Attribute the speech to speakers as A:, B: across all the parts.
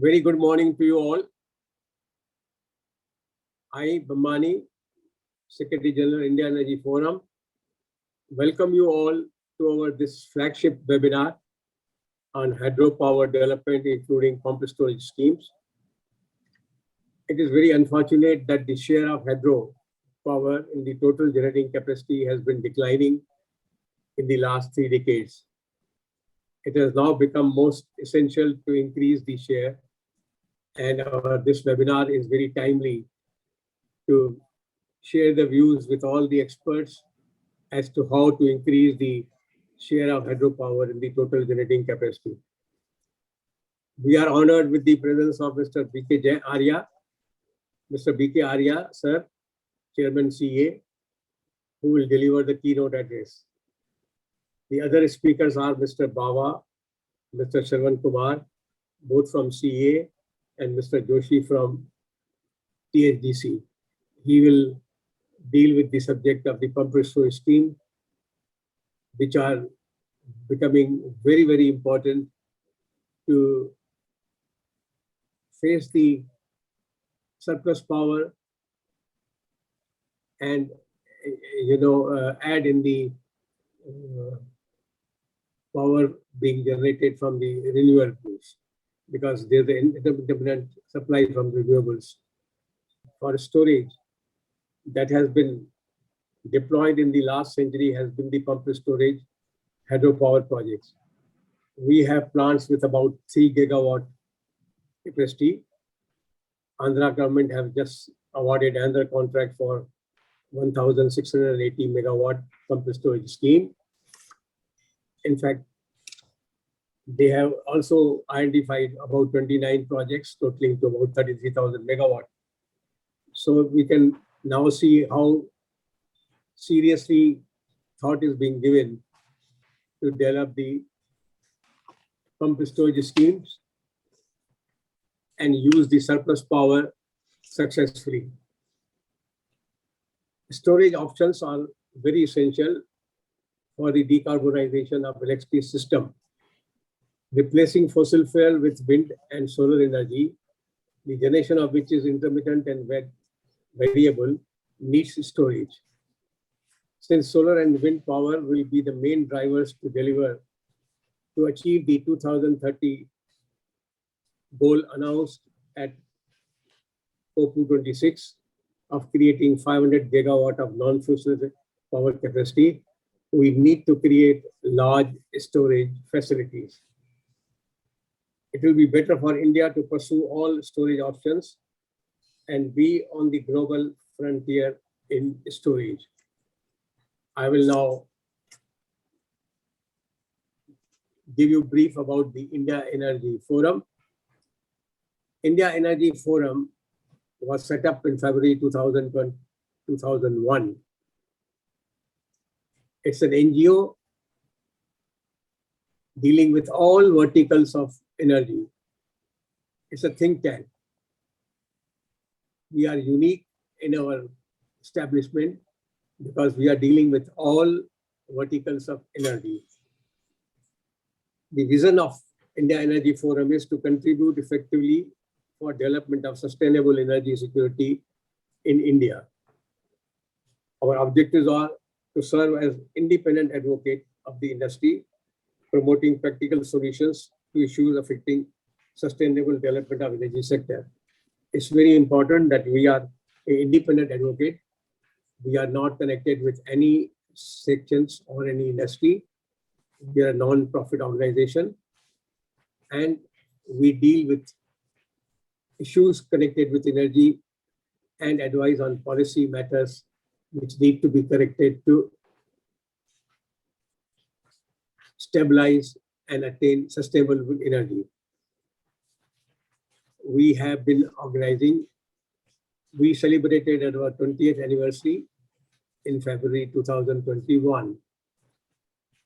A: Very good morning to you all. I, Bamani, Secretary General, India Energy Forum, welcome you all to this flagship webinar on hydropower development, including pumped storage schemes. It is very unfortunate that the share of hydropower in the total generating capacity has been declining in the last 3 decades. It has now become most essential to increase the share, and this webinar is very timely to share the views with all the experts as to how to increase the share of hydropower in the total generating capacity. We are honored with the presence of Mr. B.K. Arya. Mr. B.K. Arya, sir, Chairman CA, who will deliver the keynote address. The other speakers are Mr. Bawa, Mr. Shravan Kumar, both from CA, and Mr. Joshi from THDC. He will deal with the subject of the pumped storage scheme, which are becoming very, very important to face the surplus power and add in the power being generated from the renewables, because there's the independent supply from renewables. For storage that has been deployed in the last century has been the pumped storage hydropower projects. We have plants with about 3 gigawatt capacity. Andhra government have just awarded another contract for 1,680 megawatt pumped storage scheme. In fact, they have also identified about 29 projects totaling to about 33,000 megawatt. So we can now see how seriously thought is being given to develop the pumped storage schemes and use the surplus power successfully. Storage options are very essential for the decarbonization of electricity system. Replacing fossil fuel with wind and solar energy, the generation of which is intermittent and variable, needs storage. Since solar and wind power will be the main drivers to achieve the 2030 goal announced at COP26 of creating 500 gigawatt of non-fossil power capacity, we need to create large storage facilities. It will be better for India to pursue all storage options and be on the global frontier in storage. I will now give you a brief about the India Energy Forum. India Energy Forum was set up in February 2001. It's an NGO dealing with all verticals of energy. It's a think tank. We are unique in our establishment because we are dealing with all verticals of energy. The vision of India Energy Forum is to contribute effectively for development of sustainable energy security in India. Our objectives are to serve as independent advocate of the industry, promoting practical solutions to issues affecting sustainable development of energy sector. It's very important that we are an independent advocate. We are not connected with any sections or any industry. We are a non-profit organization, and we deal with issues connected with energy and advise on policy matters which need to be corrected to stabilize and attain sustainable energy. We have been organizing. We celebrated our 20th anniversary in February 2021.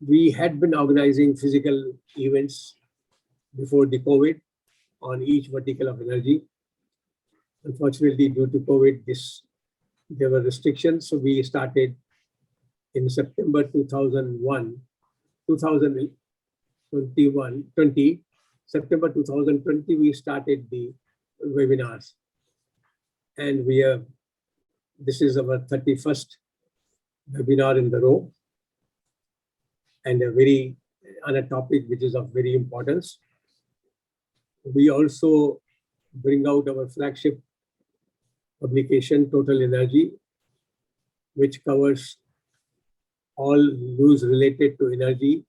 A: We had been organizing physical events before the COVID on each vertical of energy. Unfortunately, due to COVID, there were restrictions, so we started in September 2020 September 2020, we started the webinars, and this is our 31st webinar in the row, and on a topic which is of very importance. We also bring out our flagship publication, Total Energy, which covers all news related to energy,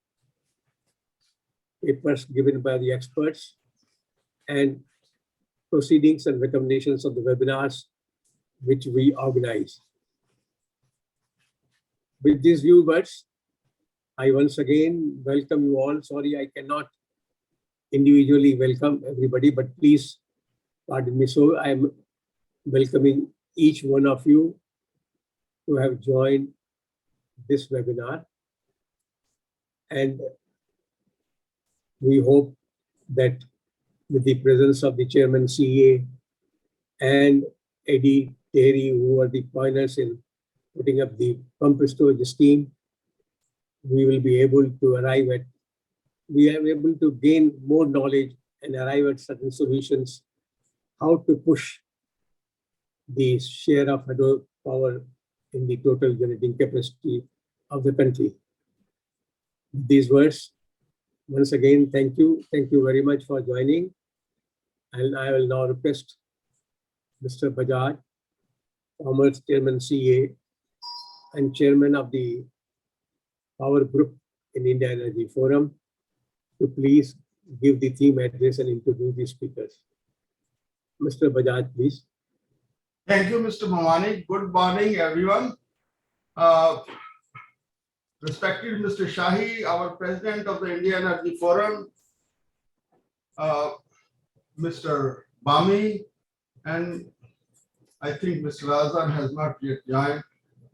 A: papers given by the experts, and proceedings and recommendations of the webinars which we organize. With these few words, I once again welcome you all. Sorry, I cannot individually welcome everybody, but please pardon me. So I am welcoming each one of you who have joined this webinar. And we hope that with the presence of the Chairman CA and Eddie Terry, who are the pioneers in putting up the pump storage scheme, we will be able to gain more knowledge and arrive at certain solutions, how to push the share of hydropower in the total generating capacity of the country. With these words, once again, thank you. Thank you very much for joining. And I will now request Mr. Bajaj, former Chairman CA and Chairman of the Power Group in India Energy Forum, to please give the theme address and introduce the speakers. Mr. Bajaj, please.
B: Thank you, Mr. Bhamani. Good morning, everyone. Respected Mr. Shahi, our President of the India Energy Forum, Mr. Bami, and I think Mr. Razan has not yet joined.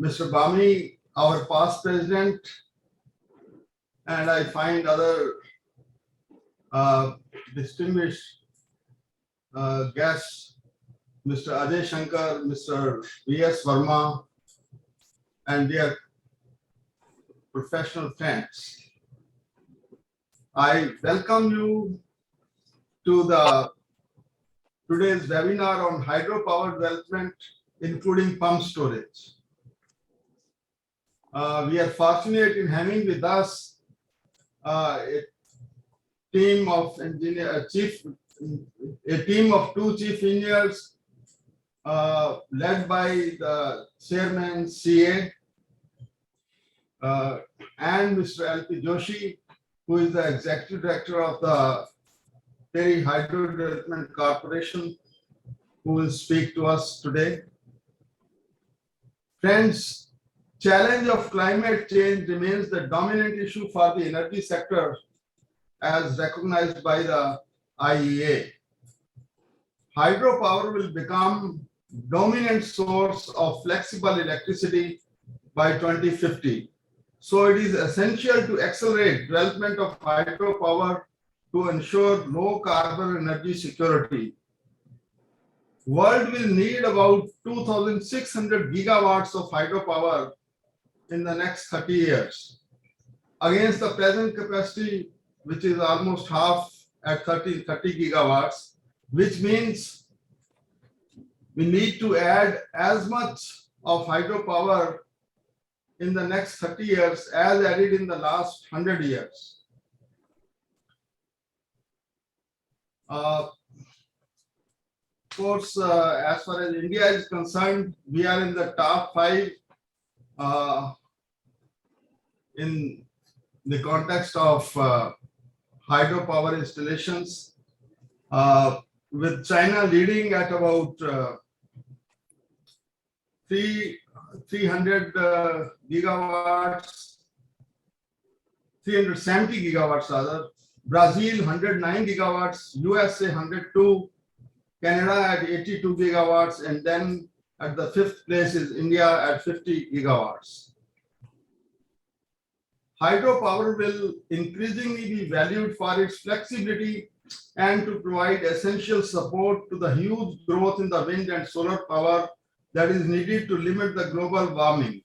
B: Mr. Bami, our past President, and I find other distinguished guests, Mr. Ajay Shankar, Mr. V.S. Verma, and their professional friends. I welcome you to today's webinar on hydropower development, including pump storage. We are fortunate in having with us a team of two chief engineers led by the Chairman CA and Mr. L.P. Joshi, who is the Executive Director of the Terry Hydro Development Corporation, who will speak to us today. Friends, challenge of climate change remains the dominant issue for the energy sector as recognized by the IEA. Hydropower will become dominant source of flexible electricity by 2050. So it is essential to accelerate development of hydropower to ensure low carbon energy security. World will need about 2,600 gigawatts of hydropower in the next 30 years against the present capacity, which is almost half at 30 gigawatts, which means we need to add as much of hydropower in the next 30 years as added in the last 100 years. Of course, as far as India is concerned, we are in the top 5 in the context of hydropower installations, with China leading at about 300 gigawatts, 370 gigawatts rather, Brazil 109 gigawatts, USA 102, Canada at 82 gigawatts, and then at the 5th place is India at 50 gigawatts. Hydropower will increasingly be valued for its flexibility and to provide essential support to the huge growth in the wind and solar power that is needed to limit the global warming.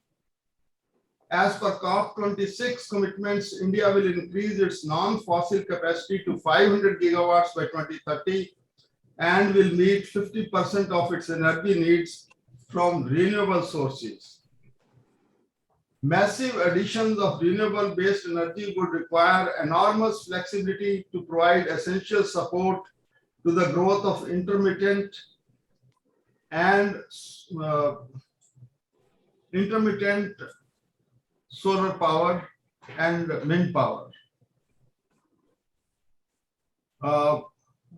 B: As per COP26 commitments, India will increase its non-fossil capacity to 500 gigawatts by 2030 and will meet 50% of its energy needs from renewable sources. Massive additions of renewable-based energy would require enormous flexibility to provide essential support to the growth of intermittent solar power and wind power.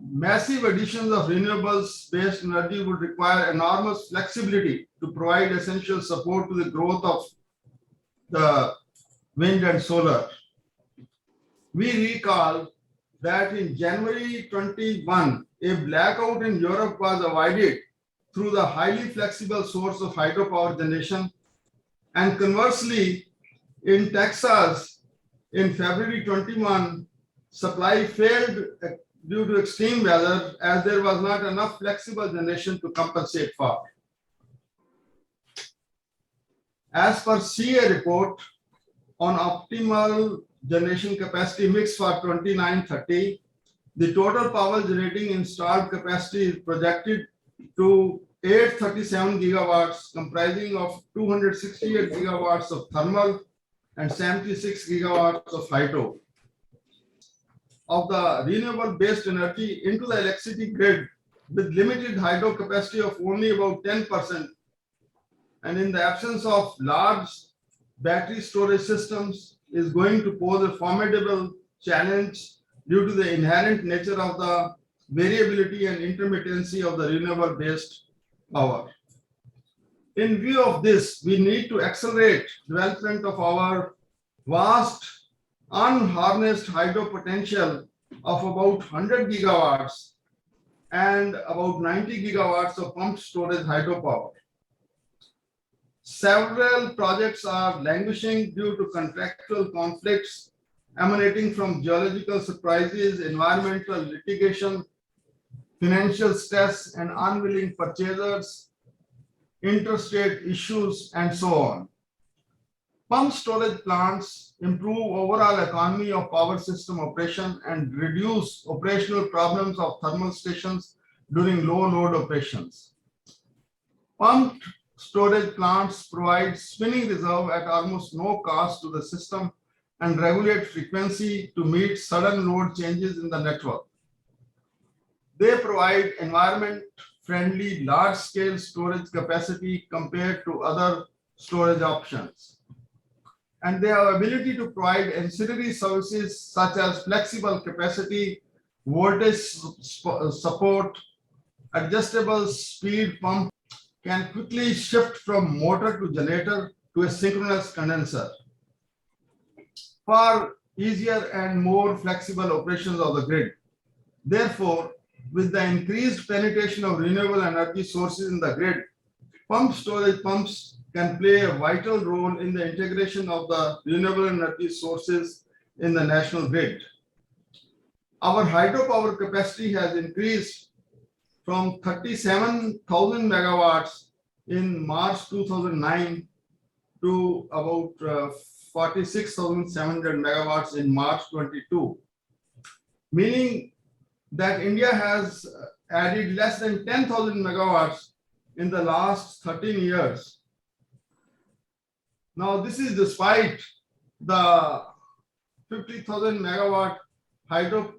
B: Massive additions of renewables-based energy would require enormous flexibility to provide essential support to the growth of the wind and solar. We recall that in January 21, a blackout in Europe was avoided through the highly flexible source of hydropower generation. And conversely, in Texas, in February 21, supply failed due to extreme weather as there was not enough flexible generation to compensate for. As per CA report on optimal generation capacity mix for 29-30, the total power generating installed capacity is projected to 837 gigawatts, comprising of 268 gigawatts of thermal and 76 gigawatts of hydro. Of the renewable-based energy into the electricity grid with limited hydro capacity of only about 10%, and in the absence of large battery storage systems, is going to pose a formidable challenge due to the inherent nature of the variability and intermittency of the renewable-based power. In view of this, we need to accelerate development of our vast unharnessed hydro potential of about 100 gigawatts and about 90 gigawatts of pumped storage hydropower. Several projects are languishing due to contractual conflicts emanating from geological surprises, environmental litigation, financial stress, and unwilling purchasers, interstate issues, and so on. Pump storage plants improve overall economy of power system operation and reduce operational problems of thermal stations during low load operations. Pumped storage plants provide spinning reserve at almost no cost to the system and regulate frequency to meet sudden load changes in the network. They provide environment-friendly large-scale storage capacity compared to other storage options. And they have ability to provide ancillary services such as flexible capacity, voltage support, adjustable speed pump, can quickly shift from motor to generator to a synchronous condenser for easier and more flexible operations of the grid. Therefore, with the increased penetration of renewable energy sources in the grid, pump storage pumps can play a vital role in the integration of the renewable energy sources in the national grid. Our hydropower capacity has increased from 37,000 megawatts in March 2009 to about 46,700 megawatts in March 22, meaning that India has added less than 10,000 megawatts in the last 13 years. Now, this is despite the 50,000 megawatt hydro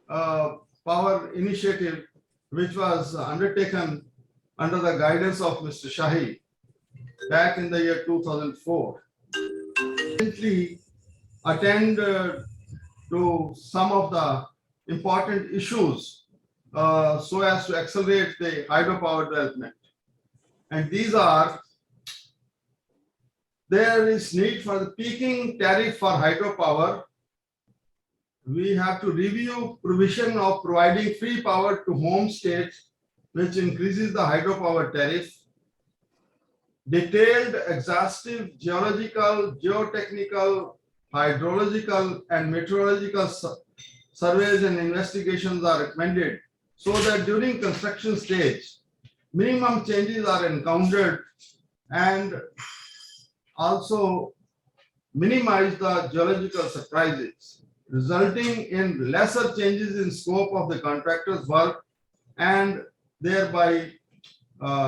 B: power initiative, which was undertaken under the guidance of Mr. Shahi back in the year 2004. Recently, attend to some of the important issues so as to accelerate the hydropower development. And these are: there is need for the peaking tariff for hydropower. We have to review provision of providing free power to home states, which increases the hydropower tariff. Detailed, exhaustive geological, geotechnical, hydrological, and meteorological surveys and investigations are recommended so that during construction stage, minimum changes are encountered and also minimize the geological surprises, resulting in lesser changes in scope of the contractor's work and thereby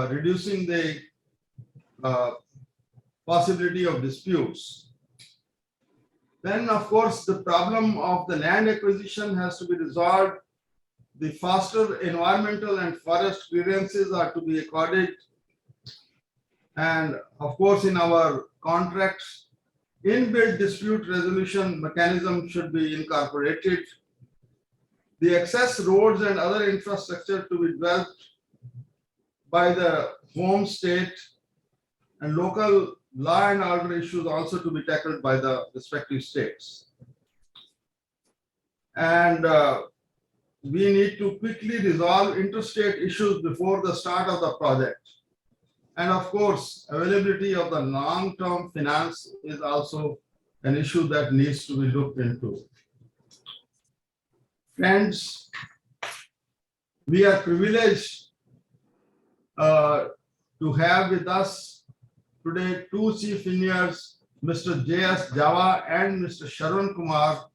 B: reducing the possibility of disputes. Then, of course, the problem of the land acquisition has to be resolved. The faster environmental and forest clearances are to be accorded. And of course, in our contracts, inbuilt dispute resolution mechanism should be incorporated. The access roads and other infrastructure to be developed by the home state, and local law and order issues also to be tackled by the respective states. And we need to quickly resolve interstate issues before the start of the project. And of course, availability of the long-term finance is also an issue that needs to be looked into. Friends, we are privileged to have with us today two chief engineers, Mr. J.S. Java and Mr. Sharon Kumar,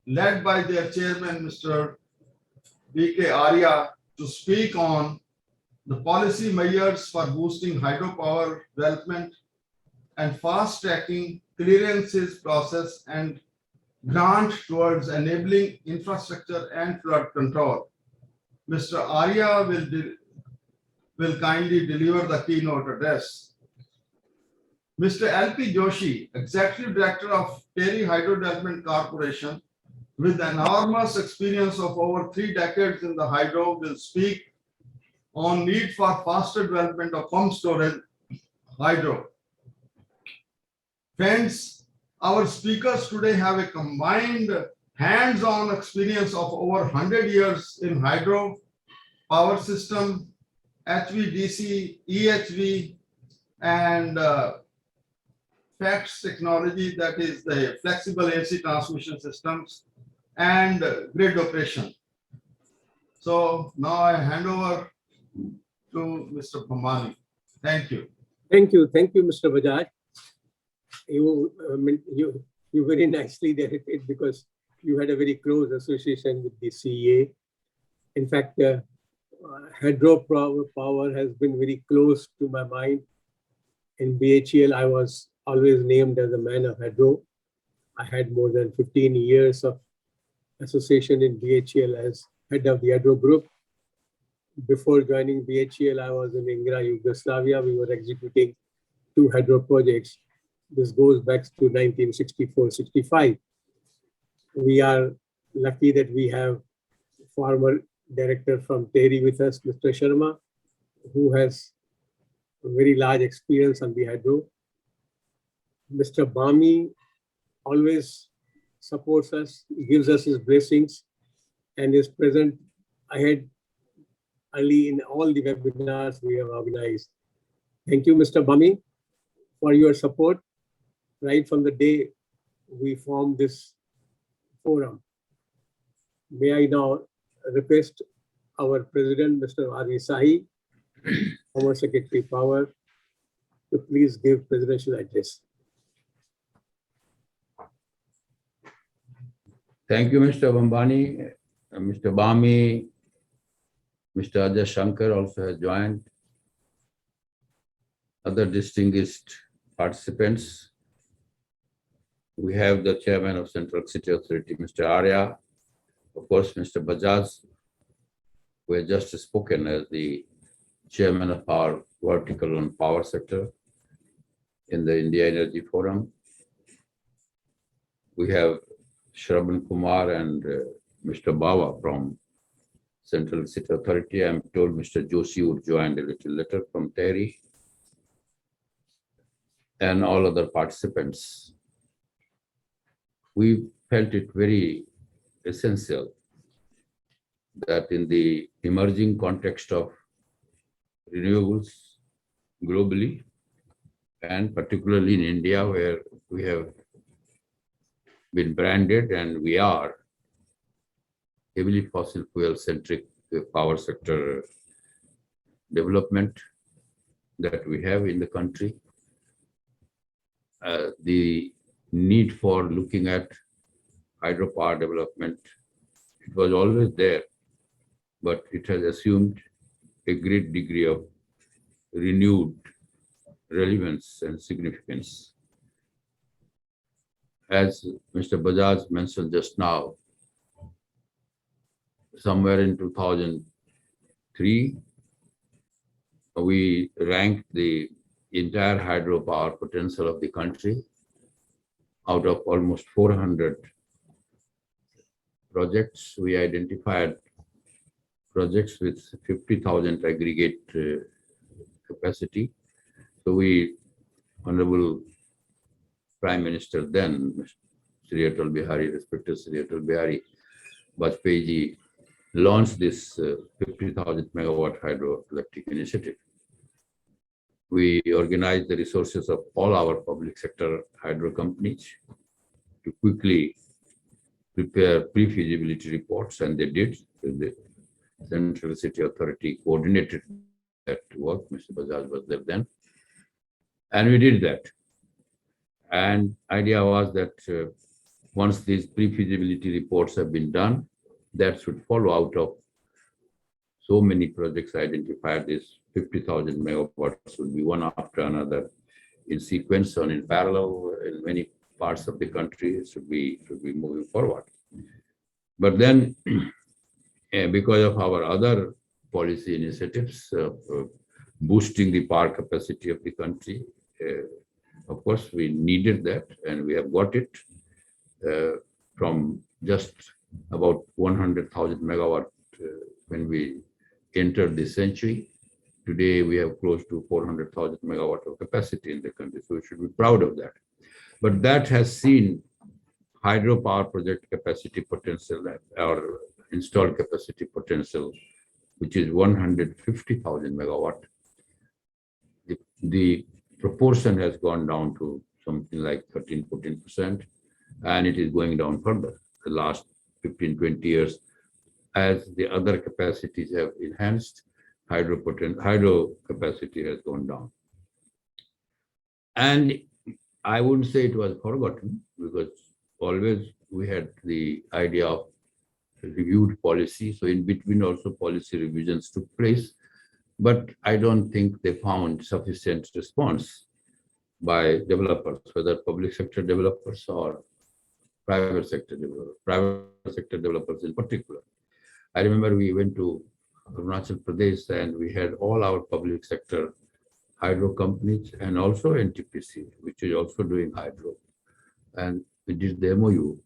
B: led by their chairman, Mr. B.K. Arya, to speak on the policy measures for boosting hydropower development and fast-tracking clearances process and grant towards enabling infrastructure and flood control. Mr. Arya will kindly deliver the keynote address. Mr. L.P. Joshi, Executive Director of TERI Hydro Development Corporation, with enormous experience of over 3 decades in the hydro, will speak on need for faster development of pump storage hydro. Friends, our speakers today have a combined hands-on experience of over 100 years in hydro, power system, HVDC, EHV, and FACTS technology, that is the flexible AC transmission systems, and grid operation. So now I hand over to Mr. Bambani. Thank you.
A: Thank you, Mr. Bajaj. You very nicely directed because you had a very close association with the CEA. In fact, hydro power has been very close to my mind. In BHEL, I was always named as a man of hydro. I had more than 15 years of association in BHEL as head of the hydro group. Before joining BHEL, I was in Ingra, Yugoslavia. We were executing 2 hydro projects. This goes back to 1964-65. We are lucky that we have former director from TERI with us, Mr. Sharma, who has a very large experience on the hydro. Mr. Bami always supports us, gives us his blessings, and is present ahead early in all the webinars we have organized. Thank you, Mr. Bami, for your support right from the day we formed this forum. May I now request our President, Mr. R.V. Sahi, former Secretary Power, to please give presidential address.
C: Thank you, Mr. Bambani. Mr. Bami, Mr. Ajay Shankar also has joined. Other distinguished participants. We have the Chairman of Central City Authority, Mr. Arya. Of course, Mr. Bajaj, who has just spoken as the Chairman of our vertical on power sector in the India Energy Forum. We have Shravan Kumar and Mr. Bawa from Central City Authority. I'm told Mr. Joshi would join a little later from TERI, and all other participants. We felt it very essential that in the emerging context of renewables globally, and particularly in India, where we have been branded and we are heavily fossil fuel centric power sector development that we have in the country. the need for looking at hydropower development, it was always there, but it has assumed a great degree of renewed relevance and significance. As Mr. Bajaj mentioned just now, somewhere in 2003, we ranked the entire hydropower potential of the country out of almost 400 projects. We identified projects with 50,000 aggregate capacity. So we, Honorable Prime Minister then, Shri Atal Bihari, respected Shri Atal Bihari Vajpayee ji, launched this 50,000 megawatt hydroelectric initiative. We organized the resources of all our public sector hydro companies to quickly prepare pre-feasibility reports, and they did. The Central City Authority coordinated that work. Mr. Bajaj was there then. And we did that. And idea was that once these pre-feasibility reports have been done, that should follow out of so many projects identified. This 50,000 megawatts would be one after another in sequence or in parallel in many parts of the country. It should be moving forward. But then, because of our other policy initiatives, boosting the power capacity of the country, of course, we needed that, and we have got it from just about 100,000 megawatt when we entered this century. Today, we have close to 400,000 megawatt of capacity in the country, so we should be proud of that. But that has seen hydropower project capacity potential or installed capacity potential, which is 150,000 megawatt. The proportion has gone down to something like 13-14%, and it is going down further the last 15-20 years as the other capacities have enhanced. Hydro capacity has gone down. And I wouldn't say it was forgotten, because always we had the idea of reviewed policy. So in between also policy revisions took place, but I don't think they found sufficient response by developers, whether public sector developers or private sector developers in particular. I remember we went to Arunachal Pradesh and we had all our public sector hydro companies and also NTPC, which is also doing hydro. And we did the MOU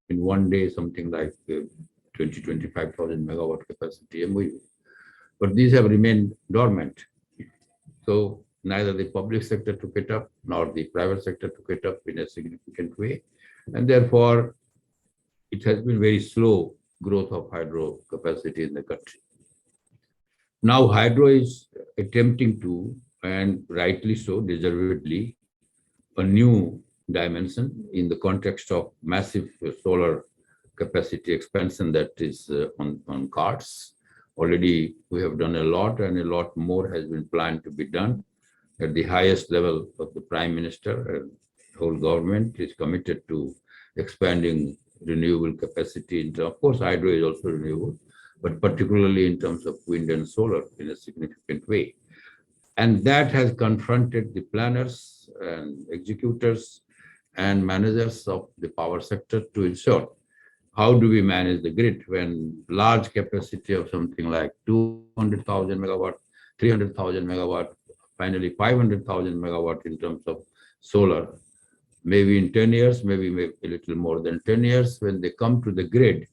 C: in one day, something like 20-25,000 megawatt capacity MOU. But these have remained dormant. So neither the public sector took it up nor the private sector took it up in a significant way. And therefore, it has been very slow growth of hydro capacity in the country. Now, hydro is attempting to, and rightly so, deservedly, a new dimension in the context of massive solar capacity expansion that is on cards. Already, we have done a lot, and a lot more has been planned to be done. At the highest level of the Prime Minister and whole government is committed to expanding renewable capacity. Of course, hydro is also renewable, but particularly in terms of wind and solar in a significant way. And that has confronted the planners and executors and managers of the power sector to ensure how do we manage the grid when large capacity of something like 200,000 megawatt, 300,000 megawatt, finally 500,000 megawatt in terms of solar, maybe in 10 years, maybe a little more than 10 years, when they come to the grid,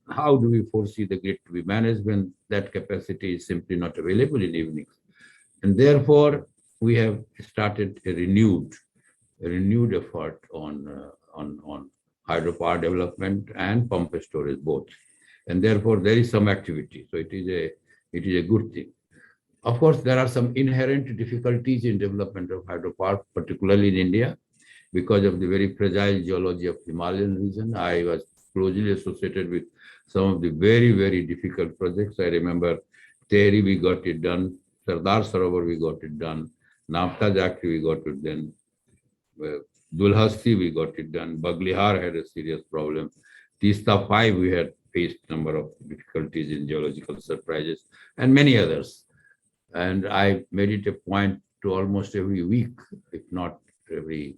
C: how do we foresee the grid to be managed when that capacity is simply not available in evenings? And therefore, we have started a renewed effort on hydropower development and pump storage both. And therefore, there is some activity. So it is a good thing. Of course, there are some inherent difficulties in development of hydropower, particularly in India, because of the very fragile geology of Himalayan region. I was closely associated with some of the very, very difficult projects. I remember Tehri, we got it done. Sardar Sarovar, we got it done. Napta Jakri, we got it done. Dulhasti, we got it done. Baglihar had a serious problem. Tista 5, we had faced number of difficulties in geological surprises and many others. And I made it a point to almost every week, if not every,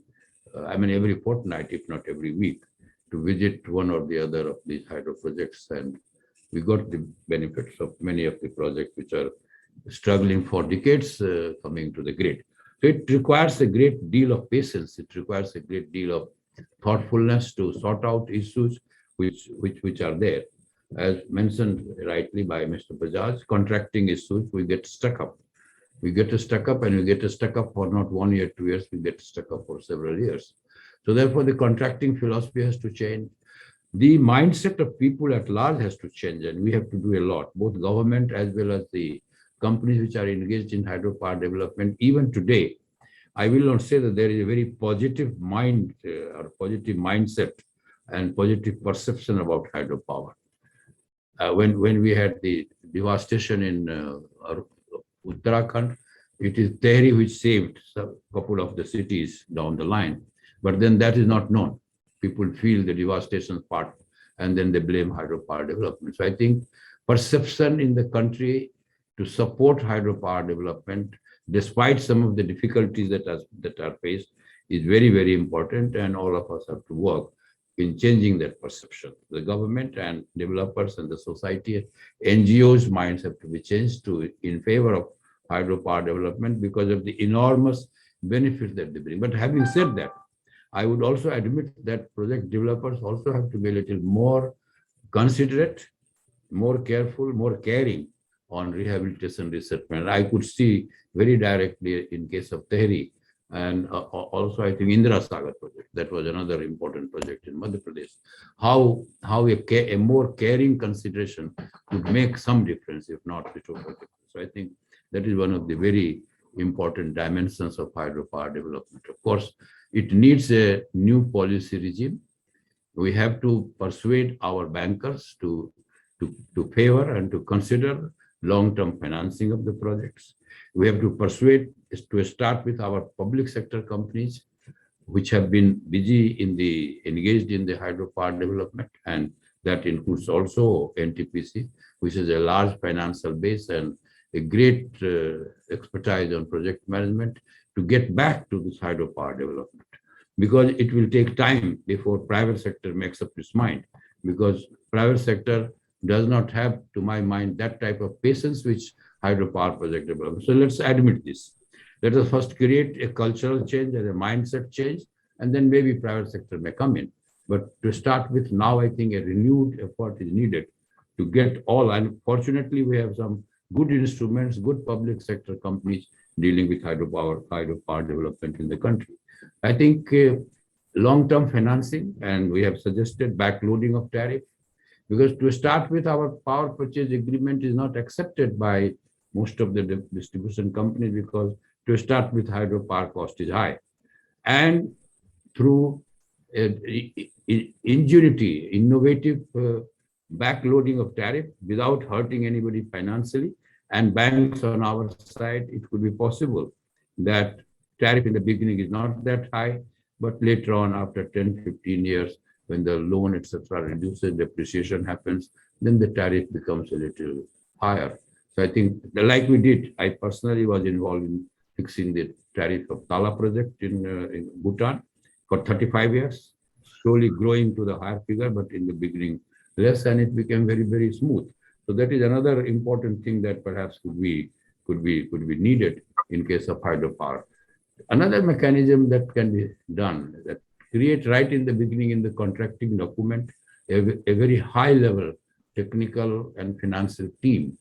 C: every fortnight, if not every week, to visit one or the other of these hydro projects. And we got the benefits of many of the projects which are struggling for decades coming to the grid. So it requires a great deal of patience. It requires a great deal of thoughtfulness to sort out issues which are there. As mentioned rightly by Mr. Bajaj, contracting issues, we get stuck up. We get stuck up, and we get stuck up for not 1 year, 2 years, we get stuck up for several years. So therefore, the contracting philosophy has to change. The mindset of people at large has to change, and we have to do a lot, both government as well as the companies which are engaged in hydropower development. Even today, I will not say that there is a very positive mind or positive mindset and positive perception about hydropower. When we had the devastation in Uttarakhand, it is Tehri which saved a couple of the cities down the line. But then that is not known. People feel the devastation part and then they blame hydropower development. So I think perception in the country to support hydropower development, despite some of the difficulties that are faced, is very, very important, and all of us have to work in changing that perception. The government and developers and the society, NGOs' minds have to be changed in favor of hydropower development because of the enormous benefits that they bring. But having said that, I would also admit that project developers also have to be a little more considerate, more careful, more caring on rehabilitation resettlement. I could see very directly in case of Tehri, and also I think Indira Sagar project, that was another important project in Madhya Pradesh, how a more caring consideration could make some difference, if not the total difference. So I think that is one of the very important dimensions of hydropower development. Of course, it needs a new policy regime. We have to persuade our bankers to favor and to consider long-term financing of the projects. We have to persuade to start with our public sector companies, which have been busy engaged in the hydropower development, and that includes also NTPC, which is a large financial base and a great expertise on project management, to get back to this hydropower development, because it will take time before private sector makes up its mind, because private sector does not have, to my mind, that type of patience which hydropower project development. So let's admit this. Let us first create a cultural change and a mindset change, and then maybe private sector may come in. But to start with now, I think a renewed effort is needed to get all, and fortunately we have some good instruments, good public sector companies dealing with hydropower development in the country. I think long-term financing, and we have suggested backloading of tariff, because to start with, our power purchase agreement is not accepted by most of the distribution companies, because to start with, hydropower cost is high. And through ingenuity, innovative backloading of tariff without hurting anybody financially, and banks on our side, it could be possible that tariff in the beginning is not that high, but later on, after 10, 15 years, when the loan, etc., reduces, depreciation happens, then the tariff becomes a little higher. So I think, like we did, I personally was involved in fixing the tariff of Tala project in Bhutan for 35 years, slowly growing to the higher figure, but in the beginning less, and it became very, very smooth. So that is another important thing that perhaps could be needed in case of hydropower. Another mechanism that can be done, that create right in the beginning in the contracting document a very high level technical and financial team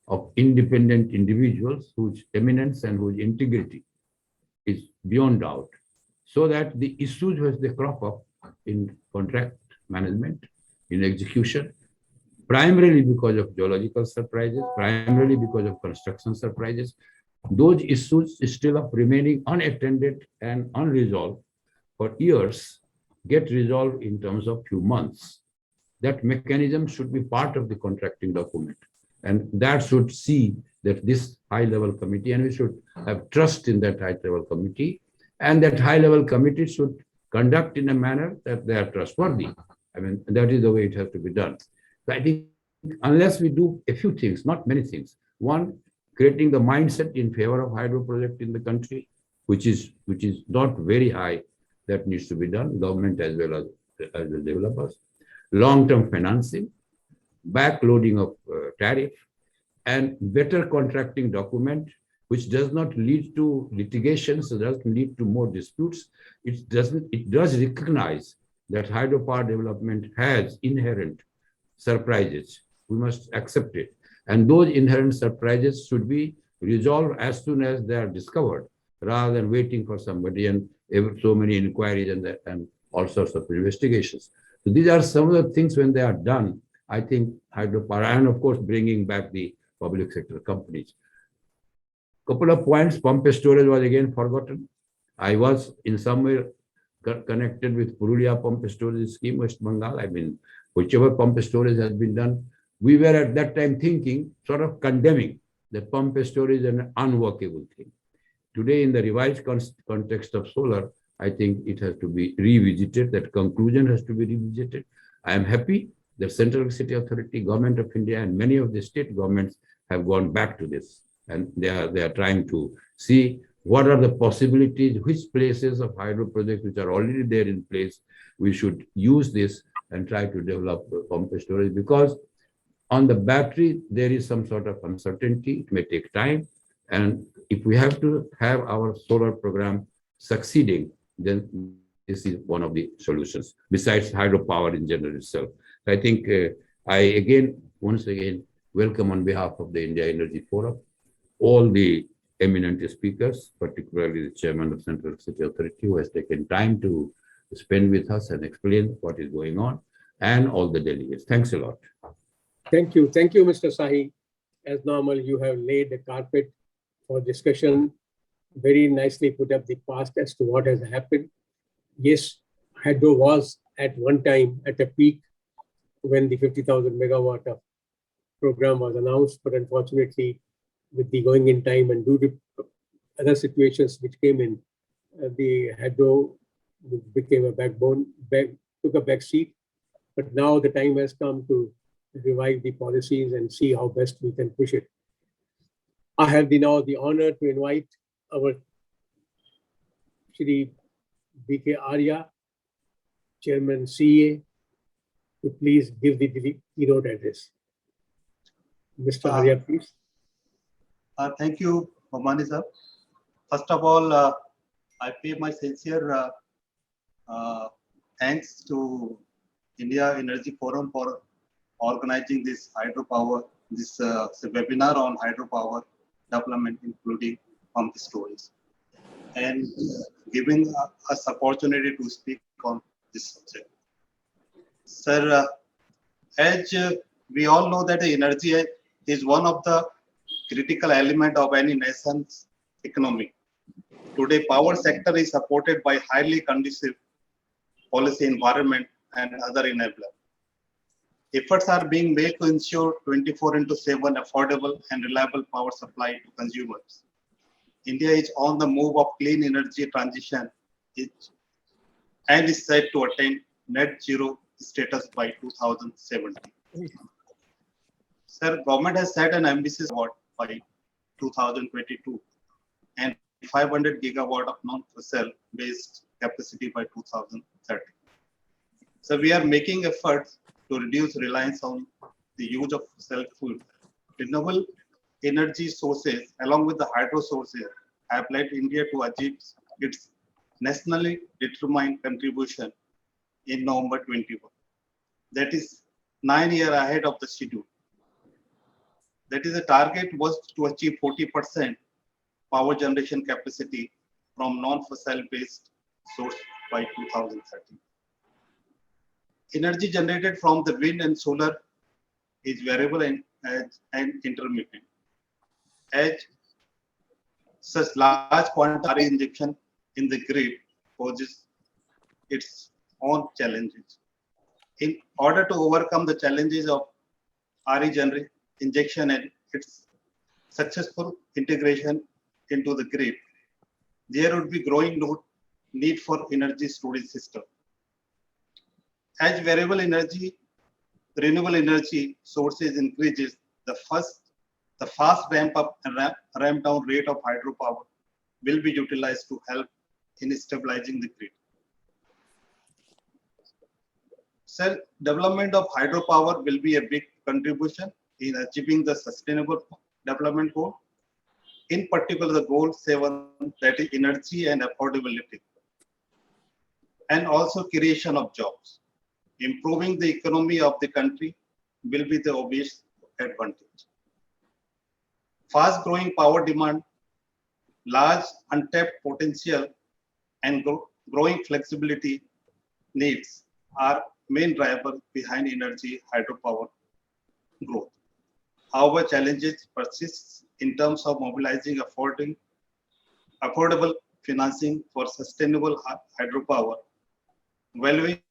C: of independent individuals whose eminence and whose integrity is beyond doubt, so that the issues which they crop up in contract management, in execution, primarily because of geological surprises, primarily because of construction surprises, those issues still of remaining unattended and unresolved for years get resolved in terms of few months. That mechanism should be part of the contracting document, and that should see that this high-level committee, and we should have trust in that high-level committee, And that high-level committee should conduct in a manner that they are trustworthy. I mean, that is the way it has to be done. So I think unless we do a few things, not many things. One, creating the mindset in favor of hydro project in the country, which is not very high, that needs to be done, government as well as the developers. Long-term financing, backloading of tariff, and better contracting document, which does not lead to litigations, doesn't lead to more disputes. It does recognize that hydropower development has inherent surprises. We must accept it. And those inherent surprises should be resolved as soon as they are discovered, rather than waiting for somebody and so many inquiries and all sorts of investigations. So these are some of the things when they are done, I think hydropower, and of course, bringing back the public sector companies. Couple of points, pump storage was again forgotten. I was in some way connected with Purulia pump storage scheme, West Bengal. I mean, whichever pump storage has been done, we were at that time thinking, sort of condemning that pump storage is an unworkable thing. Today, in the revised context of solar, I think it has to be revisited, that conclusion has to be revisited. I am happy the Central Electricity Authority, Government of India, and many of the state governments have gone back to this. And they are trying to see what are the possibilities, which places of hydro projects which are already there in place, we should use this and try to develop pump storage, because on the battery, there is some sort of uncertainty. It may take time. And if we have to have our solar program succeeding, then this is one of the solutions, besides hydropower in general itself. I think once again, welcome on behalf of the India Energy Forum, all the eminent speakers, particularly the chairman of Central Electricity Authority, who has taken time to spend with us and explain what is going on, and all the delegates. Thanks a lot.
A: Thank you. Thank you, Mr. Sahi. As normal, you have laid the carpet for discussion, very nicely put up the past as to what has happened. Yes, hydro was at one time at a peak when the 50,000 megawatt of program was announced, but unfortunately, with the going in time and due to other situations which came in, the hydro became a backbone, took a back seat. But now the time has come to revive the policies and see how best we can push it. I have now the honor to invite our Shri B.K. Arya, Chairman CA, to please give the keynote address. Mr. Arya, please.
D: Thank you, Omani sir. First of all, I pay my sincere thanks to India Energy Forum for organizing this hydropower, this webinar on hydropower development, including pump storage, and giving us opportunity to speak on this subject. Sir, as we all know that energy is one of the critical element of any nation's economy. Today, power sector is supported by highly conducive policy environment and other enablers. Efforts are being made to ensure 24/7 affordable and reliable power supply to consumers. India is on the move of clean energy transition and is set to attain net zero status by 2070. Sir, government has set an ambitious goal by 2022 and 500 gigawatt of non-fossil based capacity by 2030. So we are making efforts to reduce reliance on the use of fossil fuel. Renewable energy sources along with the hydro sources have led India to achieve its nationally determined contribution in November 21. That is 9 years ahead of the schedule. That is, the target was to achieve 40% power generation capacity from non-fossil based source by 2030. Energy generated from the wind and solar is variable and intermittent. As such large quantity injection in the grid poses its own challenges. In order to overcome the challenges of RE injection and its successful integration into the grid, there would be growing need for energy storage system. As renewable energy sources increases, the fast ramp up and ramp down rate of hydropower will be utilized to help in stabilizing the grid. So development of hydropower will be a big contribution in achieving the sustainable development goal. In particular, the goal 7, that is energy and affordability, and also creation of jobs. Improving the economy of the country will be the obvious advantage. Fast growing power demand, large untapped potential, and growing flexibility needs are main driver behind energy hydropower growth. However, challenges persist in terms of mobilizing affordable financing for sustainable hydropower, valuing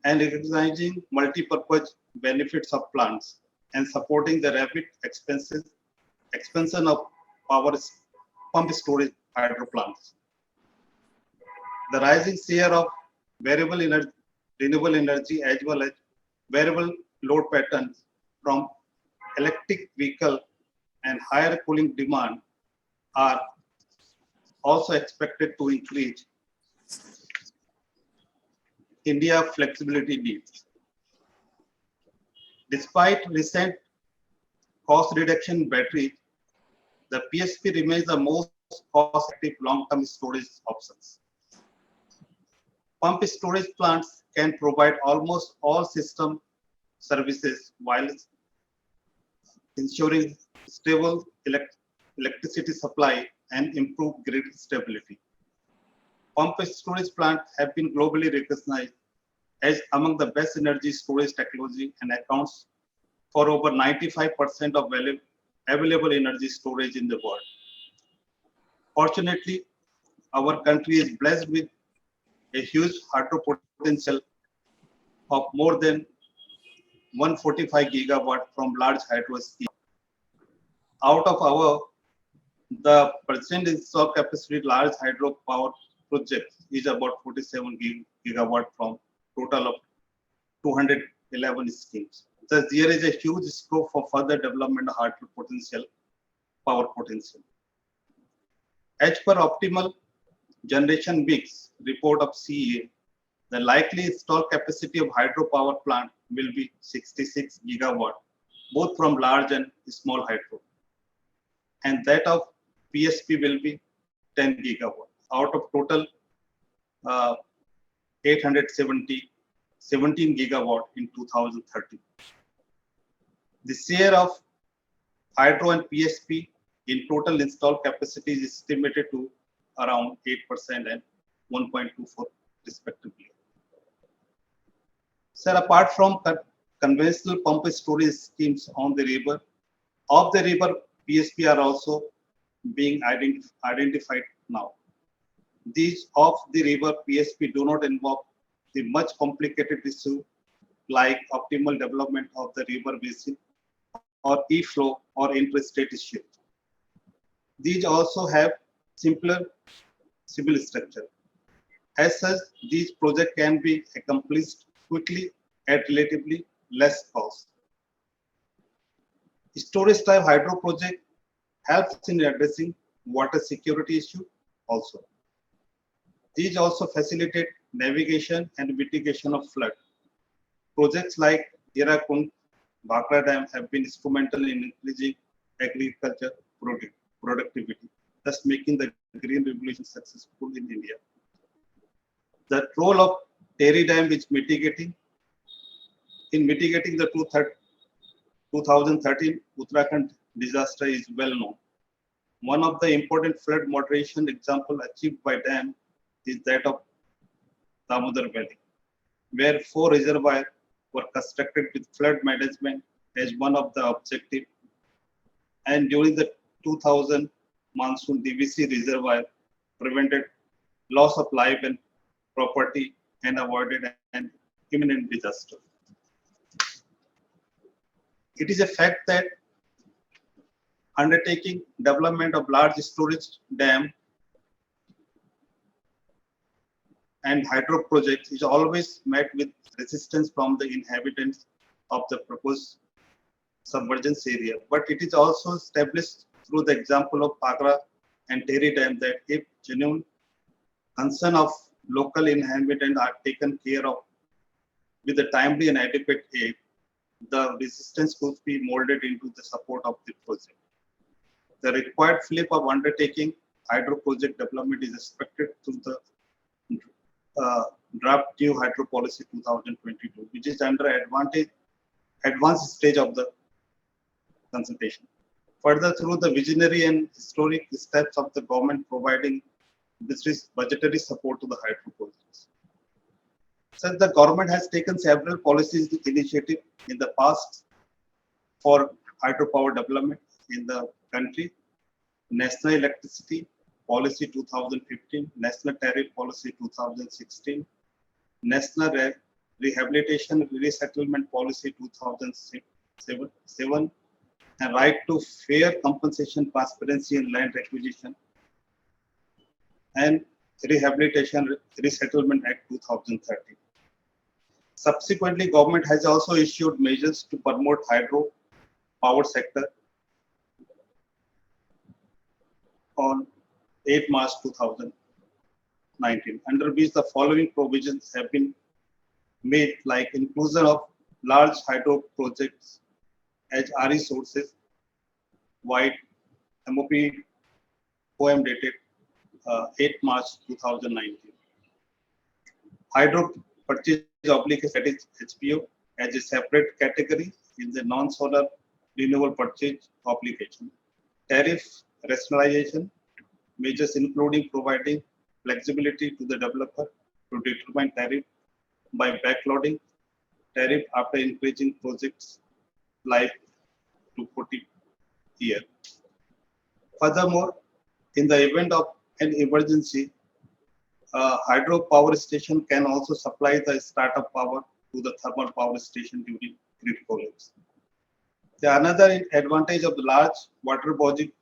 D: and recognizing multi-purpose benefits of plants, and supporting the rapid expansion of power pump storage hydro plants. The rising share of renewable energy as well as variable load patterns from electric vehicle and higher cooling demand are also expected to increase India flexibility needs. Despite recent cost reduction in batteries, the PSP remains the most cost-effective long-term storage options. Pump storage plants can provide almost all system services while ensuring stable electricity supply and improved grid stability. Pump storage plants have been globally recognized as among the best energy storage technology and accounts for over 95% of available energy storage in the world. Fortunately, our country is blessed with a huge hydro potential of more than 145 gigawatt from large hydro schemes. Out of the present installed capacity large hydro power projects is about 47 gigawatt from total of 211 schemes. Thus, there is a huge scope for further development of hydro power potential. As per optimal generation mix report of CEA, the likely installed capacity of hydropower plant will be 66 gigawatt, both from large and small hydro. And that of PSP will be 10 gigawatt out of total 17 gigawatt in 2030. The share of hydro and PSP in total installed capacity is estimated to around 8% and 1.24 respectively. Sir, apart from conventional pump storage schemes on the river, PSP are also being identified now. These off-the-river PSP do not involve the much complicated issue like optimal development of the river basin or e-flow or interstate issue. These also have simpler civil structure. As such, these projects can be accomplished quickly at relatively less cost. Storage type hydro project helps in addressing water security issue also. These also facilitate navigation and mitigation of flood. Projects like Hirakund, Bhakra Dam have been instrumental in increasing agriculture productivity, thus making the green revolution successful in India. The role of Tehri Dam is mitigating the 2013 Uttarakhand disaster is well known. One of the important flood moderation example achieved by dam is that of Damodar Valley, where 4 reservoirs were constructed with flood management as one of the objectives. And during the 2000 monsoon, DVC reservoir prevented loss of life and property and avoided an imminent disaster. It is a fact that undertaking development of large storage dam and hydro projects is always met with resistance from the inhabitants of the proposed submergence area. But it is also established through the example of Pagra and Terry Dam that if genuine concern of local inhabitants are taken care of with the timely and adequate aid, the resistance could be molded into the support of the project. The required flip of undertaking hydro project development is expected through the draft new hydro policy 2022, which is under advanced stage of the consultation. Further, through the visionary and historic steps of the government providing this budgetary support to the hydro projects. So the government has taken several policies initiative in the past for hydropower development in the country. National Electricity Policy 2015, National Tariff Policy 2016, National Rehabilitation Resettlement Policy 2007, and Right to Fair Compensation, Transparency in Land Acquisition, and Rehabilitation Resettlement Act 2013. Subsequently, government has also issued measures to promote hydro power sector on 8 March 2019, under which the following provisions have been made, like inclusion of large hydro projects as RE sources, wide MOP poem dated 8 March 2019. Hydro purchase obligation, that is HPO, as a separate category in the non-solar renewable purchase obligation. Tariff rationalization measures including providing flexibility to the developer to determine tariff by backloading tariff after increasing projects life to 40 years. Furthermore, in the event of an emergency, hydro power station can also supply the startup power to the thermal power station during critical events. The another advantage of the large water body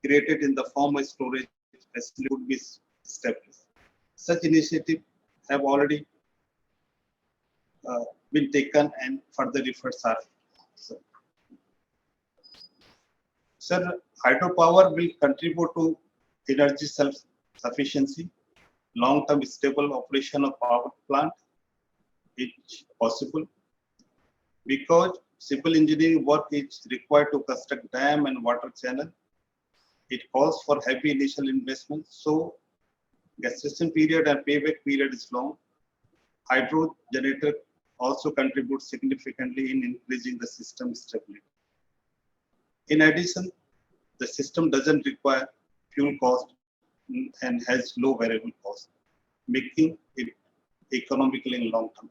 D: created in the form of storage facility would be established. Such initiatives have already been taken and further efforts are. Sir, hydropower will contribute to energy self-sufficiency, long-term stable operation of power plant, it's possible because civil engineering work is required to construct dam and water channel. It calls for heavy initial investment, so gestation period and payback period is long. Hydro generator also contributes significantly in increasing the system stability. In addition, the system doesn't require fuel cost and has low variable cost, making it economical in long term.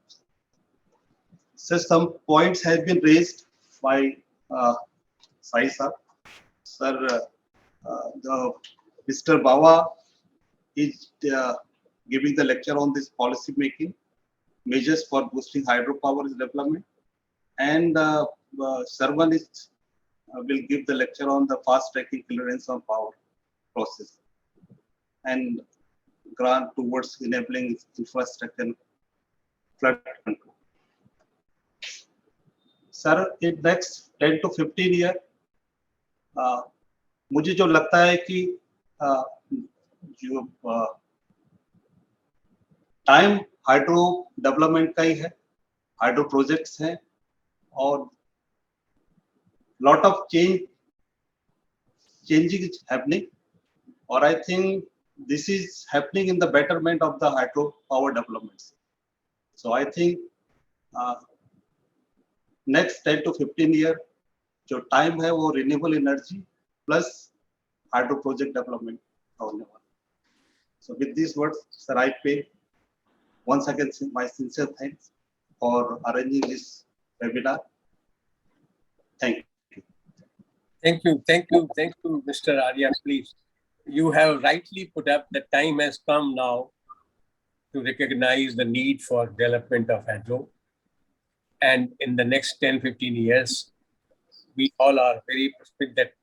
D: So some points have been raised by Sai sir. Sir, Mr. Bawa is giving the lecture on this policy making, measures for boosting hydropower development, and Sarvan is will give the lecture on the fast tracking clearance of power process and grant towards enabling infrastructure and flood control. Sir, in next 10 to 15 years, मुझे जो लगता है कि जो time hydro development का ही है, hydro projects हैं और lot of changing is happening, or I think this is happening in the betterment of the hydro power developments. So I think next 10 to 15 year जो टाइम है वो renewable energy plus hydro project development होने वाला. So with these words, sir, I pay once again my sincere thanks for arranging this webinar. Thank you.
A: Thank you, Mr. Arya, please. You have rightly put up the time has come now to recognize the need for development of hydro. And in the next 10, 15 years, we all are very prospective that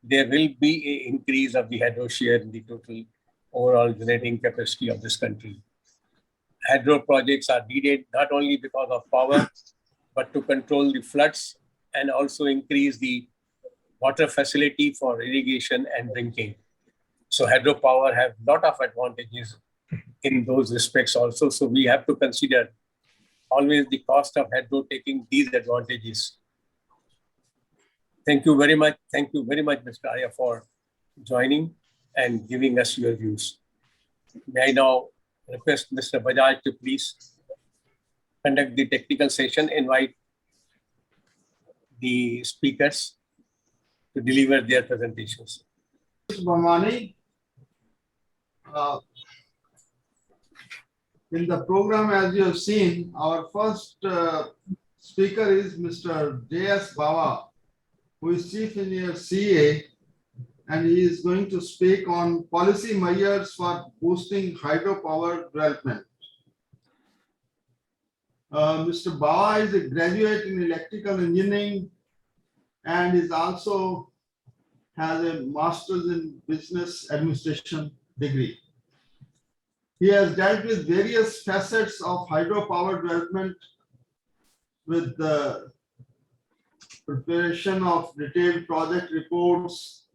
A: there will be an increase of the hydro share in the total overall generating capacity of this country. Hydro projects are needed not only because of power, but to control the floods and also increase the water facility for irrigation and drinking. So hydropower have a lot of advantages in those respects also. So we have to consider always the cost of hydro taking these advantages. Thank you very much. Thank you very much, Mr. Arya, for joining and giving us your views. May I now request Mr. Bajaj to please conduct the technical session, invite the speakers to deliver their presentations.
B: Bhamani, in the program, as you have seen, our first speaker is Mr. J.S. Bawa, who is Chief Engineer CA, and he is going to speak on policy measures for boosting hydropower development. Mr. Bawa is a graduate in electrical engineering and is also has a master's in business administration degree. He has dealt with various facets of hydropower development with the preparation of detailed project reports,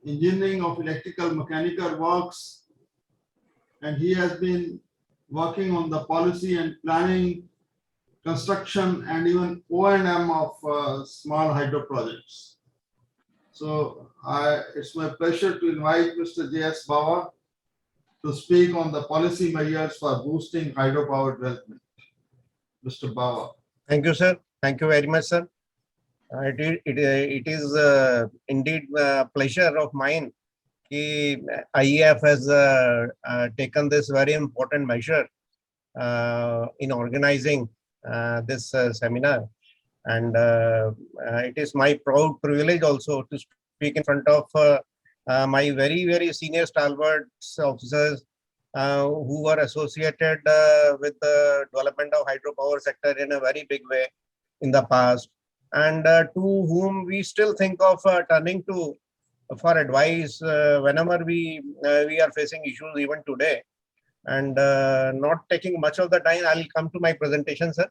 B: engineering of electrical mechanical works, and he has been working on the policy and planning, construction, and even O&M of small hydro projects. So it's my pleasure to invite Mr. J.S. Bawa to speak on the policy measures for boosting hydropower development. Mr. Bawa.
E: Thank you, sir. Thank you very much, sir. It is indeed a pleasure of mine that IEF has taken this very important measure in organizing this seminar. And it is my proud privilege also to speak in front of my very, very senior stalwart officers who were associated with the development of hydropower sector in a very big way in the past, and to whom we still think of turning to for advice whenever we are facing issues even today. And not taking much of the time, I'll come to my presentation, sir.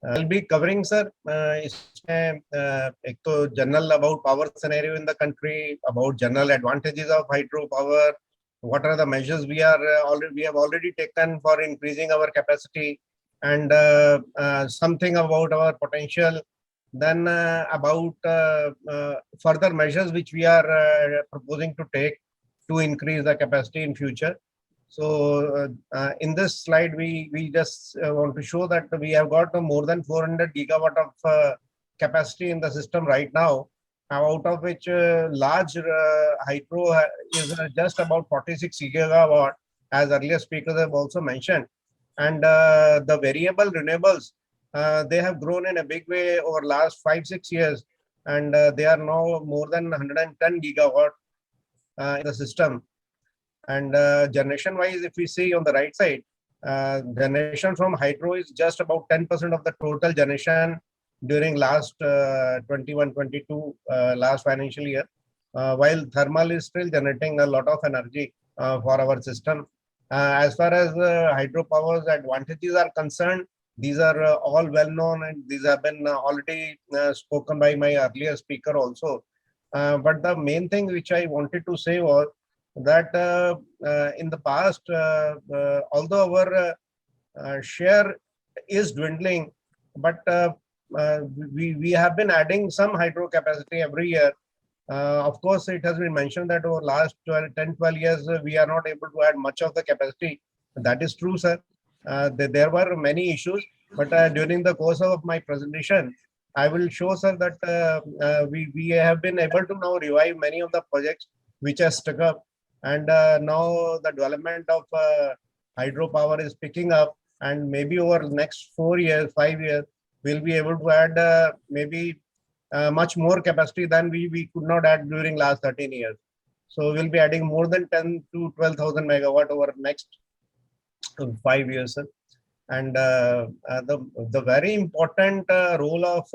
E: I'll be covering, sir, एक तो general about power scenario in the country, about general advantages of hydropower, what are the measures we have already taken for increasing our capacity, and something about our potential, then about further measures which we are proposing to take to increase the capacity in future. So in this slide, we just want to show that we have got more than 400 gigawatt of capacity in the system right now, out of which large hydro is just about 46 gigawatt, as earlier speakers have also mentioned. And the variable renewables, they have grown in a big way over last 5-6 years, and they are now more than 110 gigawatt in the system. And generation wise, if we see on the right side, generation from hydro is just about 10% of the total generation during last 21-22 last financial year, while thermal is still generating a lot of energy for our system. As far as hydropower's advantages are concerned, these are all well known, and these have been already spoken by my earlier speaker also. But the main thing which I wanted to say was that in the past, although our share is dwindling, but we have been adding some hydro capacity every year. Of course, it has been mentioned that over last 10-12 years, we are not able to add much of the capacity. That is true, sir. There were many issues, but during the course of my presentation, I will show, sir, that we have been able to now revive many of the projects which are stuck up. And now the development of hydropower is picking up, and maybe over the next 4 years, 5 years, we'll be able to add maybe much more capacity than we could not add during last 13 years. So we'll be adding more than 10 to 12,000 megawatt over next 5 years. Sir. And the very important role of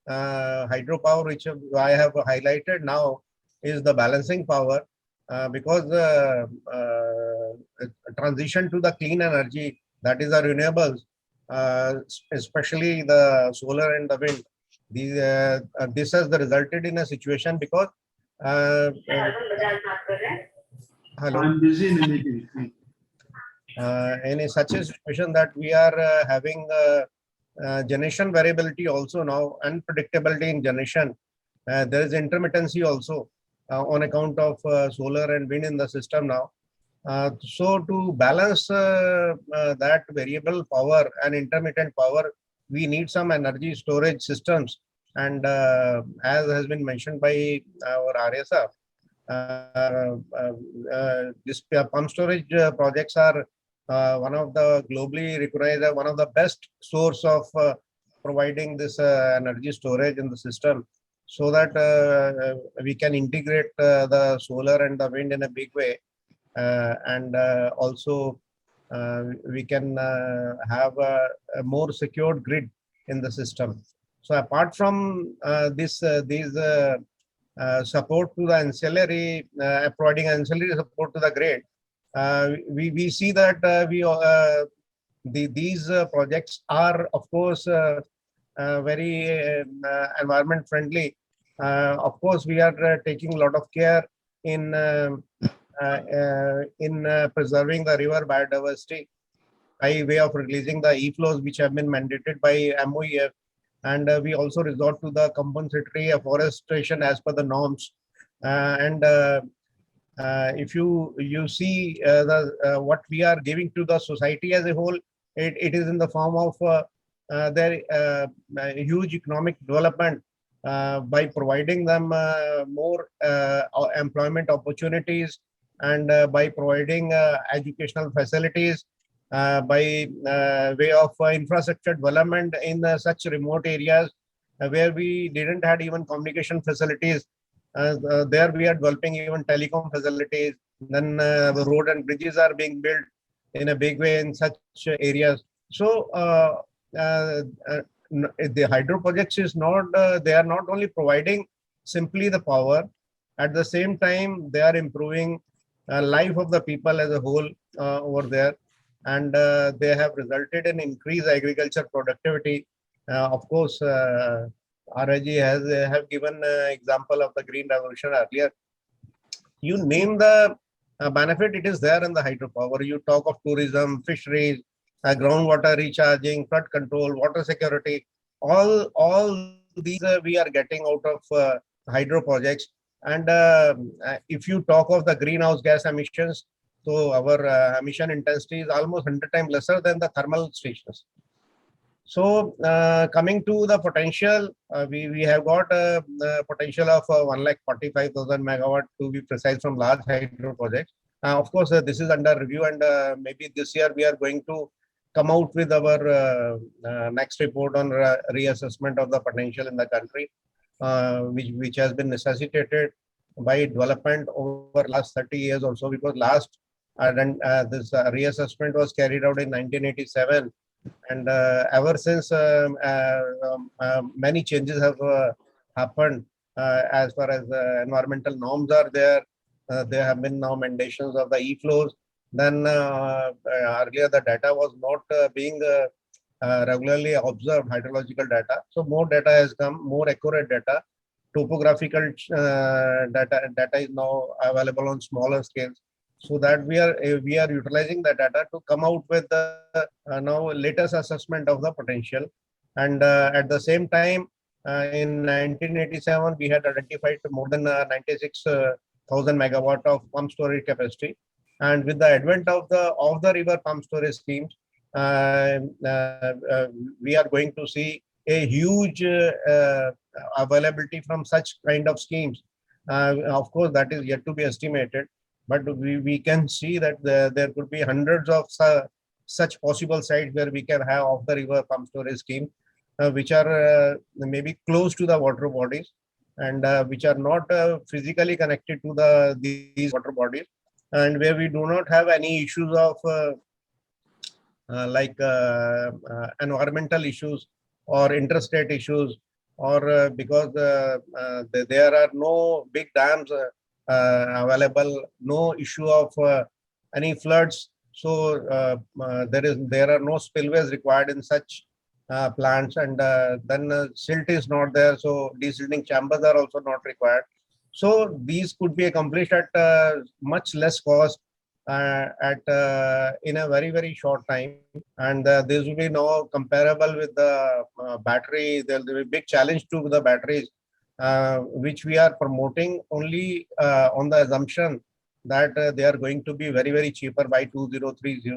E: hydropower, which I have highlighted now, is the balancing power. because transition to the clean energy, that is the renewables, especially the solar and the wind. This has resulted in a situation because hello.
B: I'm busy in a meeting.
E: In such a situation that we are having generation variability also now, unpredictability in generation. There is intermittency also on account of solar and wind in the system now. So to balance that variable power and intermittent power, we need some energy storage systems. And as has been mentioned by our RSF, this pump storage projects are one of the globally recognized, one of the best source of providing this energy storage in the system, so that we can integrate the solar and the wind in a big way, and also we can have a more secured grid in the system. So apart from these support to the ancillary, providing ancillary support to the grid, we see that these projects are, of course, very environment friendly. Of course, we are taking a lot of care in preserving the river biodiversity by way of releasing the e-flows which have been mandated by MOEF, and we also resort to the compensatory afforestation as per the norms. If you see what we are giving to the society as a whole, it is in the form of their huge economic development by providing them more employment opportunities, and by providing educational facilities, by way of infrastructure development in such remote areas where we didn't had even communication facilities. There we are developing even telecom facilities. Then the road and bridges are being built in a big way in such areas. So the hydro projects is not, they are not only providing simply the power, at the same time they are improving life of the people as a whole over there, and they have resulted in increased agriculture productivity. Of course, RIG has have given example of the green revolution earlier. You name the benefit, it is there in the hydropower. You talk of tourism, fisheries, groundwater recharging, flood control, water security. All these we are getting out of hydro projects. And if you talk of the greenhouse gas emissions, so our emission intensity is almost 100 times lesser than the thermal stations. So coming to the potential, we have got a potential of 1,45,000 megawatt to be precise from large hydro projects. Of course, this is under review, and maybe this year we are going to come out with our next report on reassessment of the potential in the country, which has been necessitated by development over last 30 years or so, because last this reassessment was carried out in 1987. And ever since, many changes have happened as far as environmental norms are there. There have been now mandations of the e-flows. Then earlier the data was not being regularly observed, hydrological data. So more data has come, more accurate data. Topographical data is now available on smaller scales, so that we are utilizing the data to come out with the now latest assessment of the potential. And at the same time, in 1987 we had identified more than 96,000 megawatt of pump storage capacity. And with the advent of the river pump storage schemes, we are going to see a huge availability from such kind of schemes. Of course, that is yet to be estimated, but we can see that there could be hundreds of such possible sites where we can have off the river pump storage scheme, which are maybe close to the water bodies, and which are not physically connected to these water bodies, and where we do not have any issues of like environmental issues or interstate issues, or because there are no big dams available, no issue of any floods. So there are no spillways required in such plants, and then silt is not there, so desilting chambers are also not required. So these could be accomplished at much less cost in a very short time, and this will be now comparable with the battery. There will be a big challenge to the batteries, which we are promoting only on the assumption that they are going to be very cheaper by 2030.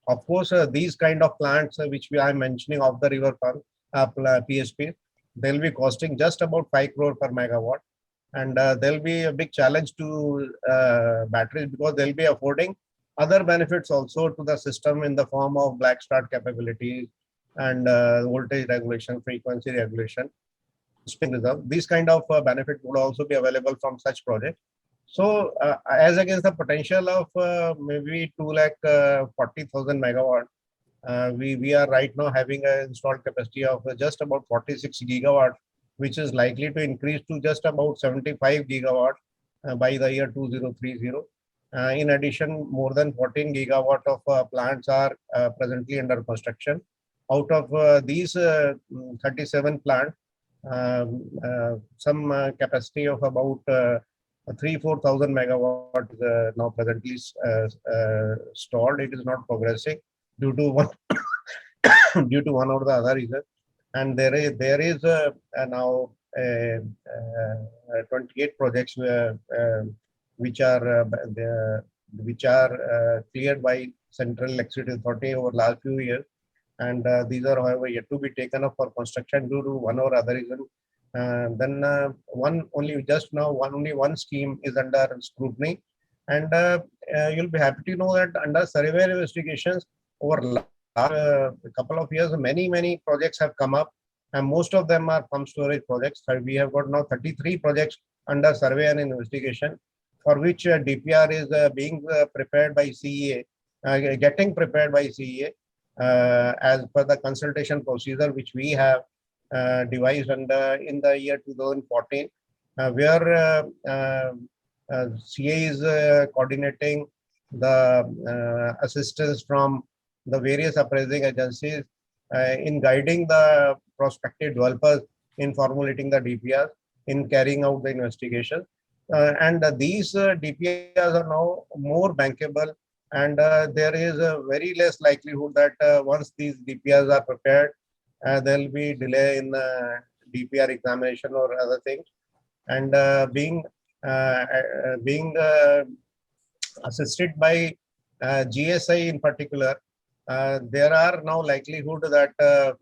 E: Of course, these kind of plants which we are mentioning of the river pump PSP, they'll be costing just about 5 crore per megawatt, and there'll be a big challenge to batteries, because they'll be affording other benefits also to the system in the form of black start capabilities and voltage regulation, frequency regulation, spin reserve. These kind of benefits would also be available from such projects. So as against the potential of maybe 2,40,000 megawatt, we are right now having an installed capacity of just about 46 gigawatt, which is likely to increase to just about 75 gigawatt by the year 2030. In addition, more than 14 gigawatt of plants are presently under construction. Out of these 37 plants, some capacity of about 3,000-4,000 megawatt is now presently stored. It is not progressing due to one due to one or the other reason. And there is now 28 projects which are cleared by Central Electricity Authority over last few years, and these are, however, yet to be taken up for construction due to one or other reason. Then only one scheme is under scrutiny, and you'll be happy to know that under survey investigations over a couple of years, many projects have come up, and most of them are pump storage projects. So we have got now 33 projects under survey and investigation, for which DPR is being prepared by CEA, getting prepared by CEA as per the consultation procedure which we have devised in the year 2014, where CA is coordinating the assistance from the various appraising agencies in guiding the prospective developers in formulating the DPRs, in carrying out the investigation. And these DPRs are now more bankable, and there is a very less likelihood that once these DPRs are prepared, there will be delay in DPR examination or other things. And being assisted by GSI in particular, there are now likelihood that there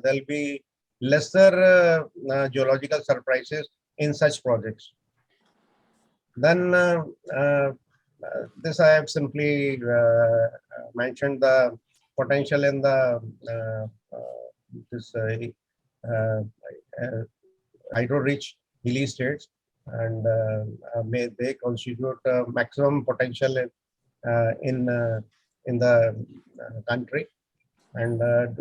E: will be lesser geological surprises in such projects. Then this I have simply mentioned the potential in the hydro-rich hilly states, and they constitute maximum potential in the country. And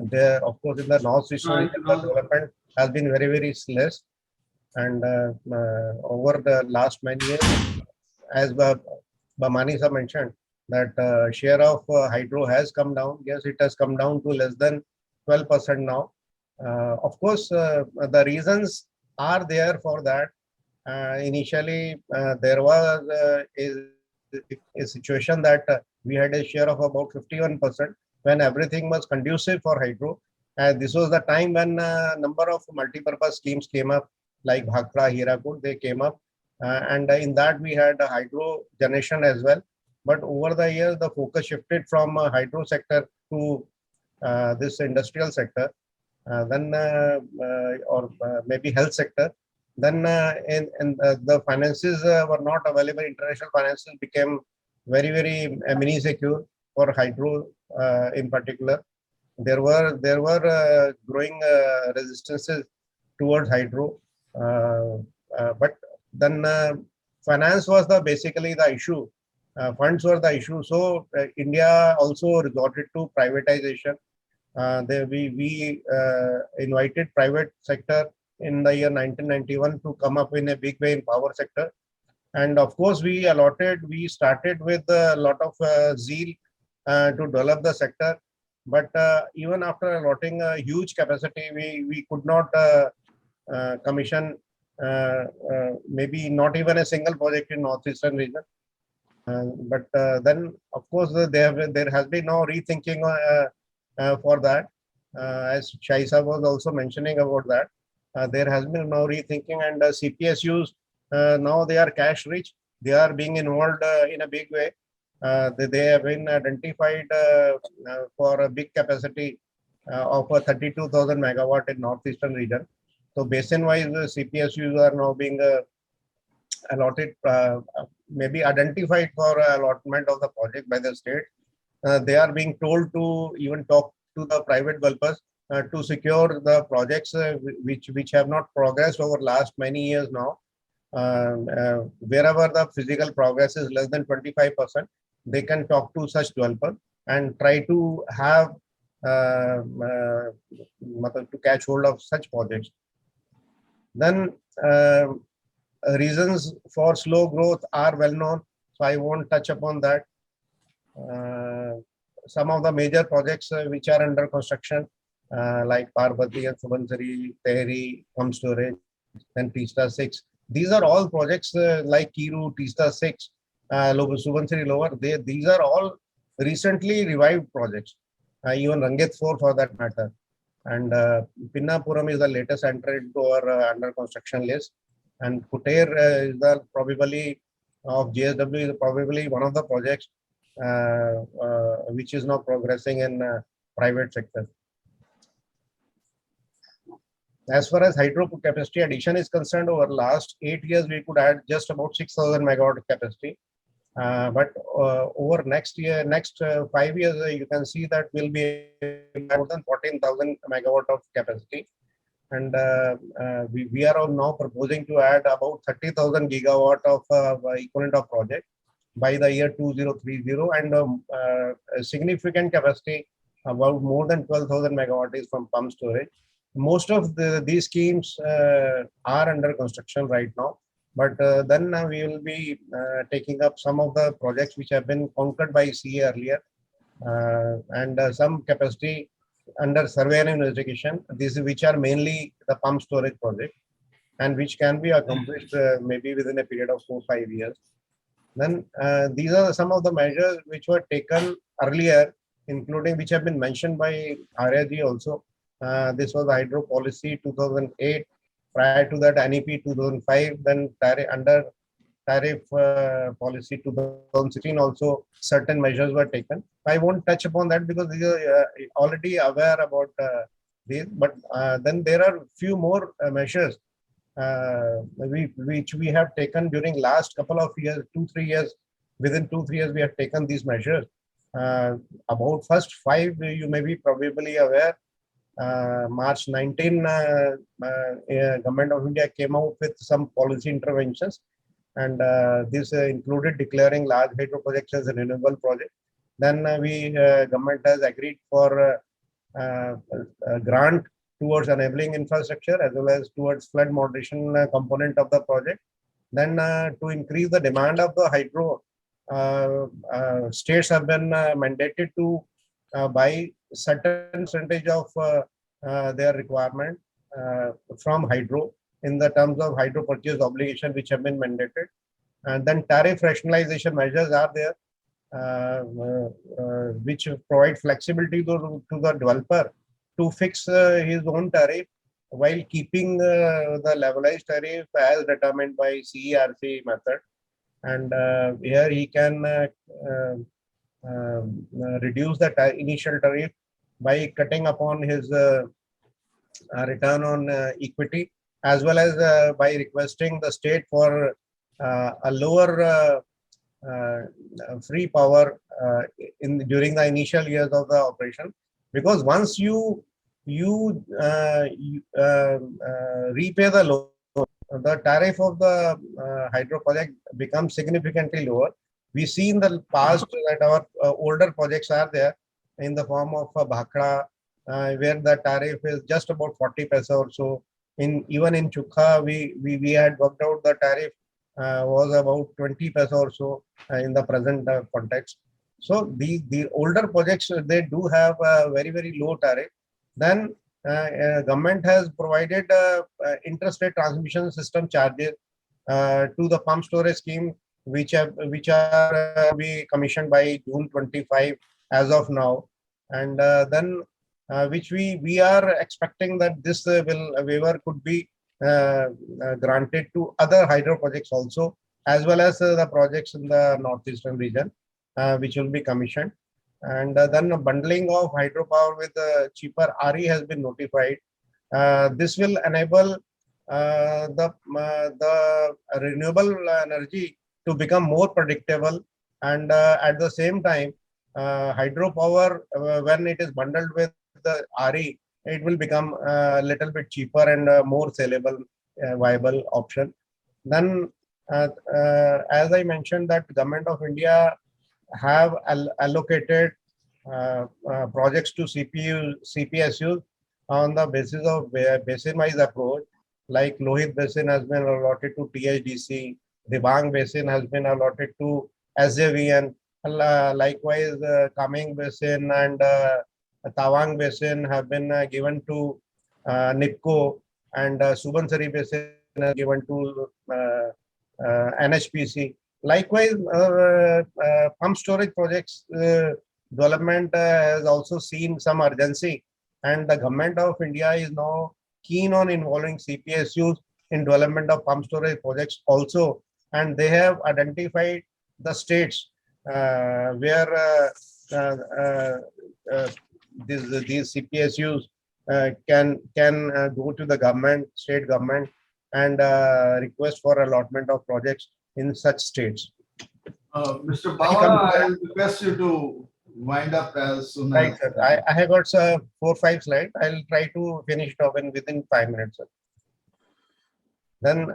E: there, of course, in the northeastern region, the development has been very less. And over the last many years, as Bamani sir mentioned, that share of hydro has come down. Yes, it has come down to less than 12% now. Of course, the reasons are there for that. Initially, there was a situation that we had a share of about 51% when everything was conducive for hydro. And this was the time when number of multi-purpose schemes came up, like Bhakra, Hirakud, they came up. And in that we had hydro generation as well. But over the years, the focus shifted from hydro sector to this industrial sector, or maybe health sector. Then the finances were not available. International finances became very mini-secure for hydro in particular. There were growing resistances towards hydro, but then finance was basically the issue. Funds were the issue. So India also resorted to privatization. We invited private sector in the year 1991 to come up in a big way in power sector. And of course, we started with a lot of zeal to develop the sector. But even after allotting a huge capacity, we could not commission maybe not even a single project in northeastern region. But then, of course, there has been no rethinking for that. As Shaisa was also mentioning about that, there has been no rethinking, and CPSUs now they are cash rich. They are being involved in a big way. They have been identified for a big capacity of 32,000 megawatt in northeastern region. So basin-wise, CPSUs are now being allotted, maybe identified for allotment of the project by the state. They are being told to even talk to the private developers to secure the projects which have not progressed over last many years now. Wherever the physical progress is less than 25%, they can talk to such developer and try to have to catch hold of such projects. Then reasons for slow growth are well known, so I won't touch upon that. Some of the major projects which are under construction, like Parvati and Subansari, Tehri, Pump Storage, then Tista 6. These are all projects like Kiru, Tista 6, Subansari Lower. These are all recently revived projects, even Ranget 4 for that matter. And Pinnapuram is the latest entered to our under construction list. And Kutter is the probably of JSW is probably one of the projects which is now progressing in private sector. As far as hydro capacity addition is concerned, over last 8 years, we could add just about 6,000 megawatt capacity. But over next 5 years, you can see that we'll be more than 14,000 megawatt of capacity. And we are now proposing to add about 30,000 gigawatt of equivalent of project by the year 2030, and a significant capacity about more than 12,000 megawatt is from pump storage. Most of these schemes are under construction right now, but then we will be taking up some of the projects which have been conquered by CA earlier, and some capacity under survey and investigation. These which are mainly the pump storage project, and which can be accomplished maybe within a period of 4-5 years. Then these are some of the measures which were taken earlier, including which have been mentioned by Arya also. This was Hydro Policy 2008. Prior to that, NEP 2005. Then under Tariff Policy 2016 also certain measures were taken. I won't touch upon that because we are already aware about these. But then there are few more measures which we have taken during last couple of years, 2-3 years. Within 2-3 years, we have taken these measures. About first 5, you may be probably aware. March 19, Government of India came out with some policy interventions, and this included declaring large hydro projects as a renewable project. Then government has agreed for a grant towards enabling infrastructure as well as towards flood moderation component of the project. Then to increase the demand of the hydro, states have been mandated to buy certain percentage of their requirement from hydro in the terms of hydro purchase obligation which have been mandated. And then tariff rationalization measures are there, which provide flexibility to the developer to fix his own tariff while keeping the levelized tariff as determined by CERC method. And here he can reduce the initial tariff by cutting upon his return on equity, as well as by requesting the state for a lower free power during the initial years of the operation. Because once you repay the loan, the tariff of the hydro project becomes significantly lower. We see in the past that our older projects are there in the form of Bhakra, where the tariff is just about 40 paisa or so. Even in Chukha, we had worked out the tariff was about 20 paisa or so in the present context. So the older projects, they do have a very low tariff. Then government has provided interstate transmission system charges to the pump storage scheme, which are be commissioned by June 25 as of now, and then which we are expecting that this waiver could be granted to other hydro projects also, as well as the projects in the northeastern region, which will be commissioned. And then a bundling of hydropower with cheaper RE has been notified. This will enable the renewable energy to become more predictable, and at the same time, hydropower, when it is bundled with the RE, it will become a little bit cheaper and more saleable, viable option. Then, as I mentioned, that Government of India have allocated projects to CPSUs on the basis of basin-wise approach. Like Lohit Basin has been allotted to THDC, Dibang Basin has been allotted to SJVN. Likewise, Kameng Basin and Tawang Basin have been given to NIPCO, and Subansari Basin is given to NHPC. Likewise, pump storage projects development has also seen some urgency, and the Government of India is now keen on involving CPSUs in development of pump storage projects also, and they have identified the states where these CPSUs can go to the government, state government, and request for allotment of projects in such states.
B: Mr. Bawa, I will request you to wind up as soon
E: Right,
B: as.
E: sir. I have got 4 or 5 slides. I'll try to finish it off within 5 minutes, sir. Then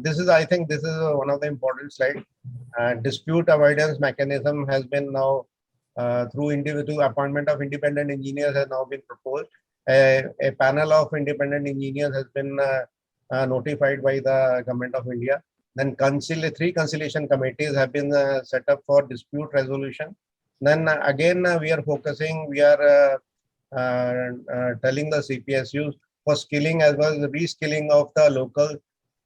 E: this is, I think, this is one of the important slides. Dispute avoidance mechanism has been now through individual appointment of independent engineers has now been proposed. A panel of independent engineers has been notified by the Government of India. Then 3 conciliation committees have been set up for dispute resolution. Then again, we are telling the CPSUs for skilling as well as reskilling of the locals,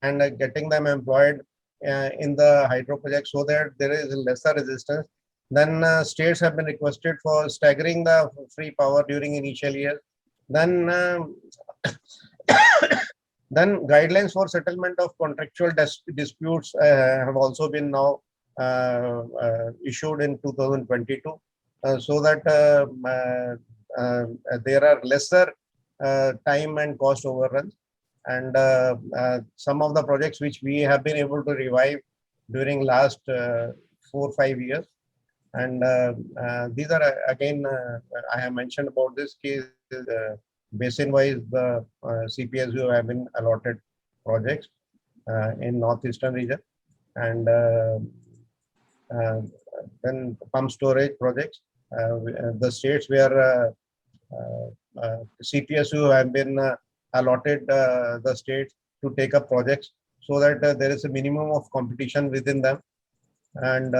E: and getting them employed in the hydro project so that there is lesser resistance. Then states have been requested for staggering the free power during initial years. Then then guidelines for settlement of contractual disputes have also been now issued in 2022, so that there are lesser time and cost overruns. And some of the projects which we have been able to revive during last 4 or 5 years. And these are again, I have mentioned about this case, basin-wise, the CPSU have been allotted projects in northeastern region, and then pump storage projects. The states where CPSU have been allotted the states to take up projects, so that there is a minimum of competition within them. And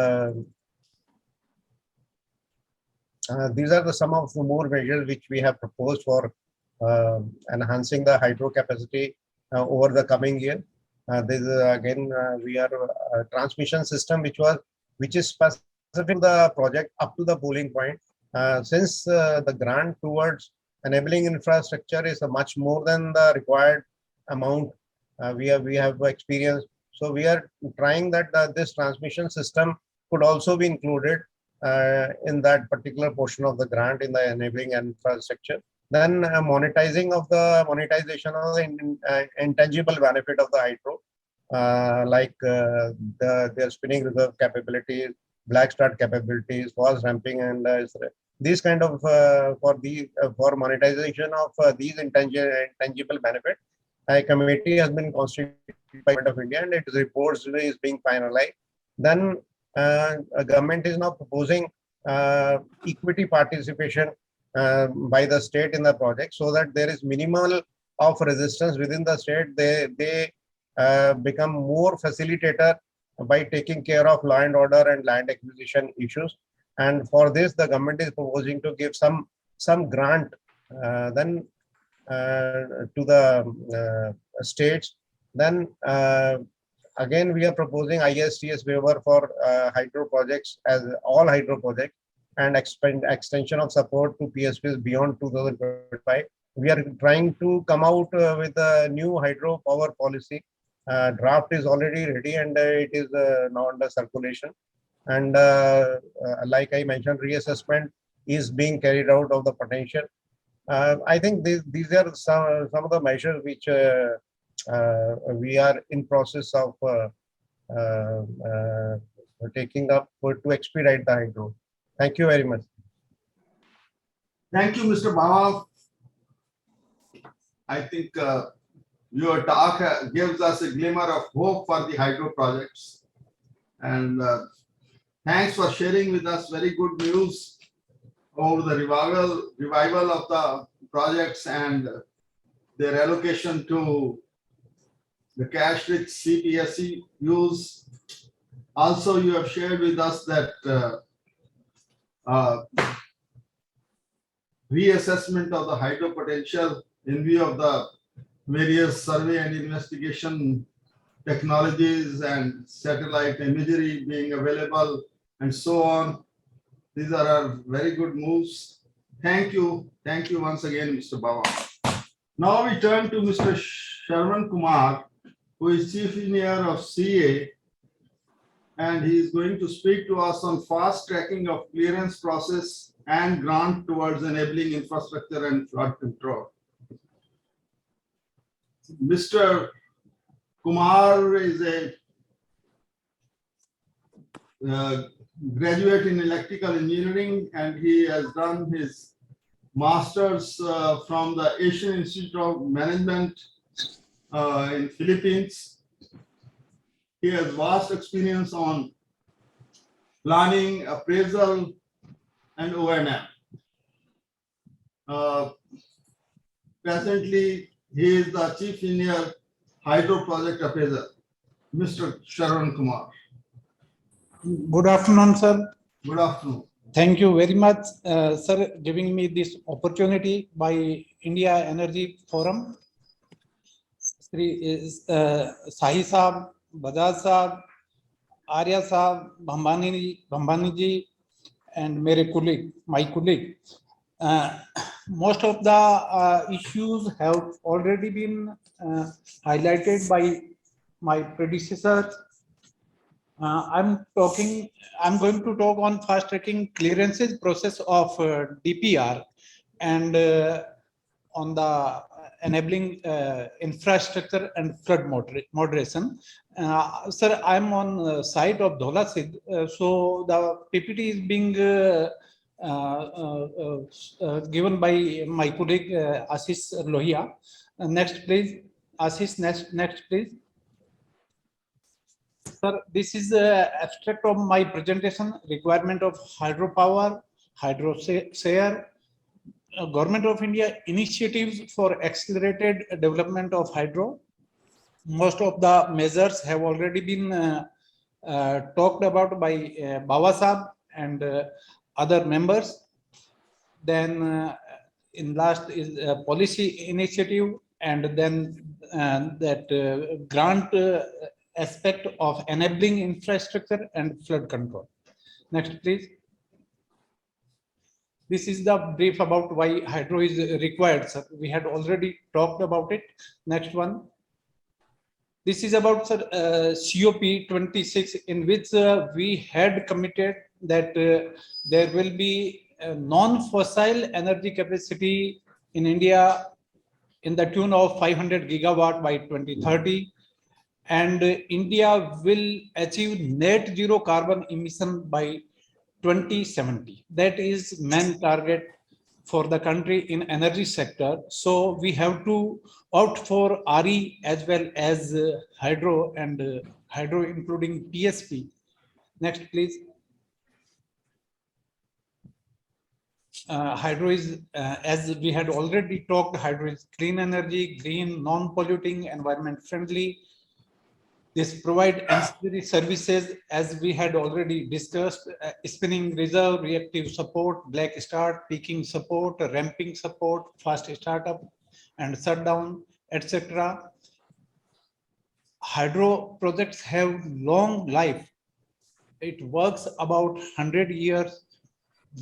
E: these are some of the more measures which we have proposed for enhancing the hydro capacity over the coming year. This is again, we are a transmission system which is specific to the project up to the pooling point. Since the grant towards enabling infrastructure is much more than the required amount we have experienced. So we are trying that this transmission system could also be included in that particular portion of the grant in the enabling infrastructure. Then monetization of the intangible benefit of the hydro, like their spinning reserve capabilities, black start capabilities, fast ramping, and these kind of for monetization of these intangible benefit. A committee has been constituted by Government of India, and its reports is being finalized. Then government is now proposing equity participation by the state in the project, so that there is minimal of resistance within the state. They become more facilitator by taking care of law and order and land acquisition issues. And for this, the government is proposing to give some grant to the states. Then again, we are proposing ISTS waiver for hydro projects, as all hydro projects, and extension of support to PSPs beyond 2025. We are trying to come out with a new hydro power policy. Draft is already ready, and it is now under circulation. And like I mentioned, reassessment is being carried out of the potential. I think these are some of the measures which we are in process of taking up to expedite the hydro. Thank you very much.
B: Thank you, Mr. Bawa. I think your talk gives us a glimmer of hope for the hydro projects. And thanks for sharing with us very good news over the revival of the projects and their allocation to the cash-rich CPSE use. Also, you have shared with us that reassessment of the hydro potential in view of the various survey and investigation technologies and satellite imagery being available and so on. These are our very good moves. Thank you. Thank you once again, Mr. Bawa. Now we turn to Mr. Shravan Kumar, who is Chief Engineer of CA, and he is going to speak to us on fast tracking of clearance process and grant towards enabling infrastructure and flood control. Mr. Kumar is a graduate in electrical engineering, and he has done his master's from the Asian Institute of Management in Philippines. He has vast experience on planning, appraisal, and O&M. Presently, he is the Chief Engineer, Hydro Project Appraiser, Mr. Shravan Kumar.
F: Good afternoon, sir.
B: Good afternoon.
F: Thank you very much, sir, giving me this opportunity by India Energy Forum. Sri Sahi Saab, Bajaj Saab, Arya Saab, Bhambani ji, and my colleague. Most of the issues have already been highlighted by my predecessors. I'm going to talk on fast tracking clearances process of DPR and on the enabling infrastructure and flood moderation. Sir, I'm on site of Dhola Sidh, so the PPT is being given by my colleague Ashish Lohia. Next, please. Ashish, next, please. Sir, this is an abstract of my presentation, requirement of hydropower, hydro share, Government of India initiatives for accelerated development of hydro. Most of the measures have already been talked about by Bawa Saab and other members. Then in last is policy initiative, and then that grant aspect of enabling infrastructure and flood control. Next, please. This is the brief about why hydro is required, sir. We had already talked about it. Next one. This is about COP 26, in which we had committed that there will be non-fossil energy capacity in India in the tune of 500 gigawatt by 2030. And India will achieve net zero carbon emission by 2070. That is main target for the country in energy sector. So we have to opt for RE as well as hydro, and hydro including PSP. Next, please. Hydro is, as we had already talked, hydro is clean energy, green, non-polluting, environment friendly. This provide ancillary services as we had already discussed, spinning reserve, reactive support, black start, peaking support, ramping support, fast startup and shutdown, etc. Hydro projects have long life. It works about 100 years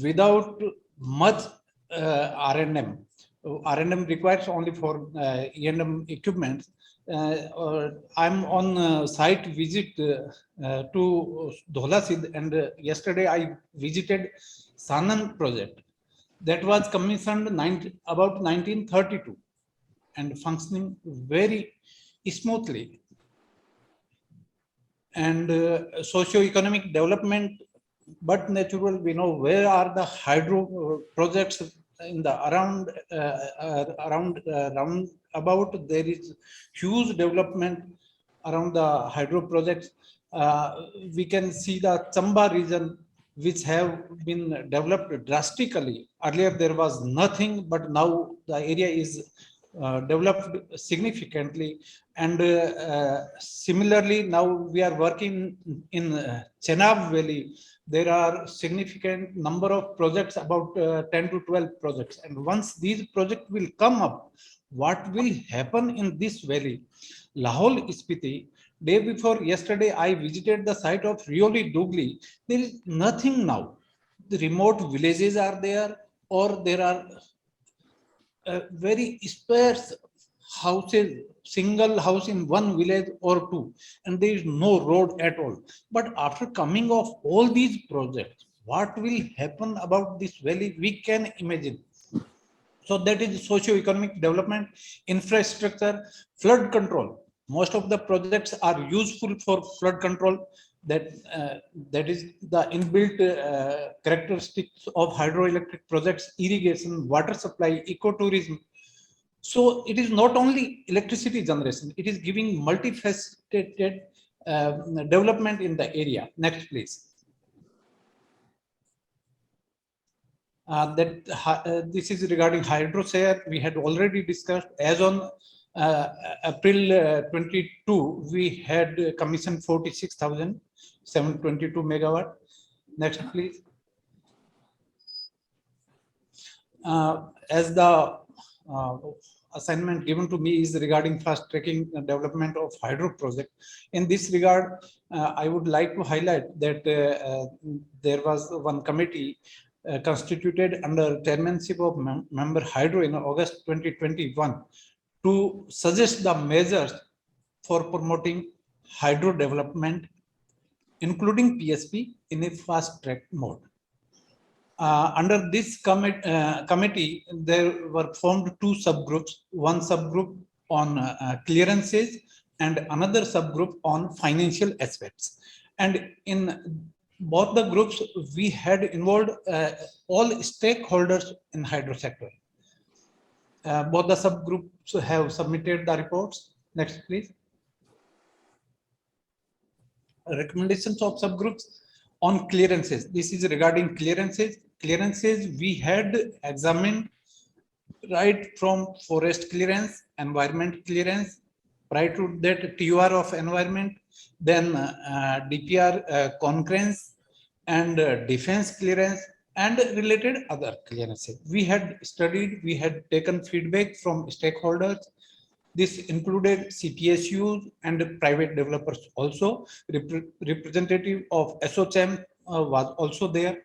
F: without much R&M. R&M requires only for E&M equipment. I'm on site visit to Dhola and yesterday I visited Sanan project that was commissioned about 1932 and functioning very smoothly. And socio-economic development, but natural, we know where are the hydro projects in the around about. There is huge development around the hydro projects. We can see the Chamba region, which have been developed drastically. Earlier there was nothing, but now the area is developed significantly. And similarly, now we are working in Chenab Valley. There are significant number of projects, about 10 to 12 projects. And once these projects will come up, what will happen in this valley? Lahore Spiti, day before yesterday, I visited the site of Rioli Dugli. There is nothing now. The remote villages are there, or there are very sparse houses, single house in one village or two, and there is no road at all. But after coming of all these projects, what will happen about this valley? We can imagine. So that is socio-economic development, infrastructure, flood control. Most of the projects are useful for flood control. That is the inbuilt characteristics of hydroelectric projects: irrigation, water supply, ecotourism. So it is not only electricity generation; it is giving multifaceted development in the area. Next, please. This is regarding hydroshare. We had already discussed. As on April 22, we had commissioned 46,722 megawatt. Next, please. As the assignment given to me is regarding fast tracking development of hydro project. In this regard, I would like to highlight that there was one committee constituted under chairmanship of member Hydro in August 2021 to suggest the measures for promoting hydro development, including PSP, in a fast track mode. Under this committee, there were formed two subgroups, one subgroup on clearances and another subgroup on financial aspects. And in both the groups, we had involved all stakeholders in hydro sector. Both the subgroups have submitted the reports. Next, please. Recommendations of subgroups on clearances. This is regarding clearances. Clearances we had examined right from forest clearance, environment clearance, prior to that TUR of environment, then DPR concurrence and defense clearance and related other clearances. We had studied, we had taken feedback from stakeholders. This included CPSUs and private developers also. Representative of ASSOCHAM was also there.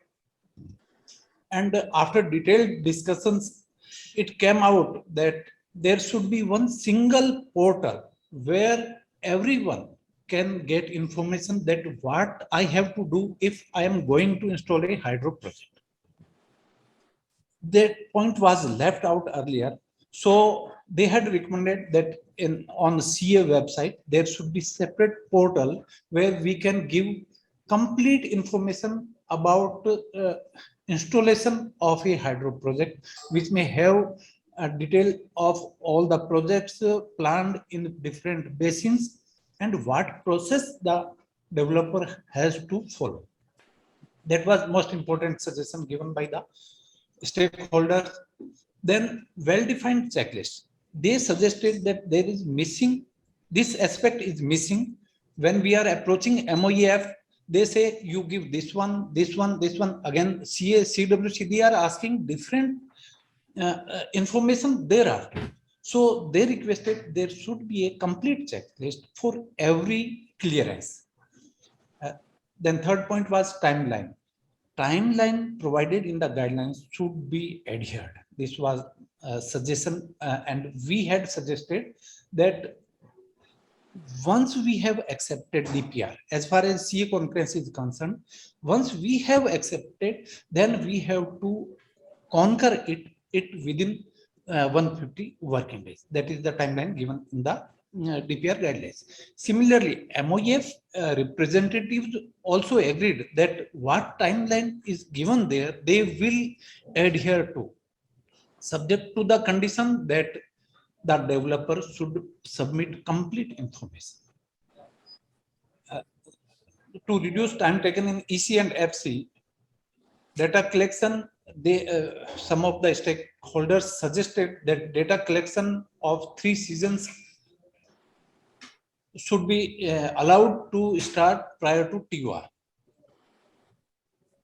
F: And after detailed discussions, it came out that there should be one single portal where everyone can get information that what I have to do if I am going to install a hydro project. That point was left out earlier. So they had recommended that on the CA website, there should be separate portal where we can give complete information about installation of a hydro project, which may have a detail of all the projects planned in different basins and what process the developer has to follow. That was most important suggestion given by the stakeholders. Then well-defined checklist. They suggested that there is missing, this aspect is missing When we are approaching MOEF, they say you give this one, this one, this one. Again, CWC, they are asking different information thereafter. So they requested there should be a complete checklist for every clearance. Then third point was timeline. Timeline provided in the guidelines should be adhered. This was a suggestion, and we had suggested that once we have accepted DPR, as far as CA concurrence is concerned, once we have accepted, then we have to conquer it within 150 working days. That is the timeline given in the DPR guidelines. Similarly, MOEF representatives also agreed that what timeline is given there, they will adhere to, subject to the condition that the developer should submit complete information. To reduce time taken in EC and FC, data collection, some of the stakeholders suggested that data collection of 3 seasons should be allowed to start prior to TUR.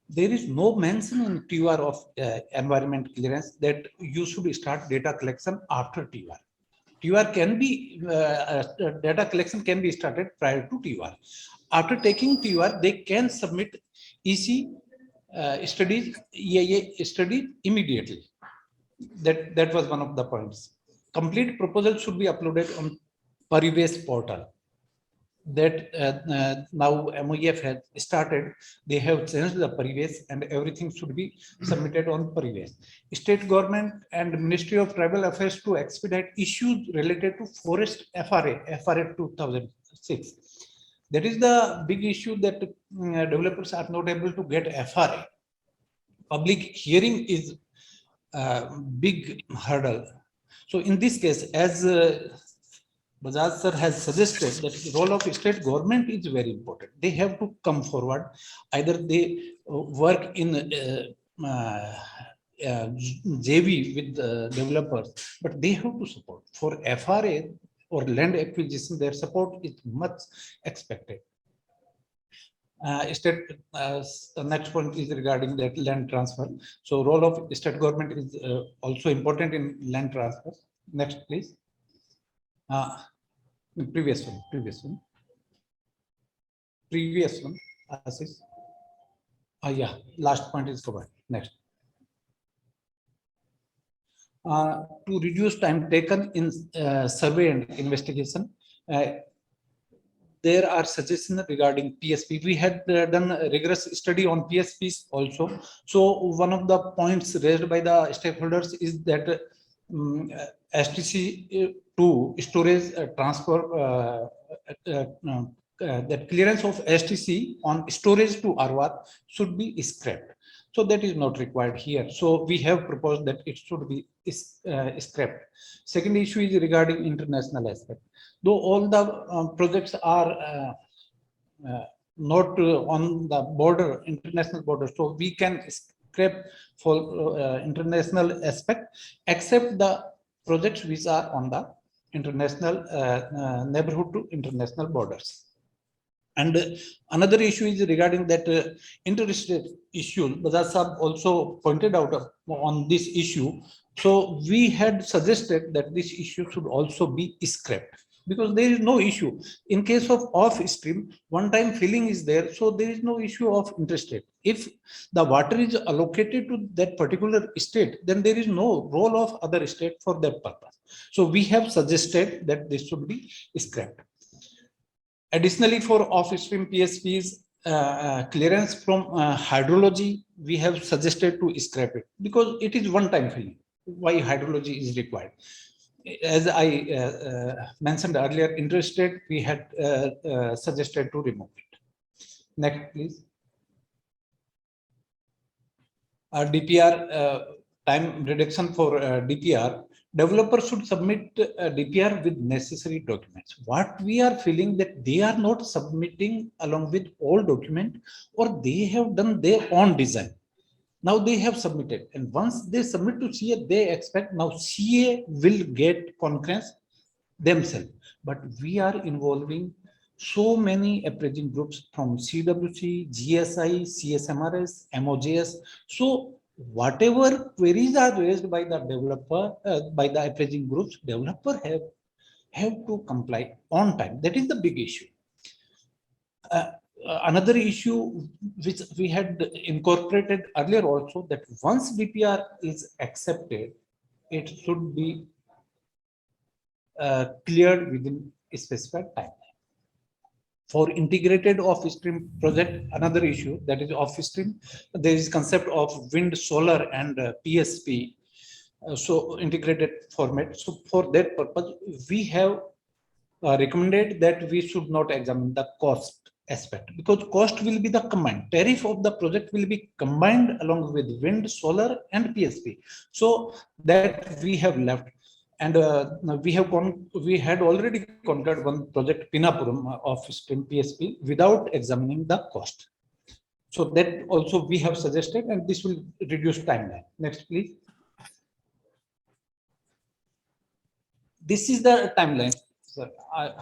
F: There is no mention in TUR of environment clearance that you should start data collection after TUR. TUR can be, data collection can be started prior to TUR. After taking TUR, they can submit EC studies, EIA studies immediately. That was one of the points. Complete proposal should be uploaded on Parivesh portal. That now MOEF has started, they have changed the Parivesh and everything should be submitted on Parivesh. State government and Ministry of Tribal Affairs to expedite issues related to forest FRA 2006. That is the big issue that developers are not able to get FRA. Public hearing is a big hurdle. So in this case, as Bajaj sir has suggested, that the role of state government is very important. They have to come forward. Either they work in JV with developers, but they have to support. For FRA or land acquisition, their support is much expected. The next point is regarding that land transfer. So role of state government is also important in land transfer. Next, please. Previous one. Yeah, last point is covered. Next. To reduce time taken in survey and investigation, there are suggestions regarding PSP. We had done a rigorous study on PSPs also. So one of the points raised by the stakeholders is that STC to storage transfer, that clearance of STC on storage to RWAR should be scrapped. So that is not required here. So we have proposed that it should be scrapped. Second issue is regarding international aspect. Though all the projects are not on the border, international border, so we can scrap for international aspect, except the projects which are on the international neighborhood to international borders. And another issue is regarding that interstate issue. Bajaj Sahab also pointed out on this issue. So we had suggested that this issue should also be scrapped, because there is no issue. In case of off-stream, one-time filling is there, so there is no issue of interstate. If the water is allocated to that particular state, then there is no role of other state for that purpose. So we have suggested that this should be scrapped. Additionally, for off-stream PSPs, clearance from hydrology, we have suggested to scrap it, because it is one-time filling. Why hydrology is required? As I mentioned earlier, interstate, we had suggested to remove it. Next, please. DPR, time reduction for DPR. Developers should submit DPR with necessary documents. What we are feeling that they are not submitting along with all document, or they have done their own design. Now they have submitted, and once they submit to CA, they expect now CA will get concurrence themselves. But we are involving so many appraising groups from CWC, GSI, CSMRS, MOJS. So whatever queries are raised by the developer, by the appraising groups, developer have to comply on time. That is the big issue. Another issue which we had incorporated earlier also, that once DPR is accepted, it should be cleared within a specified time. For integrated office stream project, another issue, that is office stream, there is concept of wind, solar, and PSP. So integrated format. So for that purpose, we have recommended that we should not examine the cost aspect, because cost will be the combined tariff of the project will be combined along with wind, solar, and PSP. So that we have left. And we had already conquered one project, Pinapuram of stream PSP, without examining the cost. So that also we have suggested, and this will reduce timeline. Next, please. This is the timeline. So I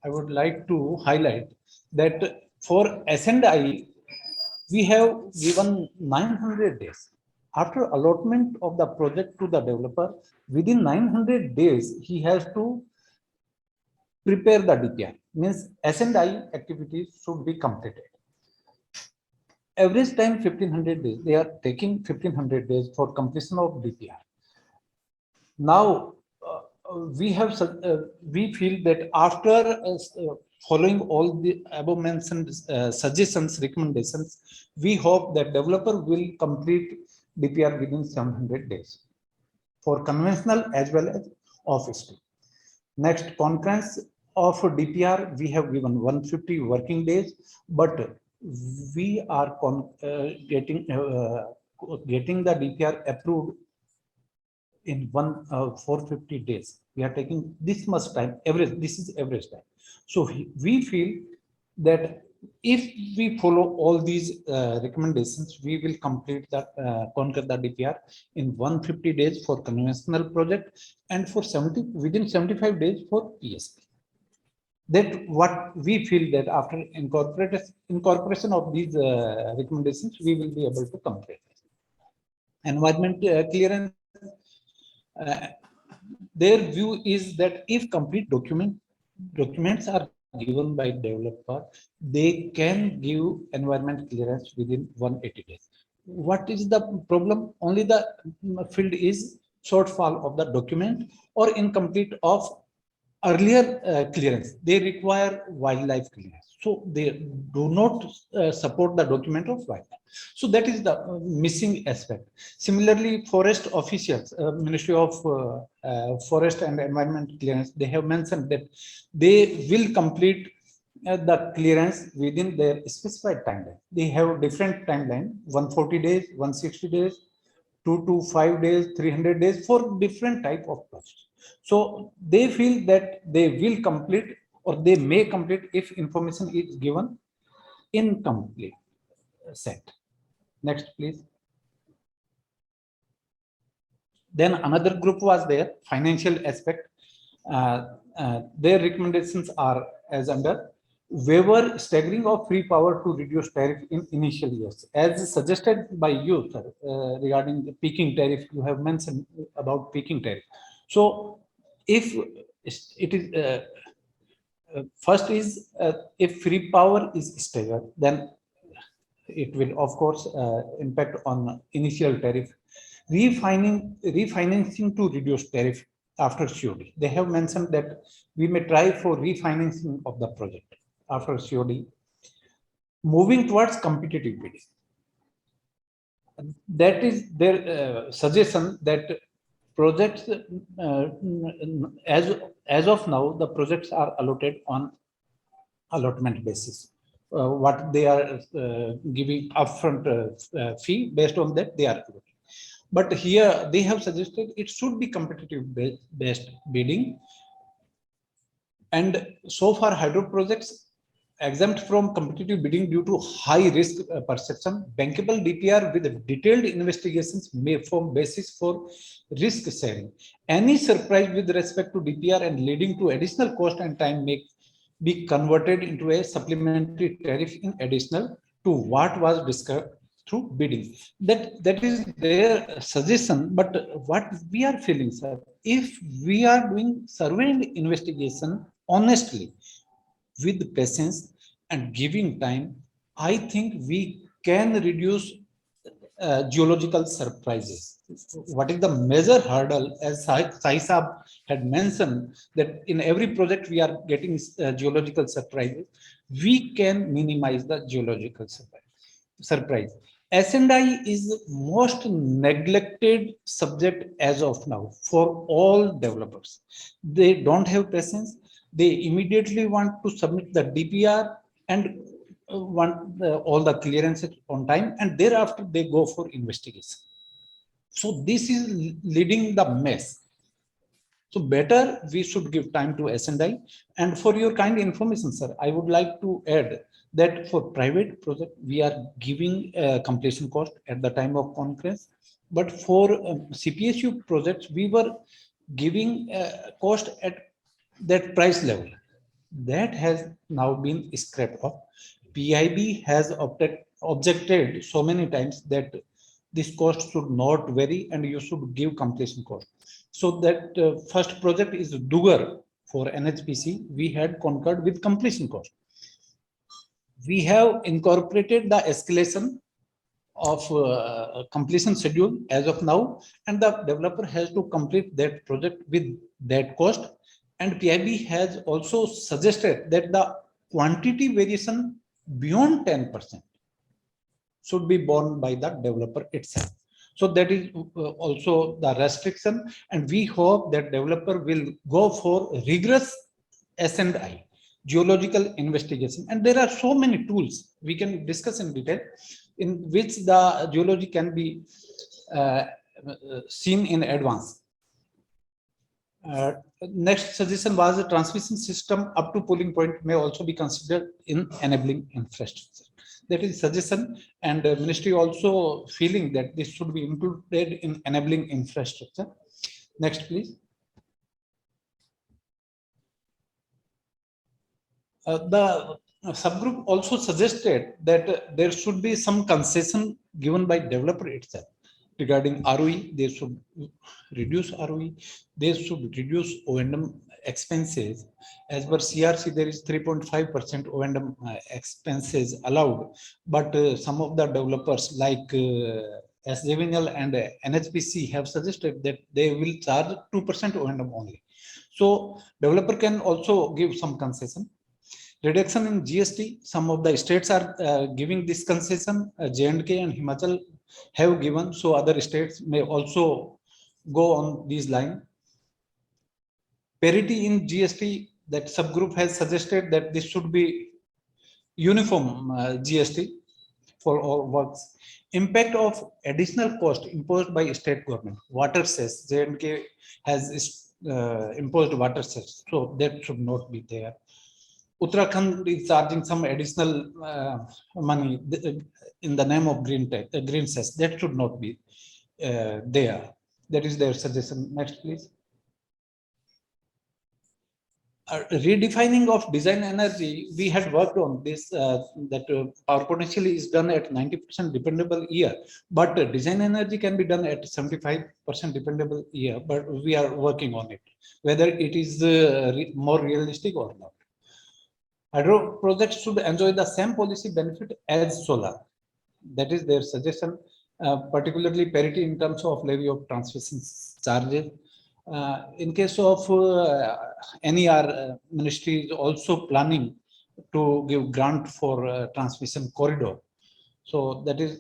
F: would like to highlight that for S&I, we have given 900 days. After allotment of the project to the developer, within 900 days, he has to prepare the DPR. Means S&I activities should be completed. Average time 1500 days. They are taking 1500 days for completion of DPR. Now, we feel that after following all the above mentioned suggestions, recommendations, we hope that developer will complete DPR within 700 days for conventional as well as office stream. Next, concurrence of DPR, we have given 150 working days, but we are getting the DPR approved in 450 days. We are taking this much time, average, this is average time. So we feel that if we follow all these recommendations, we will complete that, conquer the DPR in 150 days for conventional project and for within 75 days for PSP. That what we feel that after incorporation of these recommendations, we will be able to complete. Environment clearance. Their view is that if complete documents are given by developer, they can give environment clearance within 180 days. What is the problem? Only the field is shortfall of the document or incomplete of earlier clearance. They require wildlife clearance. So they do not support the document of wildlife. So that is the missing aspect. Similarly, forest officials, Ministry of Forest and Environment Clearance, they have mentioned that they will complete the clearance within their specified timeline. They have different timeline, 140 days, 160 days, 2 to 5 days, 300 days for different type of projects. So they feel that they will complete or they may complete if information is given incomplete set. Next, please. Then another group was there, financial aspect. Their recommendations are as under: waiver staggering of free power to reduce tariff in initial years, as suggested by you, sir, regarding the peaking tariff. You have mentioned about peaking tariff. So if it is first is if free power is staggered, then it will of course impact on initial tariff. Refinancing to reduce tariff after COD. They have mentioned that we may try for refinancing of the project after COD. Moving towards competitive bidding. That is their suggestion that projects, as of now, the projects are allotted on allotment basis. What they are giving upfront fee, based on that they are allotted. But here they have suggested it should be competitive based bidding. And so far hydro projects exempt from competitive bidding due to high risk perception. Bankable DPR with detailed investigations may form basis for risk sharing. Any surprise with respect to DPR and leading to additional cost and time may be converted into a supplementary tariff in additional to what was discussed through bidding. That is their suggestion, but what we are feeling, sir, if we are doing survey and investigation honestly, with patience and giving time, I think we can reduce geological surprises. What is the major hurdle, as Sai Saab had mentioned, that in every project we are getting geological surprises, we can minimize the geological surprise. S&I is most neglected subject as of now for all developers. They don't have patience. They immediately want to submit the DPR and want all the clearances on time, and thereafter they go for investigation. So this is leading the mess. So better we should give time to S&I. And for your kind information, sir, I would like to add that for private project, we are giving completion cost at the time of conference. But for CPSU projects, we were giving cost at that price level. That has now been scrapped off. PIB has objected so many times that this cost should not vary and you should give completion cost. So that first project is Dugar for NHPC. We had concurred with completion cost. We have incorporated the escalation of completion schedule as of now, and the developer has to complete that project with that cost. And PIB has also suggested that the quantity variation beyond 10% should be borne by the developer itself. So that is also the restriction, and we hope that developer will go for rigorous S&I, geological investigation. And there are so many tools we can discuss in detail in which the geology can be seen in advance. Next suggestion was a transmission system up to polling point may also be considered in enabling infrastructure. That is suggestion, and the ministry also feeling that this should be included in enabling infrastructure. Next, please. The subgroup also suggested that there should be some concession given by developer itself regarding ROE. They should reduce ROE. They should reduce O&M expenses. As per CRC, there is 3.5% O&M expenses allowed, but some of the developers like SJVNL and NHPC have suggested that they will charge 2% O&M only. So developer can also give some concession. Reduction in GST, some of the states are giving this concession. J&K and Himachal have given, so other states may also go on these lines. Parity in GST, that subgroup has suggested that this should be uniform GST for all works. Impact of additional cost imposed by state government. Water cess, J&K has imposed water cess, so that should not be there. Uttarakhand is charging some additional money in the name of green cess. That should not be there. That is their suggestion. Next, please. Redefining of design energy, we had worked on this, that power potentially is done at 90% dependable year, but design energy can be done at 75% dependable year, but we are working on it, whether it is more realistic or not. Hydro projects should enjoy the same policy benefit as solar. That is their suggestion, particularly parity in terms of levy of transmission charges. In case of NER, ministry is also planning to give grant for transmission corridor. So that is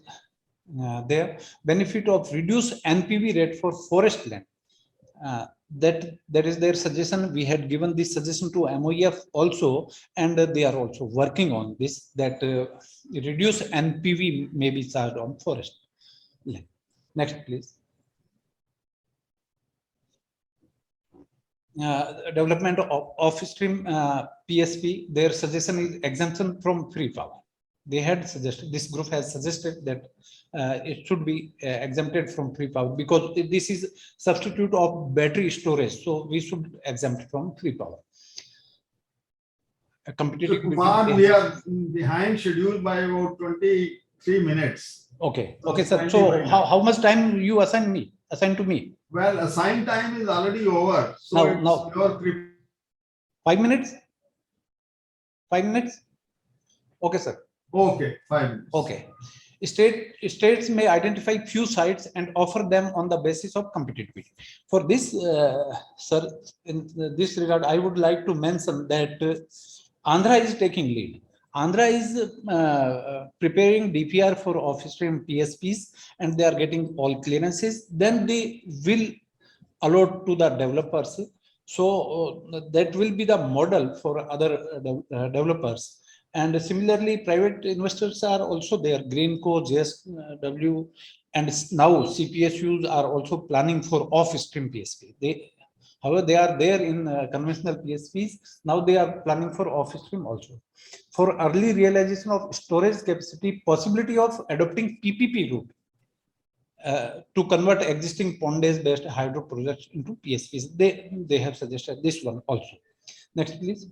F: their benefit of reduced NPV rate for forest land. That is their suggestion. We had given this suggestion to MOEF also, and they are also working on this, that reduced NPV may be charged on forest land. Next, please. Development of off-stream PSP, their suggestion is exemption from free power. They had suggested, this group has suggested that it should be exempted from free power because this is substitute of battery storage. So we should exempt from free power. competitive.
B: So Kumar, we are behind schedule by about 23 minutes.
F: Okay,
B: So
F: okay, sir.
B: slightly
F: So
B: behind.
F: how much time you assign to me?
B: Well, assigned time is already over. So
F: Now-
B: it's
F: now-
B: your
F: 5 minutes? 5 minutes? Okay, sir.
B: okay, 5 minutes.
F: Okay. States may identify few sites and offer them on the basis of competitivity. For this, sir, in this regard, I would like to mention that Andhra is taking lead. Andhra is preparing DPR for office stream PSPs, and they are getting all clearances. Then they will allot to the developers. So that will be the model for other developers. And similarly, private investors are also there. Greenco, JSW, and now CPSUs are also planning for off-stream PSP. However, they are there in conventional PSPs. Now they are planning for off-stream also. For early realization of storage capacity, possibility of adopting PPP route to convert existing pond-based hydro projects into PSPs. They have suggested this one also. Next, please.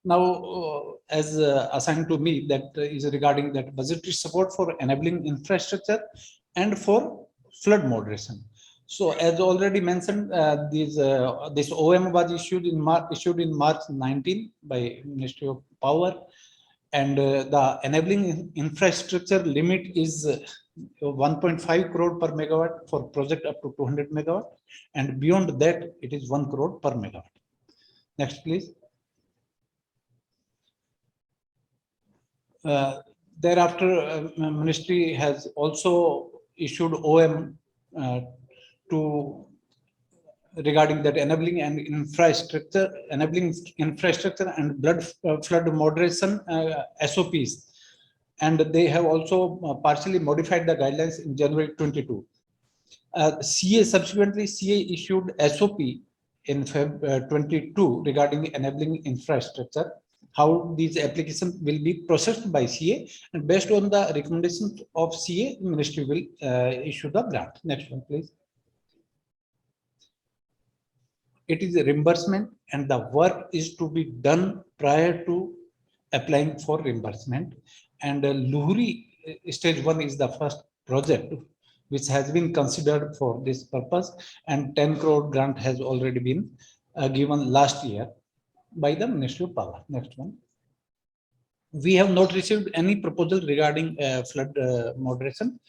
F: Now, as assigned to me, that is regarding that budgetary support for enabling infrastructure and for flood moderation. So, as already mentioned, this OM was issued in March 19 by Ministry of Power, and the enabling infrastructure limit is 1.5 crore per megawatt for project up to 200 megawatt, and beyond that it is 1 crore per megawatt. Next, please. Thereafter, ministry has also issued OM to regarding that enabling infrastructure and flood moderation SOPs, and they have also partially modified the guidelines in January 22. Subsequently, CA issued SOP in Feb 22 regarding enabling infrastructure, how these applications will be processed by CA, and based on the recommendations of CA, the ministry will issue the grant. Next one, please. It is a reimbursement, and the work is to be done prior to applying for reimbursement. And Luhuri stage 1 is the first project which has been considered for this purpose, and 10 crore grant has already been given last year by the Ministry of Power. Next one. We have not received any proposal regarding flood moderation.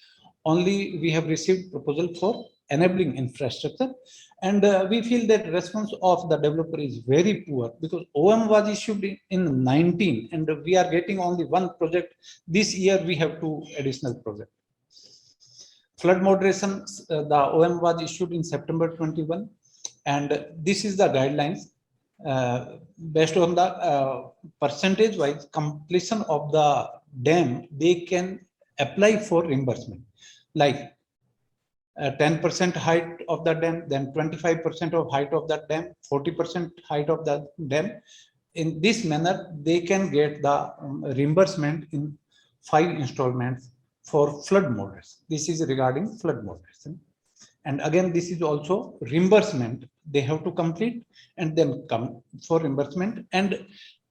F: Only we have received proposal for enabling infrastructure, and we feel that response of the developer is very poor, because OM was issued in 19 and we are getting only one project. This year we have 2 additional projects. Flood moderation, the OM was issued in September 21, and this is the guidelines based on the percentage wise completion of the dam. They can apply for reimbursement, like 10% height of the dam, then 25% of height of that dam, 40% height of the dam. In this manner, they can get the reimbursement in 5 installments for flood moderation. This is regarding flood moderation. And again, this is also reimbursement. They have to complete and then come for reimbursement. And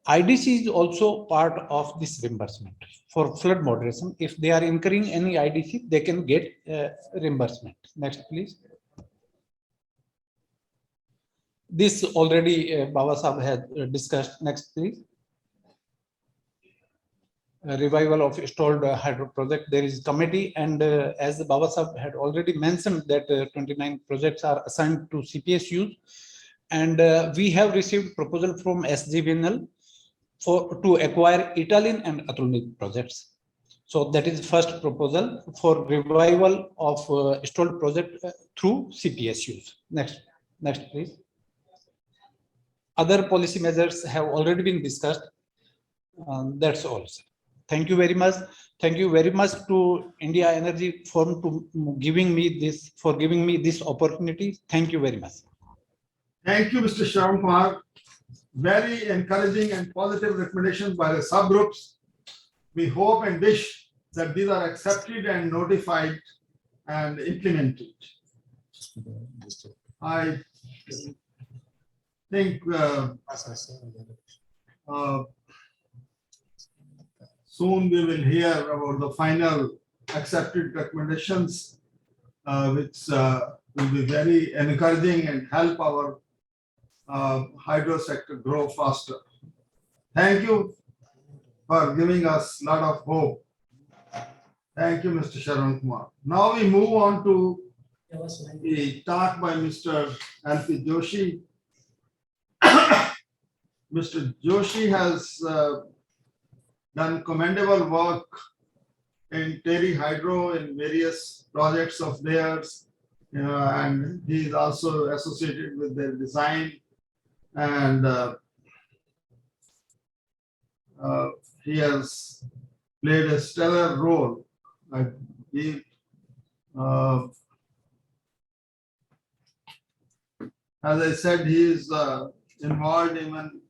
F: IDC is also part of this reimbursement for flood moderation. If they are incurring any IDC, they can get reimbursement. Next, please. This already Baba Sahab has discussed. Next, please. Revival of stalled hydro project. There is committee, and as Baba Sahab had already mentioned that 29 projects are assigned to CPSUs, and we have received proposal from SGVNL to acquire Italian and Atulnik projects. So that is first proposal for revival of stalled project through CPSUs. Next, please. Other policy measures have already been discussed. That's all, sir. Thank you very much. Thank you very much to India Energy Forum for giving me this opportunity. Thank you very much.
B: Thank you, Mr. Shravan Kumar. Very encouraging and positive recommendations by the subgroups. We hope and wish that these are accepted and notified and implemented. think soon we will hear about the final accepted recommendations, which will be very encouraging and help our hydro sector grow faster. Thank you for giving us a lot of hope. Thank you, Mr. Sharon Kumar. Now we move on to a talk by Mr. L.P. Joshi. Mr. Joshi has done commendable work in Terry Hydro in various projects of theirs, and he is also associated with their design, and he has played a stellar role. As I said, he is involved even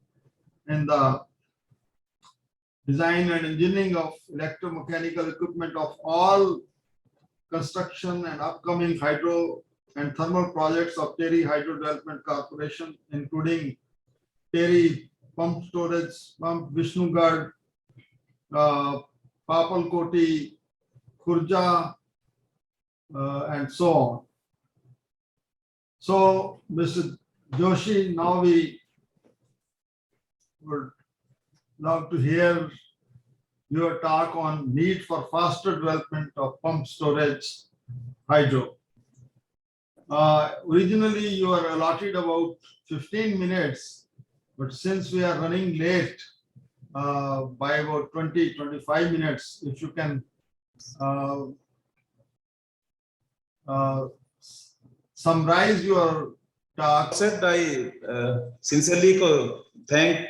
B: in the design and engineering of electromechanical equipment of all construction and upcoming hydro and thermal projects of Terry Hydro Development Corporation, including Terry Pump Storage, Pump Vishnugad, Papalkoti, Khurja, and so on. So, Mr. Joshi, now we would love to hear your talk on need for faster development of pump storage hydro. Originally, you were allotted about 15 minutes, but since we are running late by about 20-25 minutes, if you can summarize your talk.
G: I sincerely thank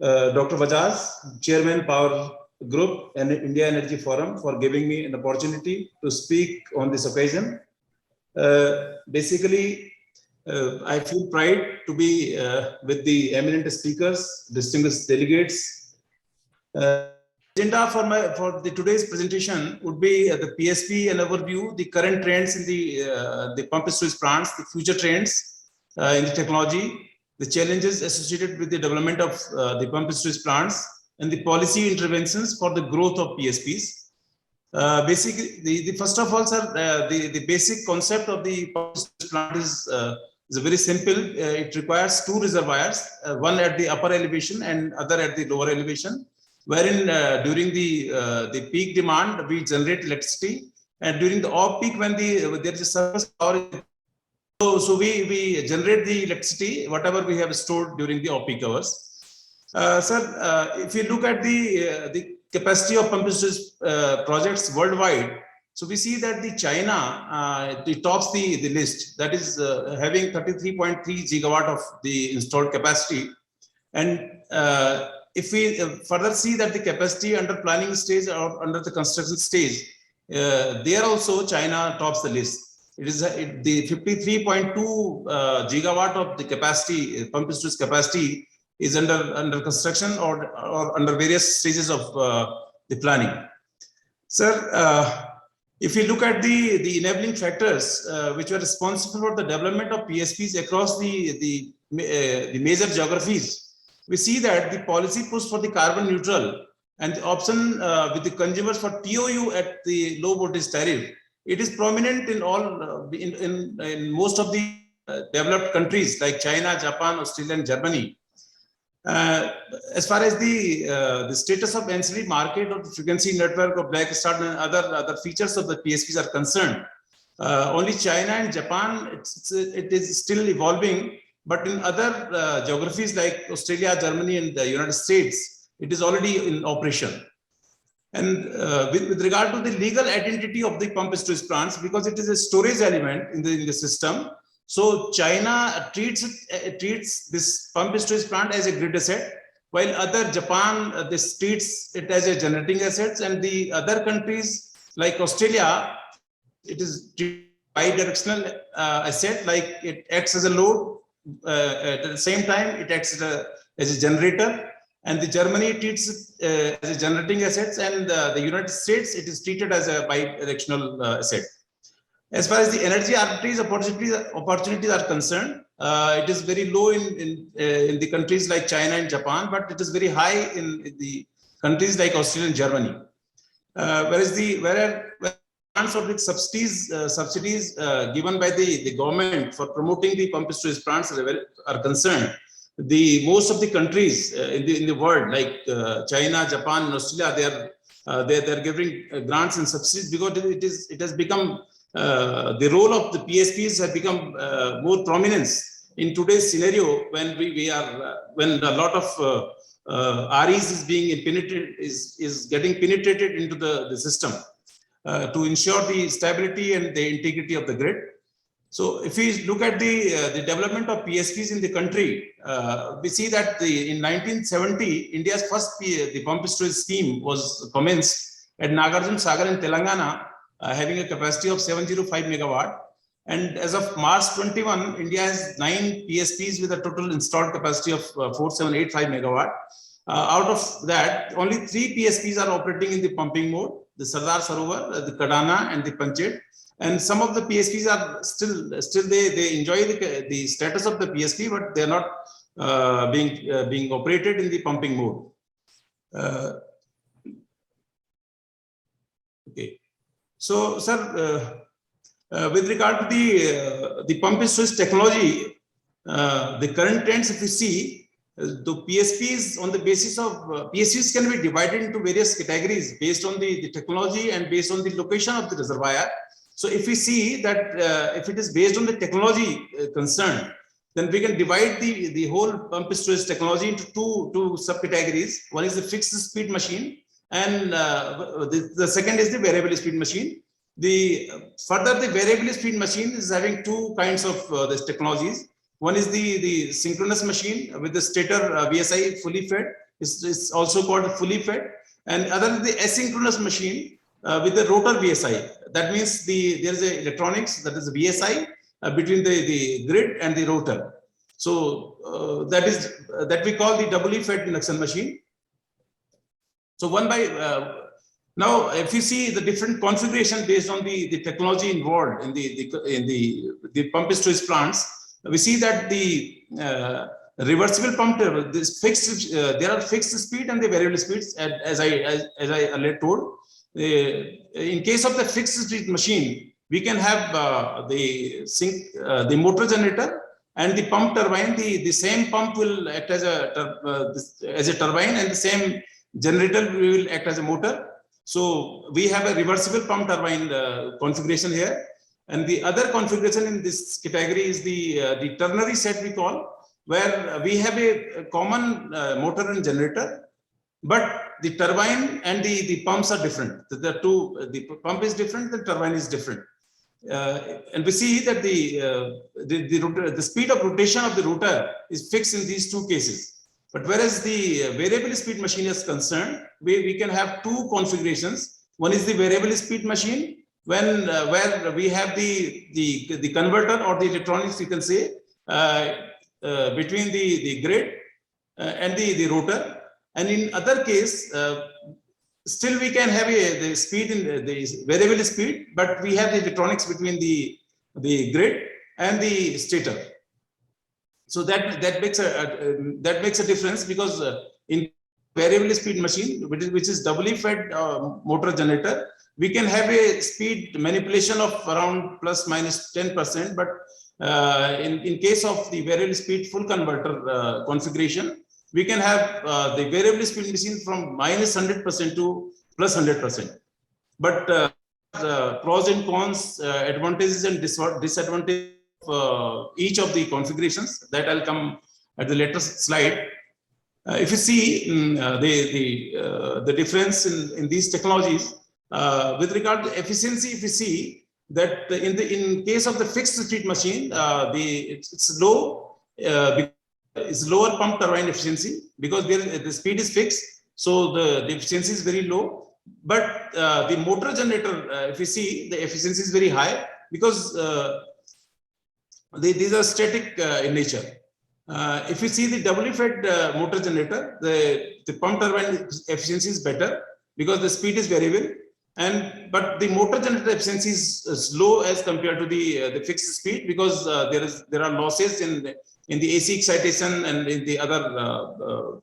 G: Dr. Bajaj, Chairman Power Group and India Energy Forum, for giving me an opportunity to speak on this occasion. Basically, I feel pride to be with the eminent speakers, distinguished delegates. Agenda for today's presentation would be the PSP and overview, the current trends in the pump storage plants, the future trends in the technology, the challenges associated with the development of the pump storage plants, and the policy interventions for the growth of PSPs. Basically, the first of all, sir, the basic concept of the pump storage plant is very simple. It requires two reservoirs, one at the upper elevation and other at the lower elevation, wherein during the peak demand we generate electricity, and during the off peak when there is a surplus power, so we generate the electricity whatever we have stored during the off peak hours. Sir, if you look at the capacity of pump storage projects worldwide, so we see that the China tops the list, that is having 33.3 gigawatt of the installed capacity, and if we further see that the capacity under planning stage or under the construction stage, there also China tops the list. It is the 53.2 gigawatt of the capacity, pump storage capacity, is under construction or under various stages of the planning. Sir, if you look at the enabling factors which were responsible for the development of PSPs across the major geographies, we see that the policy push for the carbon neutral and the option with the consumers for TOU at the low voltage tariff, it is prominent in all in most of the developed countries like China, Japan, Australia, and Germany. As far as the status of ancillary market or the frequency network of black start and other features of the PSPs are concerned, only China and Japan it is still evolving, but in other geographies like Australia, Germany, and the United States, it is already in operation. And with regard to the legal identity of the pump storage plants, because it is a storage element in the system, so China treats this pump storage plant as a grid asset, while other Japan this treats it as a generating asset, and the other countries like Australia, it is bidirectional asset, like it acts as a load, at the same time it acts as a generator, and the Germany treats it as a generating assets, and the United States it is treated as a bidirectional asset. As far as the energy arbitrage opportunities are concerned, it is very low in the countries like China and Japan, but it is very high in the countries like Australia and Germany. Whereas or with subsidies given by the government for promoting the pumped storage plants are concerned, most of the countries in the world like China, Japan, and Australia, they're giving grants and subsidies because it has become the role of the PSPs have become more prominence in today's scenario when when a lot of REs is being penetrated is getting penetrated into the system to ensure the stability and the integrity of the grid. So if we look at the development of PSPs in the country, we see that in 1970, India's first the pumped storage scheme was commenced at Nagarjuna Sagar in Telangana, having a capacity of 705 megawatt. And as of March 21, India has 9 PSPs with a total installed capacity of 4785 megawatt. Out of that, only 3 PSPs are operating in the pumping mode: the Sardar Sarovar, the Kadana, and the Panchet. And some of the PSPs are still they enjoy the status of the PSP, but they are not being operated in the pumping mode. Okay. So, sir, with regard to the pumping storage technology, the current trends, if you see, the PSPs on the basis of PSPs can be divided into various categories based on the technology and based on the location of the reservoir. So if we see that if it is based on the technology concerned, then we can divide the whole pumped storage technology into two subcategories. One is the fixed speed machine, and the second is the variable speed machine. The variable speed machine is having 2 kinds of these technologies. One is the synchronous machine with the stator VSI fully fed. It's also called fully fed. And other is the asynchronous machine with the rotor VSI. That means there is a electronics, that is a VSI between the grid and the rotor. So that we call the doubly fed induction machine. So now, if you see the different configuration based on the technology involved in the pumped storage plants, we see that the reversible pump, this fixed, there are fixed speed and the variable speeds, as I earlier told. In case of the fixed speed machine, we can have the motor generator and the pump turbine. The same pump will act as a turbine, and the same generator will act as a motor. So we have a reversible pump turbine configuration here. And the other configuration in this category is the ternary set, we call, where we have a common motor and generator, but the turbine and the pumps are different. The pump is different, the turbine is different. And we see that the speed of rotation of the rotor is fixed in these 2 cases. But whereas the variable speed machine is concerned, we can have 2 configurations. One is the variable speed machine, where we have the converter or the electronics, you can say, between the grid and the rotor. And in other case, still we can have the speed in the variable speed, but we have the electronics between the grid and the stator. So that makes a difference, because in variable speed machine, which is doubly fed motor generator, we can have a speed manipulation of around plus minus 10%, but in case of the variable speed full converter configuration, we can have the variable speed machine from minus 100% to plus 100%. But pros and cons, advantages and disadvantages of each of the configurations, that I'll come at the later slide. If you see the difference in these technologies, with regard to efficiency, if you see that in case of the fixed speed machine, it's low, it's lower pump turbine efficiency, because the speed is fixed, so the efficiency is very low. But the motor generator, if you see, the efficiency is very high, because these are static in nature. If you see the doubly fed motor generator, the pump turbine efficiency is better, because the speed is variable, but the motor generator efficiency is low as compared to the fixed speed, because there are losses in the AC excitation and in the other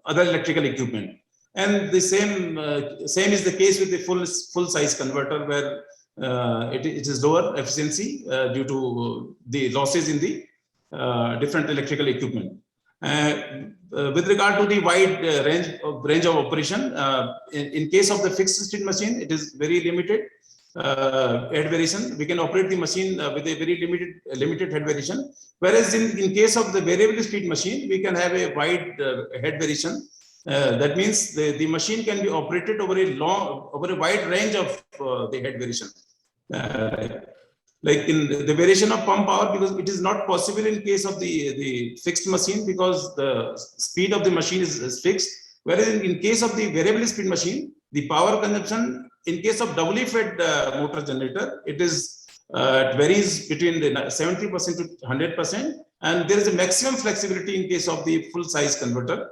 G: electrical equipment. And the same is the case with the full size converter, where it is lower efficiency due to the losses in the different electrical equipment. With regard to the wide range of operation, in case of the fixed speed machine, it is very limited head variation. We can operate the machine with a very limited head variation. Whereas in case of the variable speed machine, we can have a wide head variation. That means the machine can be operated over a wide range of the head variation. Like in the variation of pump power, because it is not possible in case of the fixed machine, because the speed of the machine is fixed. Whereas in case of the variable speed machine, the power consumption in case of doubly fed motor generator, it varies between 70% to 100%, and there is a maximum flexibility in case of the full size converter.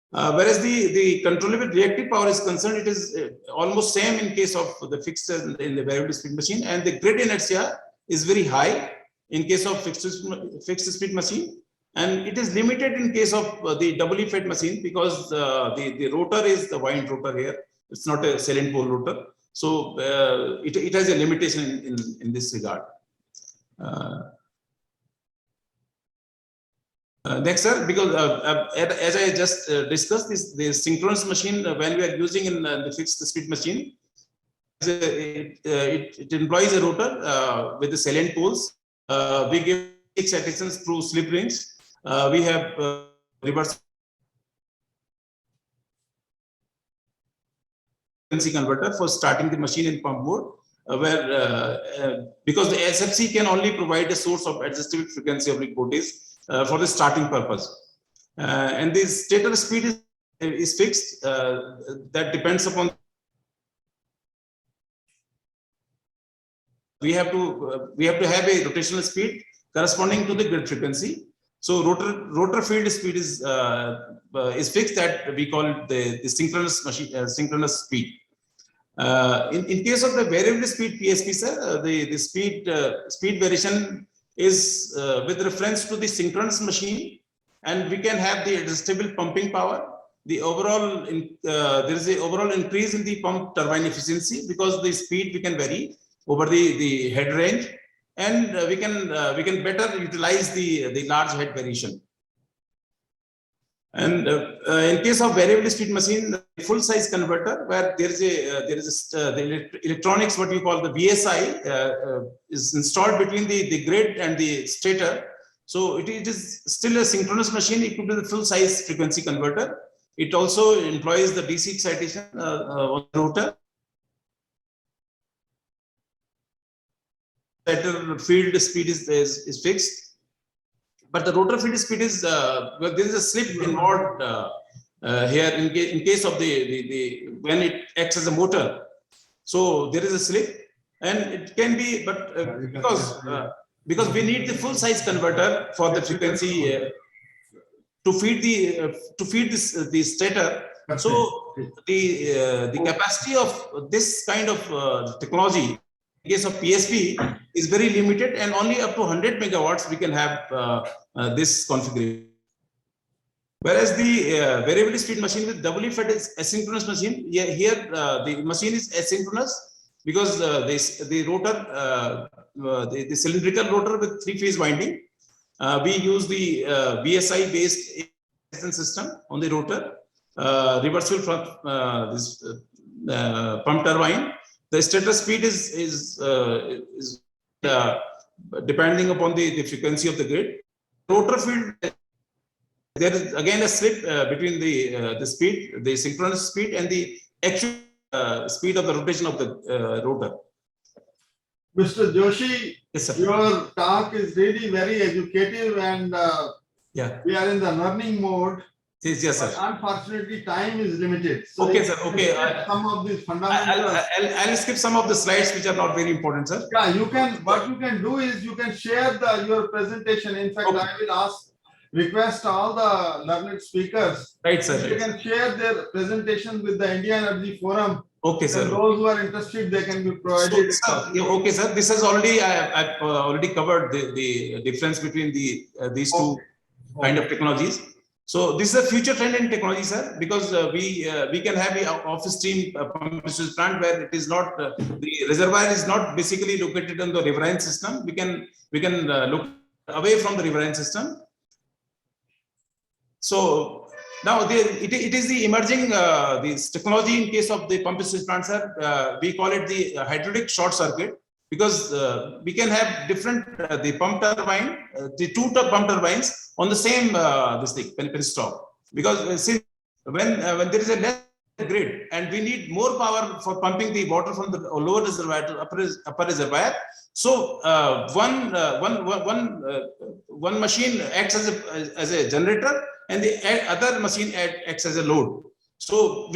G: Whereas the controllable reactive power is concerned, it is almost same in case of the fixed and in the variable speed machine, and the grid inertia is very high in case of fixed speed machine, and it is limited in case of the doubly fed machine, because the rotor is the wind rotor here. It's not a salient pole rotor, so it has a limitation in this regard. Next, sir, because as I just discussed, the synchronous machine, when we are using in the fixed speed machine, it employs a rotor with the salient poles. We give excitations through slip rings. We have reverse frequency converter for starting the machine in pump mode, where because the SFC can only provide a source of adjustable frequency of voltage for the starting purpose, and the stator speed is fixed. That depends upon. We have to have a rotational speed corresponding to the grid frequency. So rotor field speed is fixed. That we call it the synchronous machine synchronous speed. In case of the variable speed PSP, sir, the speed variation is with reference to the synchronous machine, and we can have the adjustable pumping power. The overall there is a overall increase in the pump turbine efficiency, because the speed we can vary over the head range, and we can better utilize the large head variation. And in case of variable speed machine, the full size converter, where there is the electronics, what we call the VSI, is installed between the grid and the stator. So it is still a synchronous machine equipped with a full size frequency converter. It also employs the DC excitation on the rotor. Stator field speed is fixed. But the rotor field speed is well, there is a slip involved here in case of the when it acts as a motor. So there is a slip, and it can be, but because we need the full size converter for the frequency to feed the stator. So the capacity of this kind of technology in case of PSP is very limited, and only up to 100 megawatts we can have this configuration. Whereas the variable speed machine with doubly fed is asynchronous machine. Here the machine is asynchronous because the rotor, the cylindrical rotor with 3-phase winding. We use the VSI based system on the rotor, reversal from this pump turbine. The stator speed is depending upon the frequency of the grid. Rotor field, there is again a slip between the speed, the synchronous speed, and the actual speed of the rotation of the rotor.
B: Mr. Joshi,
G: yes, sir.
B: Your talk is really very educative, and
G: yeah,
B: we are in the learning mode.
G: Yes, sir.
B: Unfortunately, time is limited. So
G: okay, sir. Okay.
B: Some of these fundamentals.
G: I'll skip some of the slides which are not very important, sir.
B: Yeah, you can. What you can do is you can share your presentation. In fact, I will ask request all the learned speakers,
G: Right, sir.
B: they can share their presentation with the India Energy Forum.
G: Okay,
B: And
G: sir.
B: those who are interested, they can be
G: So,
B: provided.
G: sir, yeah, okay, sir. This has already I've already covered the difference between these two kind of technologies. So this is a future trend in technology, sir, because we can have a off-stream pump plant where it is not the reservoir is not basically located on the riverine system. We can look away from the riverine system. So now it is the emerging this technology in case of the pump plant, sir. We call it the hydraulic short circuit, because we can have different the pump turbine, the two pump turbines on the same this thing pen stop, because since when there is a less grid and we need more power for pumping the water from the lower reservoir to upper reservoir, so one machine acts as a generator and the other machine acts as a load. So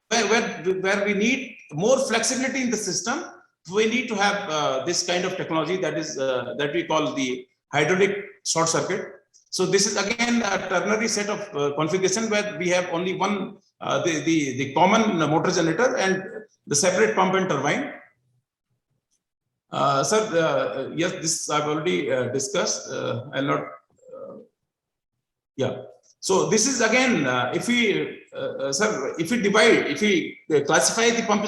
G: where we need more flexibility in the system, we need to have this kind of technology that is that we call the hydraulic short circuit. So this is again a ternary set of configuration where we have only one the common motor generator and the separate pump and turbine. Sir, yes, this I've already discussed. I'll not. Yeah. So this is again, if we, sir, if we classify the pump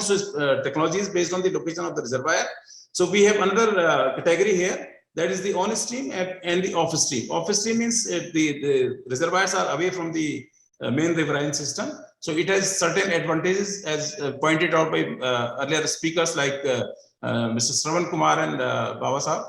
G: technologies based on the location of the reservoir. So we have another category here, that is the on stream and the off stream. Off stream means the reservoirs are away from the main riverine system. So it has certain advantages, as pointed out by earlier speakers like Mr. Shravan Kumar and Baba Saab.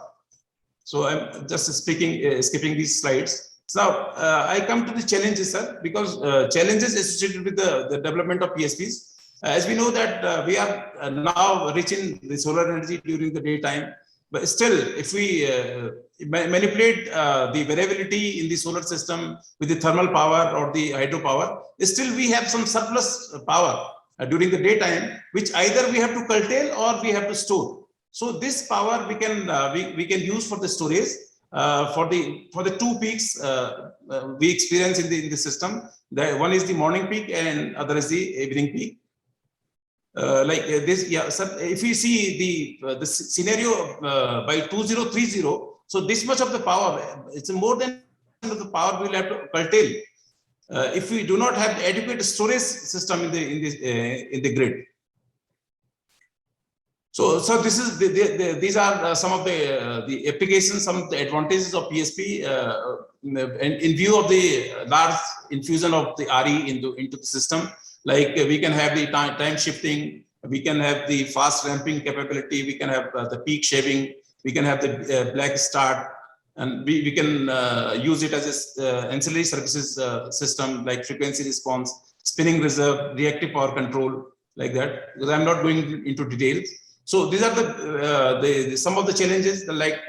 G: So I'm just skipping these slides. So now I come to the challenges, sir, because challenges associated with the development of PSPs. As we know that we are now reaching the solar energy during the daytime, but still, if we manipulate the variability in the solar system with the thermal power or the hydropower, still we have some surplus power during the daytime, which either we have to curtail or we have to store. So this power we can use for the storage. For the two peaks we experience in the system. One is the morning peak and other is the evening peak. Like this, yeah. So if we see the scenario by 2030, so this much of the power, it's more than the power we'll have to curtail if we do not have adequate storage system in the grid. So this is these are some of the applications, some of the advantages of PSP in view of the large infusion of the RE into the system. Like we can have the time shifting, we can have the fast ramping capability, we can have the peak shaving, we can have the black start, and we can use it as a ancillary services system like frequency response, spinning reserve, reactive power control, like that. Because I'm not going into details. So these are the some of the challenges. Like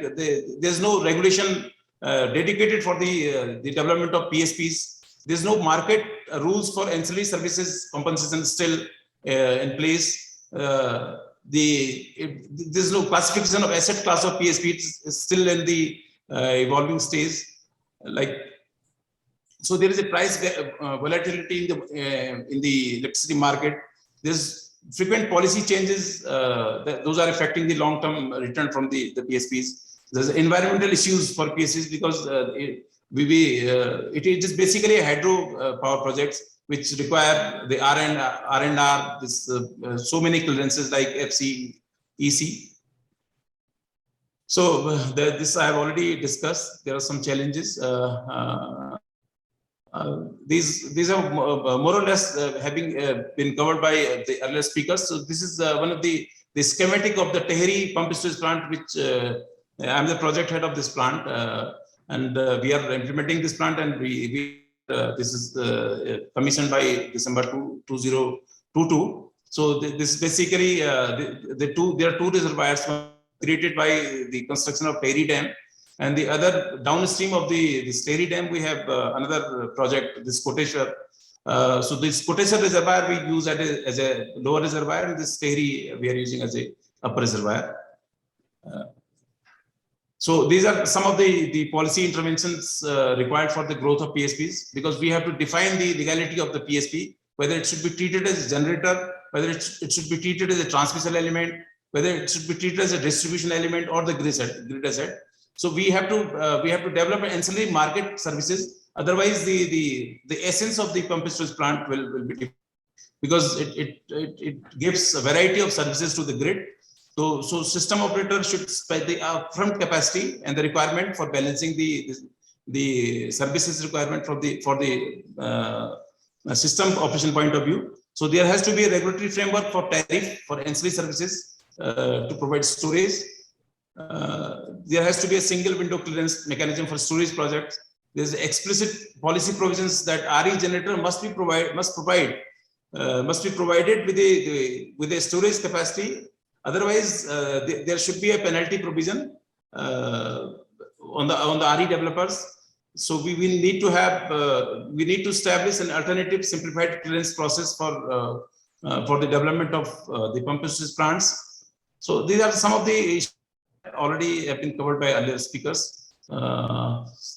G: there's no regulation dedicated for the development of PSPs. There's no market rules for ancillary services compensation still in place. There's no classification of asset class of PSP. It's still in the evolving stage. Like so, there is a price volatility in the electricity market. There's frequent policy changes, those are affecting the long-term return from the PSPs. There's environmental issues for PSPs because it is basically a hydro power projects which require the R&R, so many clearances like FC, EC. So this I have already discussed. There are some challenges. These are more or less having been covered by the earlier speakers. So this is one of the schematic of the Tehri pump storage plant, which I'm the project head of this plant, and we are implementing this plant, and this is commissioned by December 2022. So this basically there are two reservoirs created by the construction of Tehri Dam. And the other downstream of this Tehri Dam, we have another project, this Koteshwar. So this Koteshwar reservoir we use as a lower reservoir, and this Tehri we are using as a upper reservoir. So these are some of the policy interventions required for the growth of PSPs, because we have to define the legality of the PSP, whether it should be treated as a generator, whether it should be treated as a transmission element, whether it should be treated as a distribution element or the grid asset. So we have to develop ancillary market services. Otherwise, the essence of the pumped storage plant will be different, because it gives a variety of services to the grid. So system operator should spend the upfront capacity and the requirement for balancing the services requirement for the system operation point of view. So there has to be a regulatory framework for tariff for ancillary services to provide storage. There has to be a single window clearance mechanism for storage projects. There's explicit policy provisions that RE generator must be provided with a storage capacity. Otherwise, there should be a penalty provision on the RE developers. So we will need to have we need to establish an alternative simplified clearance process for the development of the pumped storage plants. So these are some of the issues that already have been covered by earlier speakers.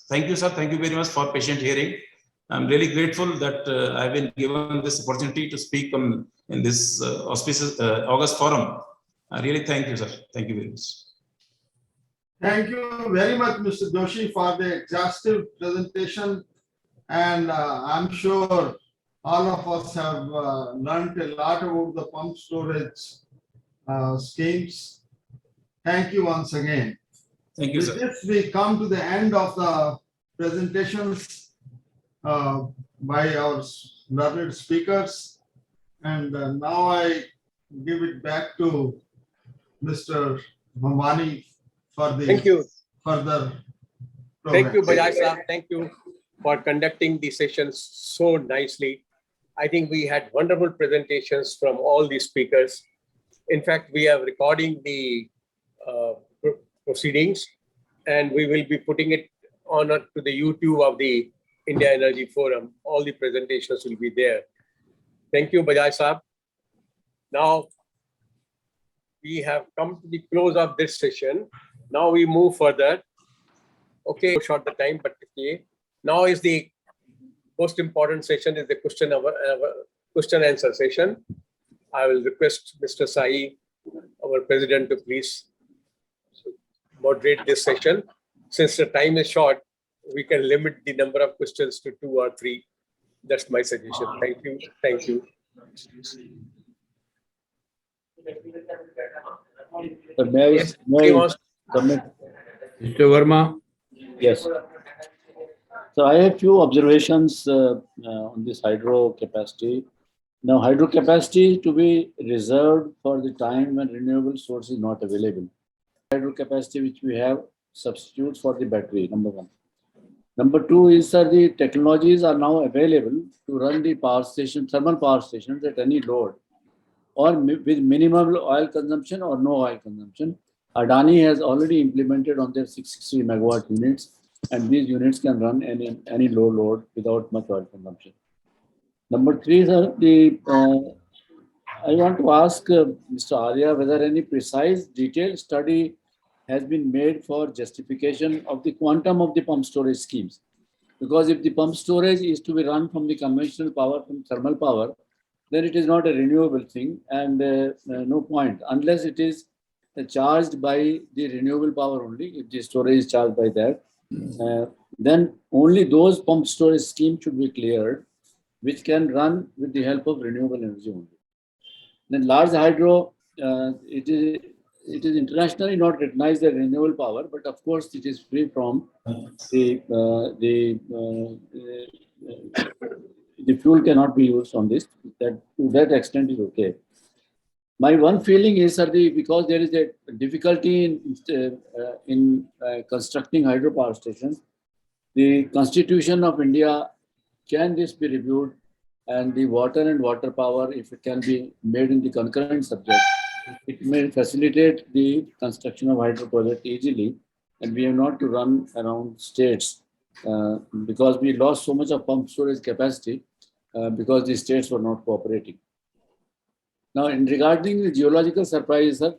G: Thank you, sir. Thank you very much for patient hearing. I'm really grateful that I've been given this opportunity to speak in this auspicious August forum. I really thank you, sir. Thank you very much.
B: Thank you very much, Mr. Joshi, for the exhaustive presentation. And I'm sure all of us have learned a lot about the pump storage schemes. Thank you once again.
G: Thank you,
B: With
G: sir.
B: this, we come to the end of the presentations by our learned speakers. And now I give it back to Mr. Bhambani for the
A: Thank you.
B: further program.
A: Thank you, Bajaj Saab. Thank you for conducting the sessions so nicely. I think we had wonderful presentations from all the speakers. In fact, we are recording the proceedings, and we will be putting it on to the YouTube of the India Energy Forum. All the presentations will be there. Thank you, Bajaj Saab. Now, we have come to the close of this session. Now we move further. Okay, short the time, but okay. Now is the most important session, is the question answer session. I will request Mr. Sai, our president, to please moderate this session. Since the time is short, we can limit the number of questions to 2 or 3. That's my suggestion. Thank you. Thank you.
H: Yes,
C: Mr. Verma.
H: yes. So I have few observations on this hydro capacity. Now, hydro capacity to be reserved for the time when renewable source is not available. Hydro capacity which we have substitutes for the battery, number one. Number two is that the technologies are now available to run the power station, thermal power stations at any load, or with minimal oil consumption or no oil consumption. Adani has already implemented on their 660 megawatt units, and these units can run any low load without much oil consumption. Number three, sir, I want to ask Mr. Arya whether any precise detailed study has been made for justification of the quantum of the pump storage schemes. Because if the pump storage is to be run from the conventional power, from thermal power, then it is not a renewable thing, and no point, unless it is charged by the renewable power only. If the storage is charged by that, then only those pump storage schemes should be cleared, which can run with the help of renewable energy only. Then large hydro, it is internationally not recognized as renewable power, but of course it is free from the fuel cannot be used on this. That to that extent is okay. My one feeling is that because there is a difficulty in constructing hydropower stations, the Constitution of India, can this be reviewed, and the water and water power, if it can be made in the concurrent subject, it may facilitate the construction of hydro project easily, and we have not to run around states because we lost so much of pump storage capacity because the states were not cooperating. Now, in regarding the geological surprises, sir,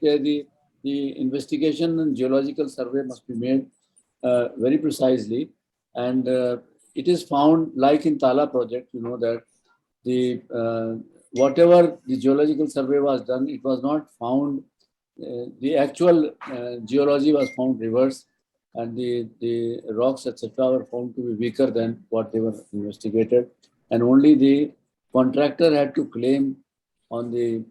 H: the investigation and geological survey must be made very precisely. And it is found, like in Tala project, you know, that the whatever the geological survey was done, it was not found, the actual geology was found reverse, and the rocks, etc., were found to be weaker than what they were investigated. And only the contractor had to claim on the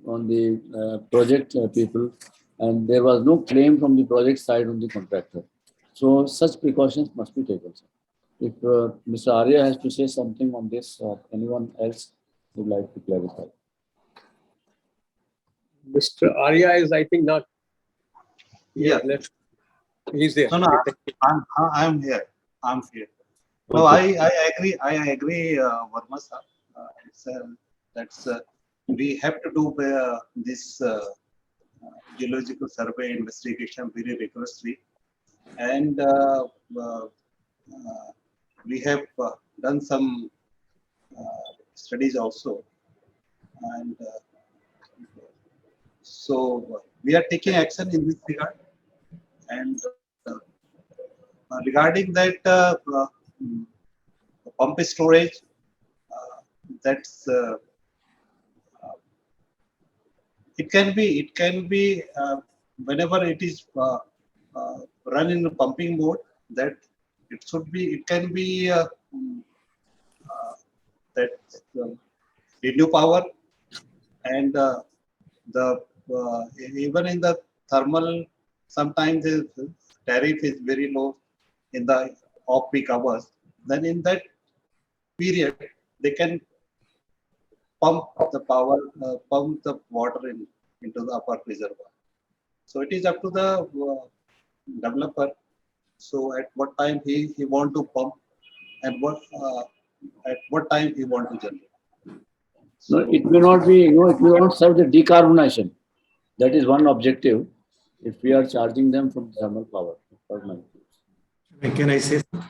H: project people, and there was no claim from the project side on the contractor. So such precautions must be taken, sir. If Mr. Arya has to say something on this, or anyone else would like to clarify.
A: Mr. Arya is, I think, not.
D: Yeah.
A: He's there.
D: No, no, I'm here. I'm here. No,
H: Okay.
D: I agree. I agree, Verma sir. We have to do this geological survey investigation very rigorously, and we have done some studies also, and so we are taking action in this regard. And regarding that pump storage, that's it can be whenever it is run in a pumping mode, that it can be that renew power, and even in the thermal, sometimes the tariff is very low in the off-peak hours. Then in that period, they can pump the power, pump the water into the upper reservoir. So it is up to the developer. So at what time he want to pump, and at what time he want to generate.
H: No, it may not be, it will not serve the decarbonization. That is one objective. If we are charging them from thermal power.
I: Can I say something?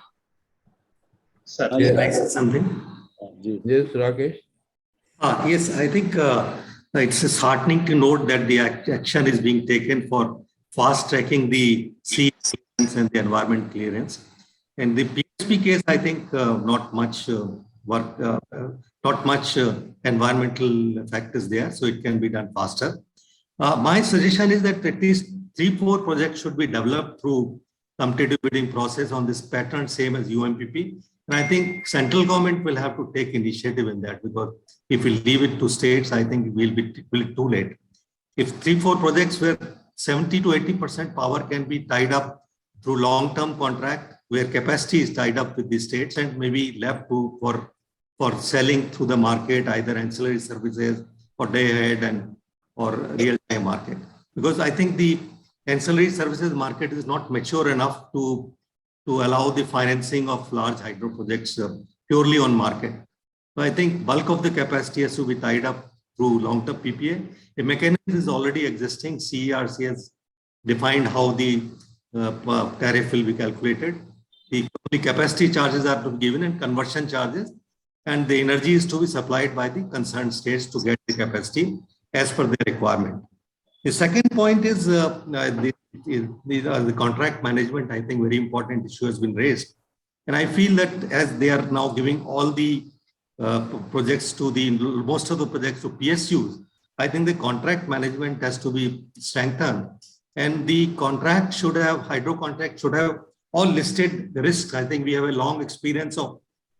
D: Sir,
I: Can I say something?
C: Yes, Rakesh.
I: Yes, I think it's heartening to note that the action is being taken for fast tracking the sea clearance and the environment clearance. And the PSP case, I think not much work, not much environmental effect is there, so it can be done faster. My suggestion is that at least 3-4 projects should be developed through competitive bidding process on this pattern, same as UMPP. And I think central government will have to take initiative in that, because if we leave it to states, I think it will be too late. If 3-4 projects where 70 to 80% power can be tied up through long-term contract, where capacity is tied up with the states and maybe left for selling through the market, either ancillary services or day ahead or real-time market. Because I think the ancillary services market is not mature enough to allow the financing of large hydro projects purely on market. So I think bulk of the capacity has to be tied up through long-term PPA. A mechanism is already existing. CERC has defined how the tariff will be calculated. The capacity charges are to be given and conversion charges, and the energy is to be supplied by the concerned states to get the capacity as per their requirement. The second point is the contract management. I think very important issue has been raised. And I feel that as they are now giving all the projects to most of the projects to PSUs, I think the contract management has to be strengthened. And the contract should have, hydro contract should have all listed the risks. I think we have a long experience of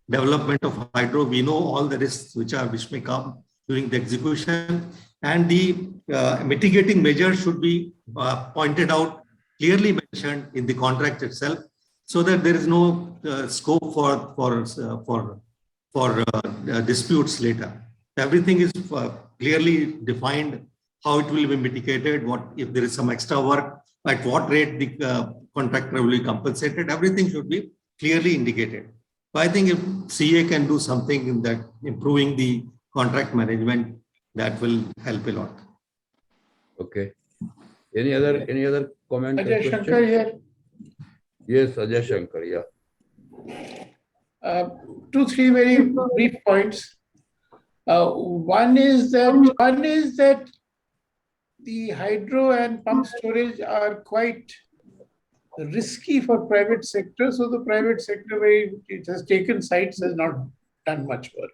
I: development of hydro. We know all the risks which may come during the execution, and the mitigating measures should be pointed out, clearly mentioned in the contract itself, so that there is no scope for disputes later. Everything is clearly defined, how it will be mitigated, what if there is some extra work, at what rate the contractor will be compensated. Everything should be clearly indicated. So I think if CA can do something in that, improving the contract management, that will help a lot.
C: Okay. Any other comment?
J: Ajay Shankar here.
C: Yes, Ajay Shankar, yeah.
J: 2-3 very brief points. One is that the hydro and pump storage are quite risky for private sector. So the private sector, where it has taken sites, has not done much work.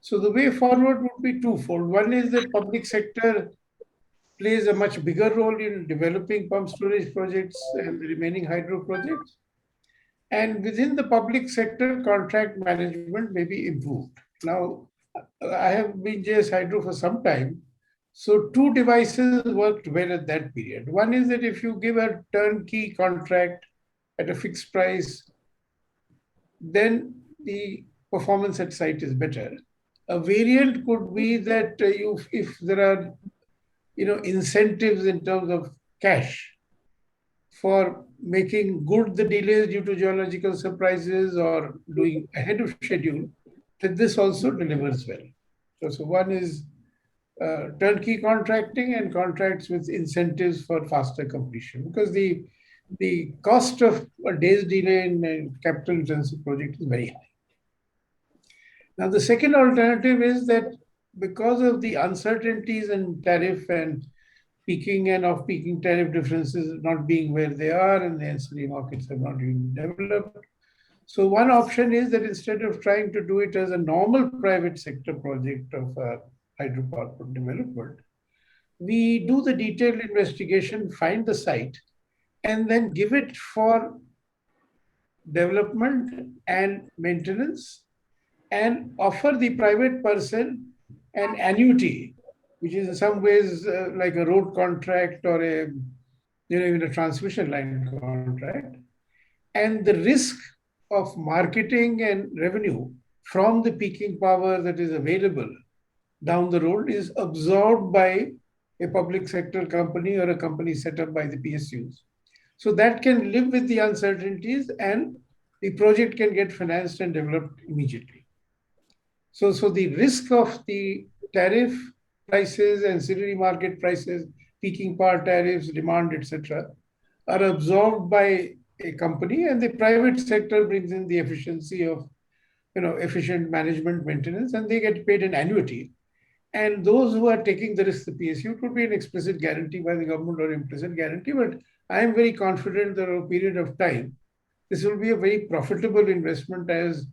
J: So the way forward would be twofold. One is that public sector plays a much bigger role in developing pump storage projects and the remaining hydro projects. And within the public sector, contract management may be improved. Now, I have been JS Hydro for some time. So two devices worked well at that period. One is that if you give a turnkey contract at a fixed price, then the performance at site is better. A variant could be that if there are incentives in terms of cash for making good the delays due to geological surprises or doing ahead of schedule, that this also delivers well. So one is turnkey contracting and contracts with incentives for faster completion, because the cost of a day's delay in a capital intensive project is very high. Now, the second alternative is that because of the uncertainties in tariff and peaking and off-peaking tariff differences not being where they are, and the ancillary markets have not been developed. So one option is that instead of trying to do it as a normal private sector project of a hydropower development, we do the detailed investigation, find the site, and then give it for development and maintenance, and offer the private person an annuity, which is in some ways like a road contract or even a transmission line contract. And the risk of marketing and revenue from the peaking power that is available down the road is absorbed by a public sector company or a company set up by the PSUs. So that can live with the uncertainties, and the project can get financed and developed immediately. So the risk of the tariff prices, ancillary market prices, peaking power tariffs, demand, etc., are absorbed by a company, and the private sector brings in the efficiency of efficient management, maintenance, and they get paid an annuity. And those who are taking the risk, the PSU, it would be an explicit guarantee by the government or implicit guarantee. But I am very confident that over a period of time, this will be a very profitable investment as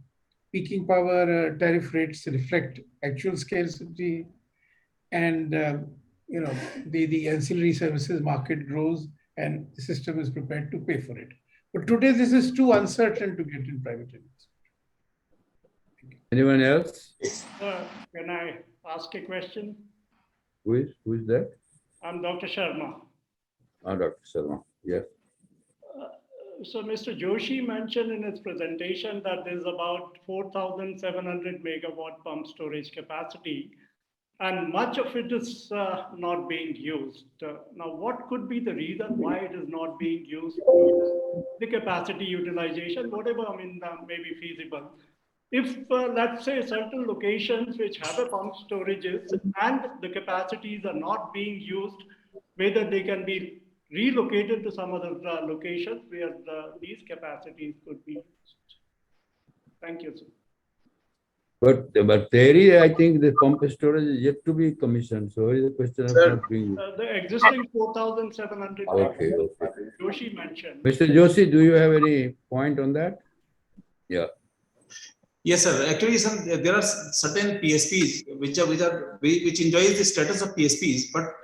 J: peaking power tariff rates reflect actual scarcity, and the ancillary services market grows, and the system is prepared to pay for it. But today, this is too uncertain to get in private investment.
C: Anyone else?
K: Can I ask a question?
C: Who is that?
K: I'm Dr. Sharma.
C: Dr. Sharma, yes.
K: So Mr. Joshi mentioned in his presentation that there's about 4,700 megawatt pump storage capacity, and much of it is not being used. Now, what could be the reason why it is not being used? The capacity utilization, whatever, may be feasible. If, let's say, certain locations which have a pump storages and the capacities are not being used, whether they can be relocated to some other locations where these capacities could be used. Thank you, sir.
C: But there, I think the pump storage is yet to be commissioned. So is the question of not being used.
K: The existing 4,700.
C: Okay.
K: Joshi mentioned.
C: Mr. Joshi, do you have any point on that? Yeah.
G: Yes, sir. Actually, there are certain PSPs which enjoy the status of PSPs, but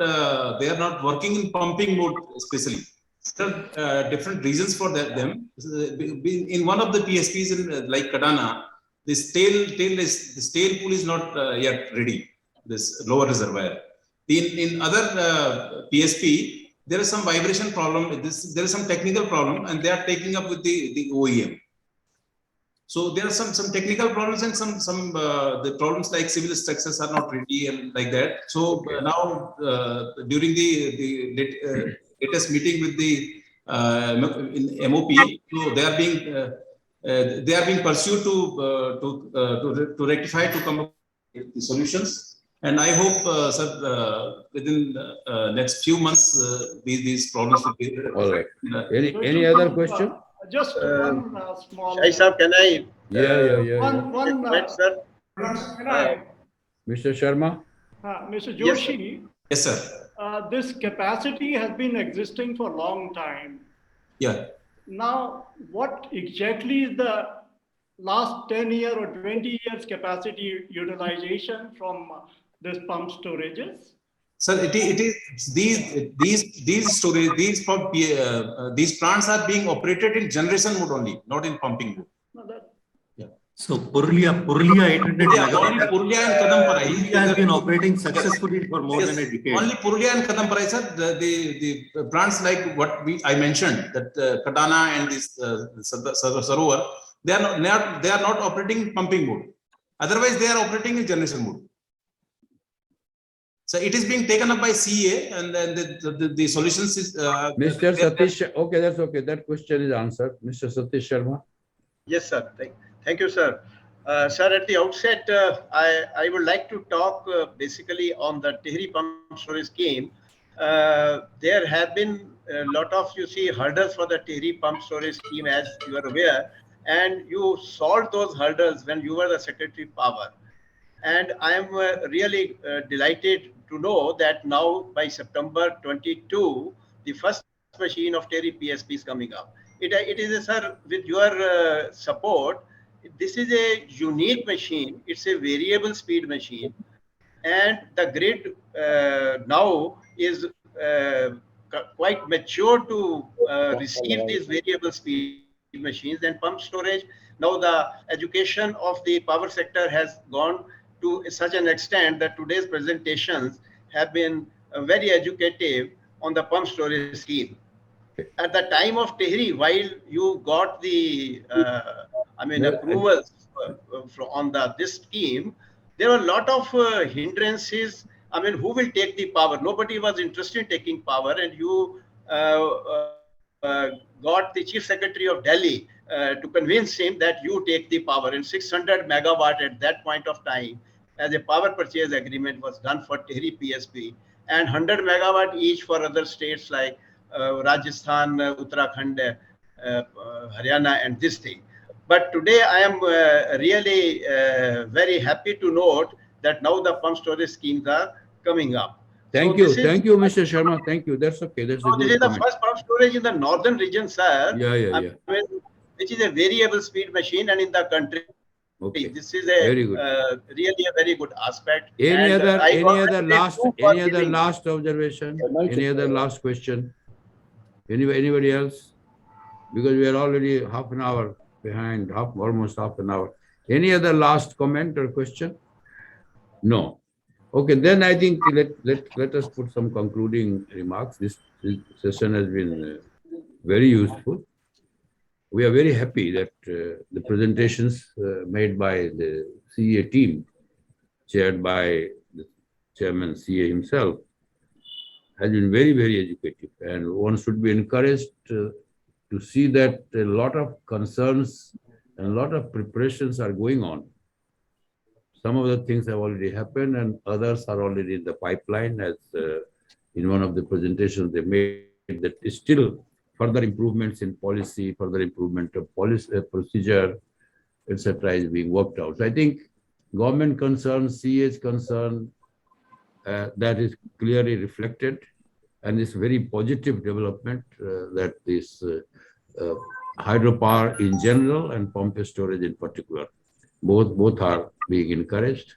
G: they are not working in pumping mode, especially. There are different reasons for them. In one of the PSPs, like Kadana, the stale pool is not yet ready. This lower reservoir. In other PSP, there is some vibration problem. There is some technical problem, and they are taking up with the OEM. So there are some technical problems and some the problems like civil structures are not ready and like that. So now during the latest meeting with the in MOP, so they are being pursued to rectify, to come up with the solutions. And I hope, sir, within next few months, these problems will be.
C: All right. Any other question?
K: Just one small.
L: Shai Saab, can I?
K: One.
L: Sir.
K: Can I?
C: Mr. Sharma?
K: Mr. Joshi.
G: Yes, sir.
K: this capacity has been existing for a long time.
G: Yeah.
K: Now, what exactly is the last 10 year or 20 years capacity utilization from this pump storages?
G: Sir, it is these storage these plants are being operated in generation mode only, not in pumping mode.
K: No, that,
I: So Purulia 800
G: Only
I: megawatt.
G: Purulia and Kadampai.
I: Purulia has been operating successfully for more than a decade.
G: Only Purulia and Kadampai, sir. The plants like what I mentioned, that Katana and this Sarovar, they are not operating in pumping mode. Otherwise, they are operating in generation mode. So it is being taken up by CA, and then the solutions is.
C: Mr. Satish, okay, that's okay. That question is answered. Mr. Satish Sharma.
L: Yes, sir. Thank you, sir. Sir, at the outset, I would like to talk basically on the Tehri pump storage scheme. There have been a lot of, hurdles for the Tehri pump storage scheme, as you are aware, and you solved those hurdles when you were the Secretary of Power. And I am really delighted to know that now by September 22, the first machine of Tehri PSP is coming up. It is, sir, with your support, this is a unique machine. It's a variable speed machine. And the grid now is quite mature to receive these variable speed machines and pump storage. Now the education of the power sector has gone to such an extent that today's presentations have been very educative on the pump storage scheme. At the time of Tehri, while you got the approvals on this scheme, there were a lot of hindrances. I mean, who will take the power? Nobody was interested in taking power, and you got the Chief Secretary of Delhi to convince him that you take the power. And 600 megawatt at that point of time, as a power purchase agreement was done for Tehri PSP, and 100 megawatt each for other states like Rajasthan, Uttarakhand, Haryana, and this thing. But today I am really very happy to note that now the pump storage schemes are coming up.
C: Thank you, Mr. Sharma. Thank you. That's okay. That's a good
L: This is
C: comment.
L: the first pump storage in the northern region, sir.
C: Yeah.
L: Which is a variable speed machine, and in the country.
C: Okay.
L: This is a
C: very good.
L: Really a very good aspect.
C: Any
L: And,
C: other last observation? Any other last question? Anybody else? Because we are already half an hour behind, almost half an hour. Any other last comment or question? No. Okay, then I think let us put some concluding remarks. This session has been very useful. We are very happy that the presentations made by the CA team, chaired by the chairman CA himself, has been very, very educative. And one should be encouraged to see that a lot of concerns and a lot of preparations are going on. Some of the things have already happened and others are already in the pipeline, as in one of the presentations they made, that still further improvements in policy, further improvement of policy procedure, etc. is being worked out. So I think government concern, CA's concern, that is clearly reflected, and it's very positive development that this hydropower in general and pumped storage in particular, both are being encouraged,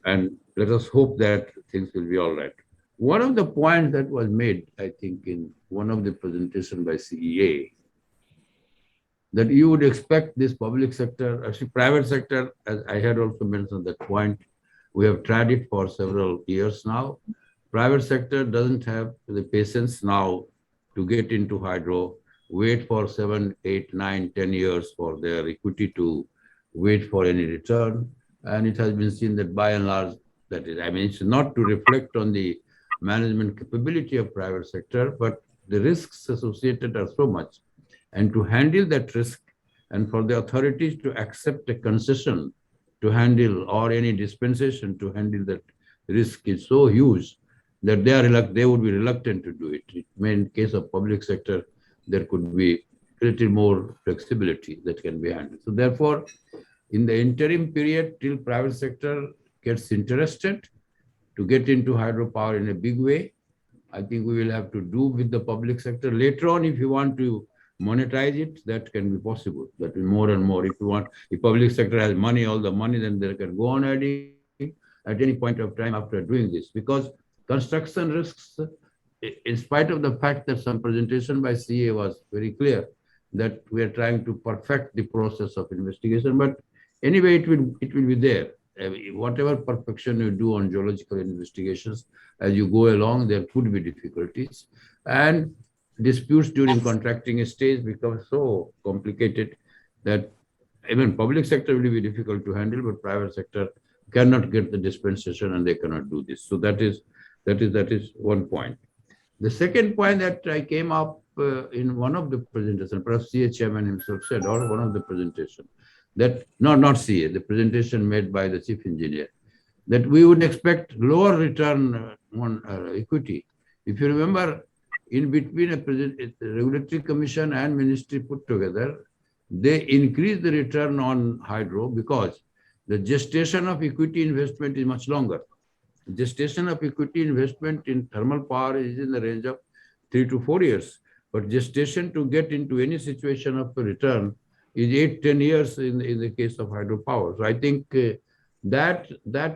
C: and let us hope that things will be all right. One of the points that was made, I think, in one of the presentation by CEA, that you would expect this public sector, actually private sector, as I had also mentioned that point, we have tried it for several years now. Private sector doesn't have the patience now to get into hydro, wait for 7, 8, 9, 10 years for their equity to wait for any return. And it has been seen that by and large, that is, I mean, it's not to reflect on the management capability of private sector, but the risks associated are so much. And to handle that risk, and for the authorities to accept a concession to handle or any dispensation to handle that risk is so huge that they would be reluctant to do it. It may, in case of public sector, there could be a little more flexibility that can be handled. So therefore, in the interim period till private sector gets interested to get into hydropower in a big way, I think we will have to do with the public sector. Later on, if you want to monetize it, that can be possible. That will more and more. If public sector has money, all the money, then they can go on adding at any point of time after doing this. Because construction risks, in spite of the fact that some presentation by CA was very clear that we are trying to perfect the process of investigation, but anyway, it will be there. Whatever perfection you do on geological investigations, as you go along, there could be difficulties. And disputes during contracting stage become so complicated that even public sector will be difficult to handle, but private sector cannot get the dispensation and they cannot do this. So that is one point. The second point that I came up in one of the presentations, perhaps CA chairman himself said, or one of the presentation, that not CA, the presentation made by the chief engineer, that we would expect lower return on equity. If you remember, in between a regulatory commission and ministry put together, they increased the return on hydro because the gestation of equity investment is much longer. Gestation of equity investment in thermal power is in the range of 3 to 4 years, but gestation to get into any situation of a return is 8-10 years in the case of hydropower. So I think that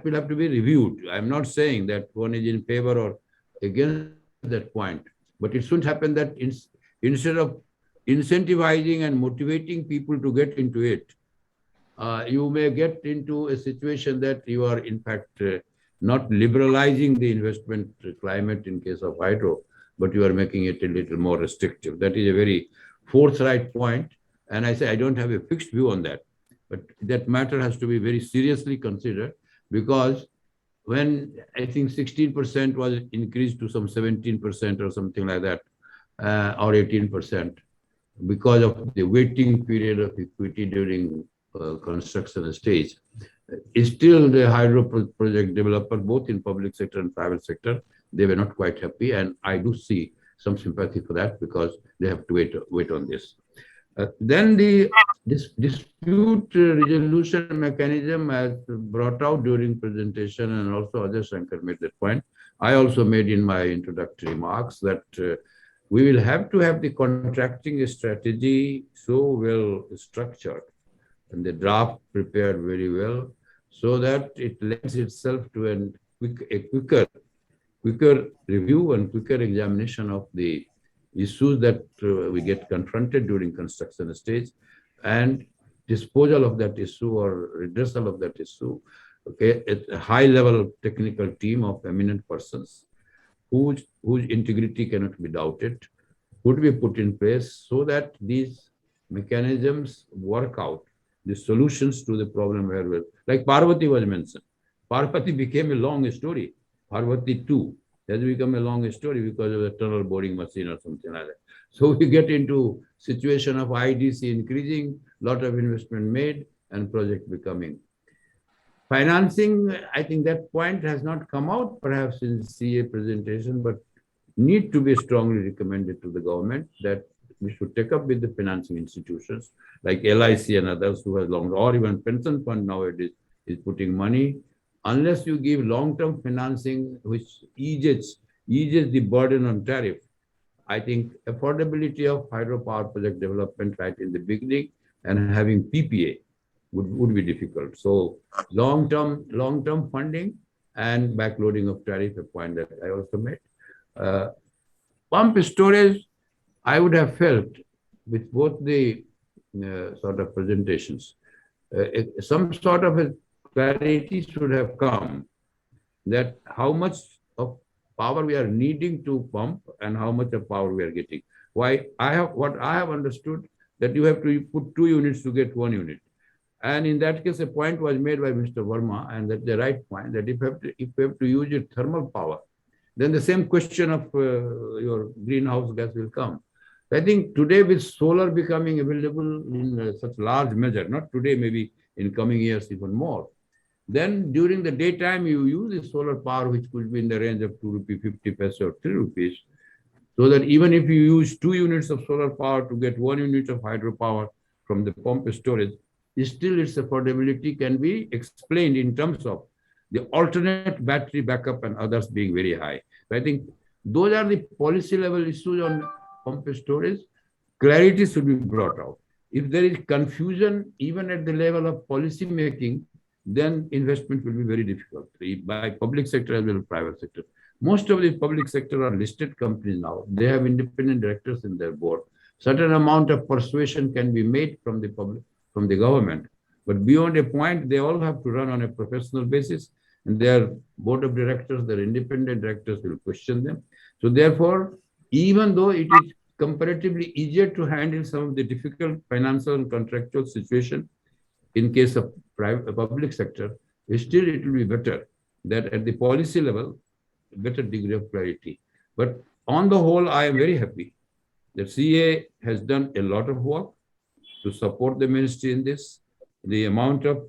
C: will have to be reviewed. I'm not saying that one is in favor or against that point, but it shouldn't happen that instead of incentivizing and motivating people to get into it, you may get into a situation that you are in fact not liberalizing the investment climate in case of hydro, but you are making it a little more restrictive. That is a very forthright point. And I say I don't have a fixed view on that, but that matter has to be very seriously considered, because when I think 16% was increased to some 17% or something like that, or 18%, because of the waiting period of equity during construction stage, is still the hydro project developer, both in public sector and private sector, they were not quite happy. And I do see some sympathy for that, because they have to wait on this. Then this dispute resolution mechanism, as brought out during presentation, and also Ajay Shankar made that point. I also made in my introductory remarks that we will have to have the contracting strategy so well structured and the draft prepared very well, so that it lends itself to a quicker review and quicker examination of the issues that we get confronted during construction stage, and disposal of that issue or redressal of that issue. Okay, it's a high level technical team of eminent persons whose integrity cannot be doubted would be put in place, so that these mechanisms work out the solutions to the problem where, like Parvati was mentioned. Parvati became a long story. Parvati 2 has become a long story because of the tunnel boring machine or something like that. So we get into situation of IDC increasing, lot of investment made, and project becoming. Financing, I think that point has not come out perhaps in CA presentation, but need to be strongly recommended to the government that we should take up with the financing institutions like LIC and others who has long, or even pension fund nowadays is putting money. Unless you give long-term financing which eases the burden on tariff, I think affordability of hydropower project development right in the beginning and having PPA would be difficult. So long-term funding and backloading of tariff, a point that I also made. Pump storage, I would have felt with both the sort of presentations, some sort of a clarity should have come that how much of power we are needing to pump and how much of power we are getting. What I have understood that you have to put 2 units to get 1 unit. And in that case, a point was made by Mr. Verma, and that's the right point, that if you have to use your thermal power, then the same question of your greenhouse gas will come. I think today with solar becoming available in such large measure, not today, maybe in coming years even more, then during the daytime you use the solar power, which could be in the range of 2.50 rupees or 3 rupees, so that even if you use 2 units of solar power to get 1 unit of hydropower from the pump storage, still its affordability can be explained in terms of the alternate battery backup and others being very high. So I think Those are the policy level issues on pumped storage. Clarity should be brought out. If there is confusion even at the level of policy making, then investment will be very difficult by public sector as well as private sector. Most of the public sector are listed companies now. They have independent directors in their board. Certain amount of persuasion can be made from the public, from the government. But beyond a point, they all have to run on a professional basis, and their board of directors, their independent directors will question them. So therefore, even though it is comparatively easier to handle some of the difficult financial and contractual situation in case of private public sector, still it will be better that at the policy level, better degree of clarity. But on the whole, I am very happy that CA has done a lot of work to support the ministry in this. The amount of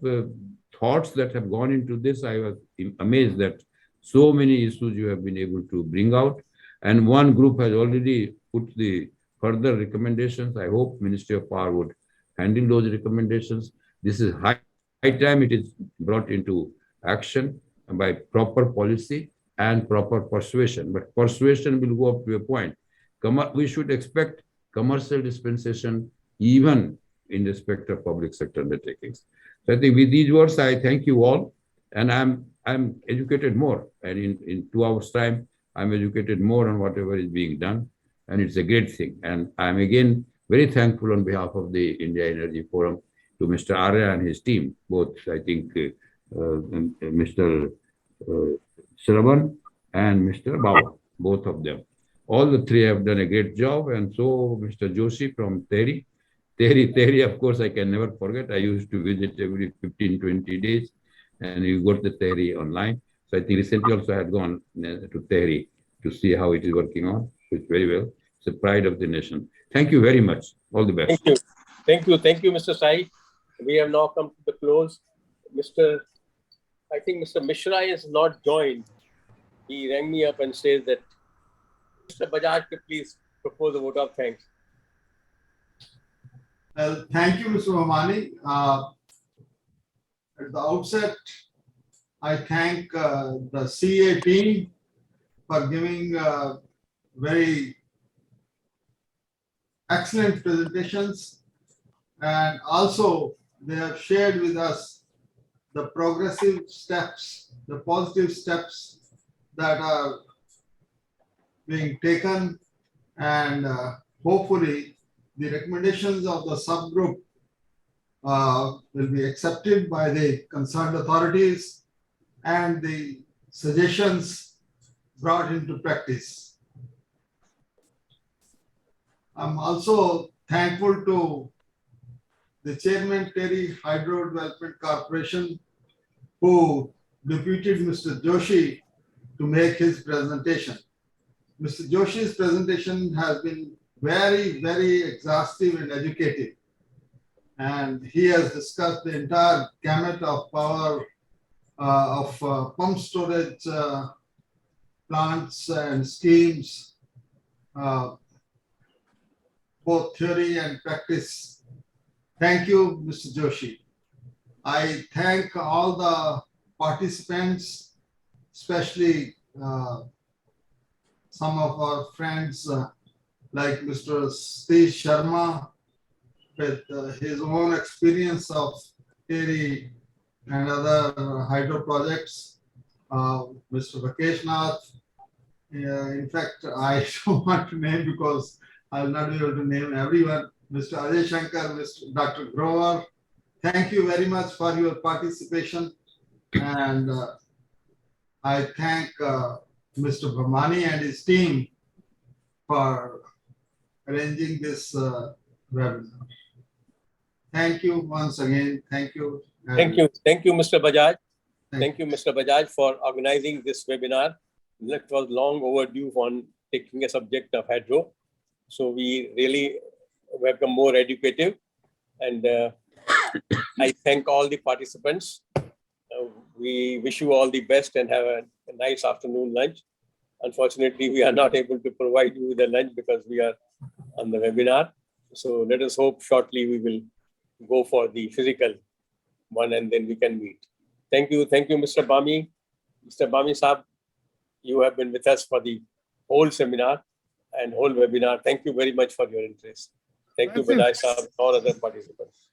C: thoughts that have gone into this, I was amazed that so many issues you have been able to bring out. And one group has already put the further recommendations. I hope Ministry of Power would handle those recommendations. This is high time it is brought into action by proper policy and proper persuasion. But persuasion will go up to a point. We should expect commercial dispensation even in respect of public sector undertakings. So I think with these words, I thank you all, and I'm educated more. And in 2 hours' time, I'm educated more on whatever is being done, and it's a great thing. And I'm again very thankful on behalf of the India Energy Forum to Mr. Arya and his team, both I think Mr. Shravan and Mr. Baba, both of them. All the three have done a great job, and so Mr. Joshi from Tehri, of course, I can never forget. I used to visit every 15, 20 days, and you got the Tehri online. So I think recently also I had gone to Tehri to see how it is working on. So it's very well. It's a pride of the nation. Thank you very much. All the best.
A: Thank you. Thank you. Thank you, Mr. Sai. We have now come to the close. I think Mr. Mishra is not joined. He rang me up and says that Mr. Bajaj could please propose a vote of thanks.
B: Well, thank you, Mr. Mamani. At the outset, I thank the CA team for giving very excellent presentations, and also they have shared with us the progressive steps, the positive steps that are being taken, and hopefully the recommendations of the subgroup will be accepted by the concerned authorities and the suggestions brought into practice. I'm also thankful to the Chairman Tehri Hydro Development Corporation, who deputed Mr. Joshi to make his presentation. Mr. Joshi's presentation has been very, very exhaustive and educative. And he has discussed the entire gamut of power of pump storage plants and schemes, both theory and practice. Thank you, Mr. Joshi. I thank all the participants, especially some of our friends like Mr. Satish Sharma with his own experience of Tehri and other hydro projects, Mr. Rakesh Nath. In fact, I don't want to name because I will not be able to name everyone. Mr. Ajay Shankar, Mr. Dr. Grover, thank you very much for your participation. And I thank Mr. Bhamani and his team for arranging this webinar. Thank you once again. Thank you.
A: Thank you. Thank you, Mr. Bajaj. Thank you, Mr. Bajaj, for organizing this webinar. It was long overdue on taking a subject of hydro. So we really have become more educative. And I thank all the participants. We wish you all the best and have a nice afternoon lunch. Unfortunately, we are not able to provide you with a lunch because we are on the webinar. So let us hope shortly we will go for the physical one and then we can meet. Thank you. Thank you, Mr. Bami. Mr. Bami Saab, you have been with us for the whole seminar and whole webinar. Thank you very much for your interest. Thank you,
J: That's it.
A: Binay Saab, and all other participants.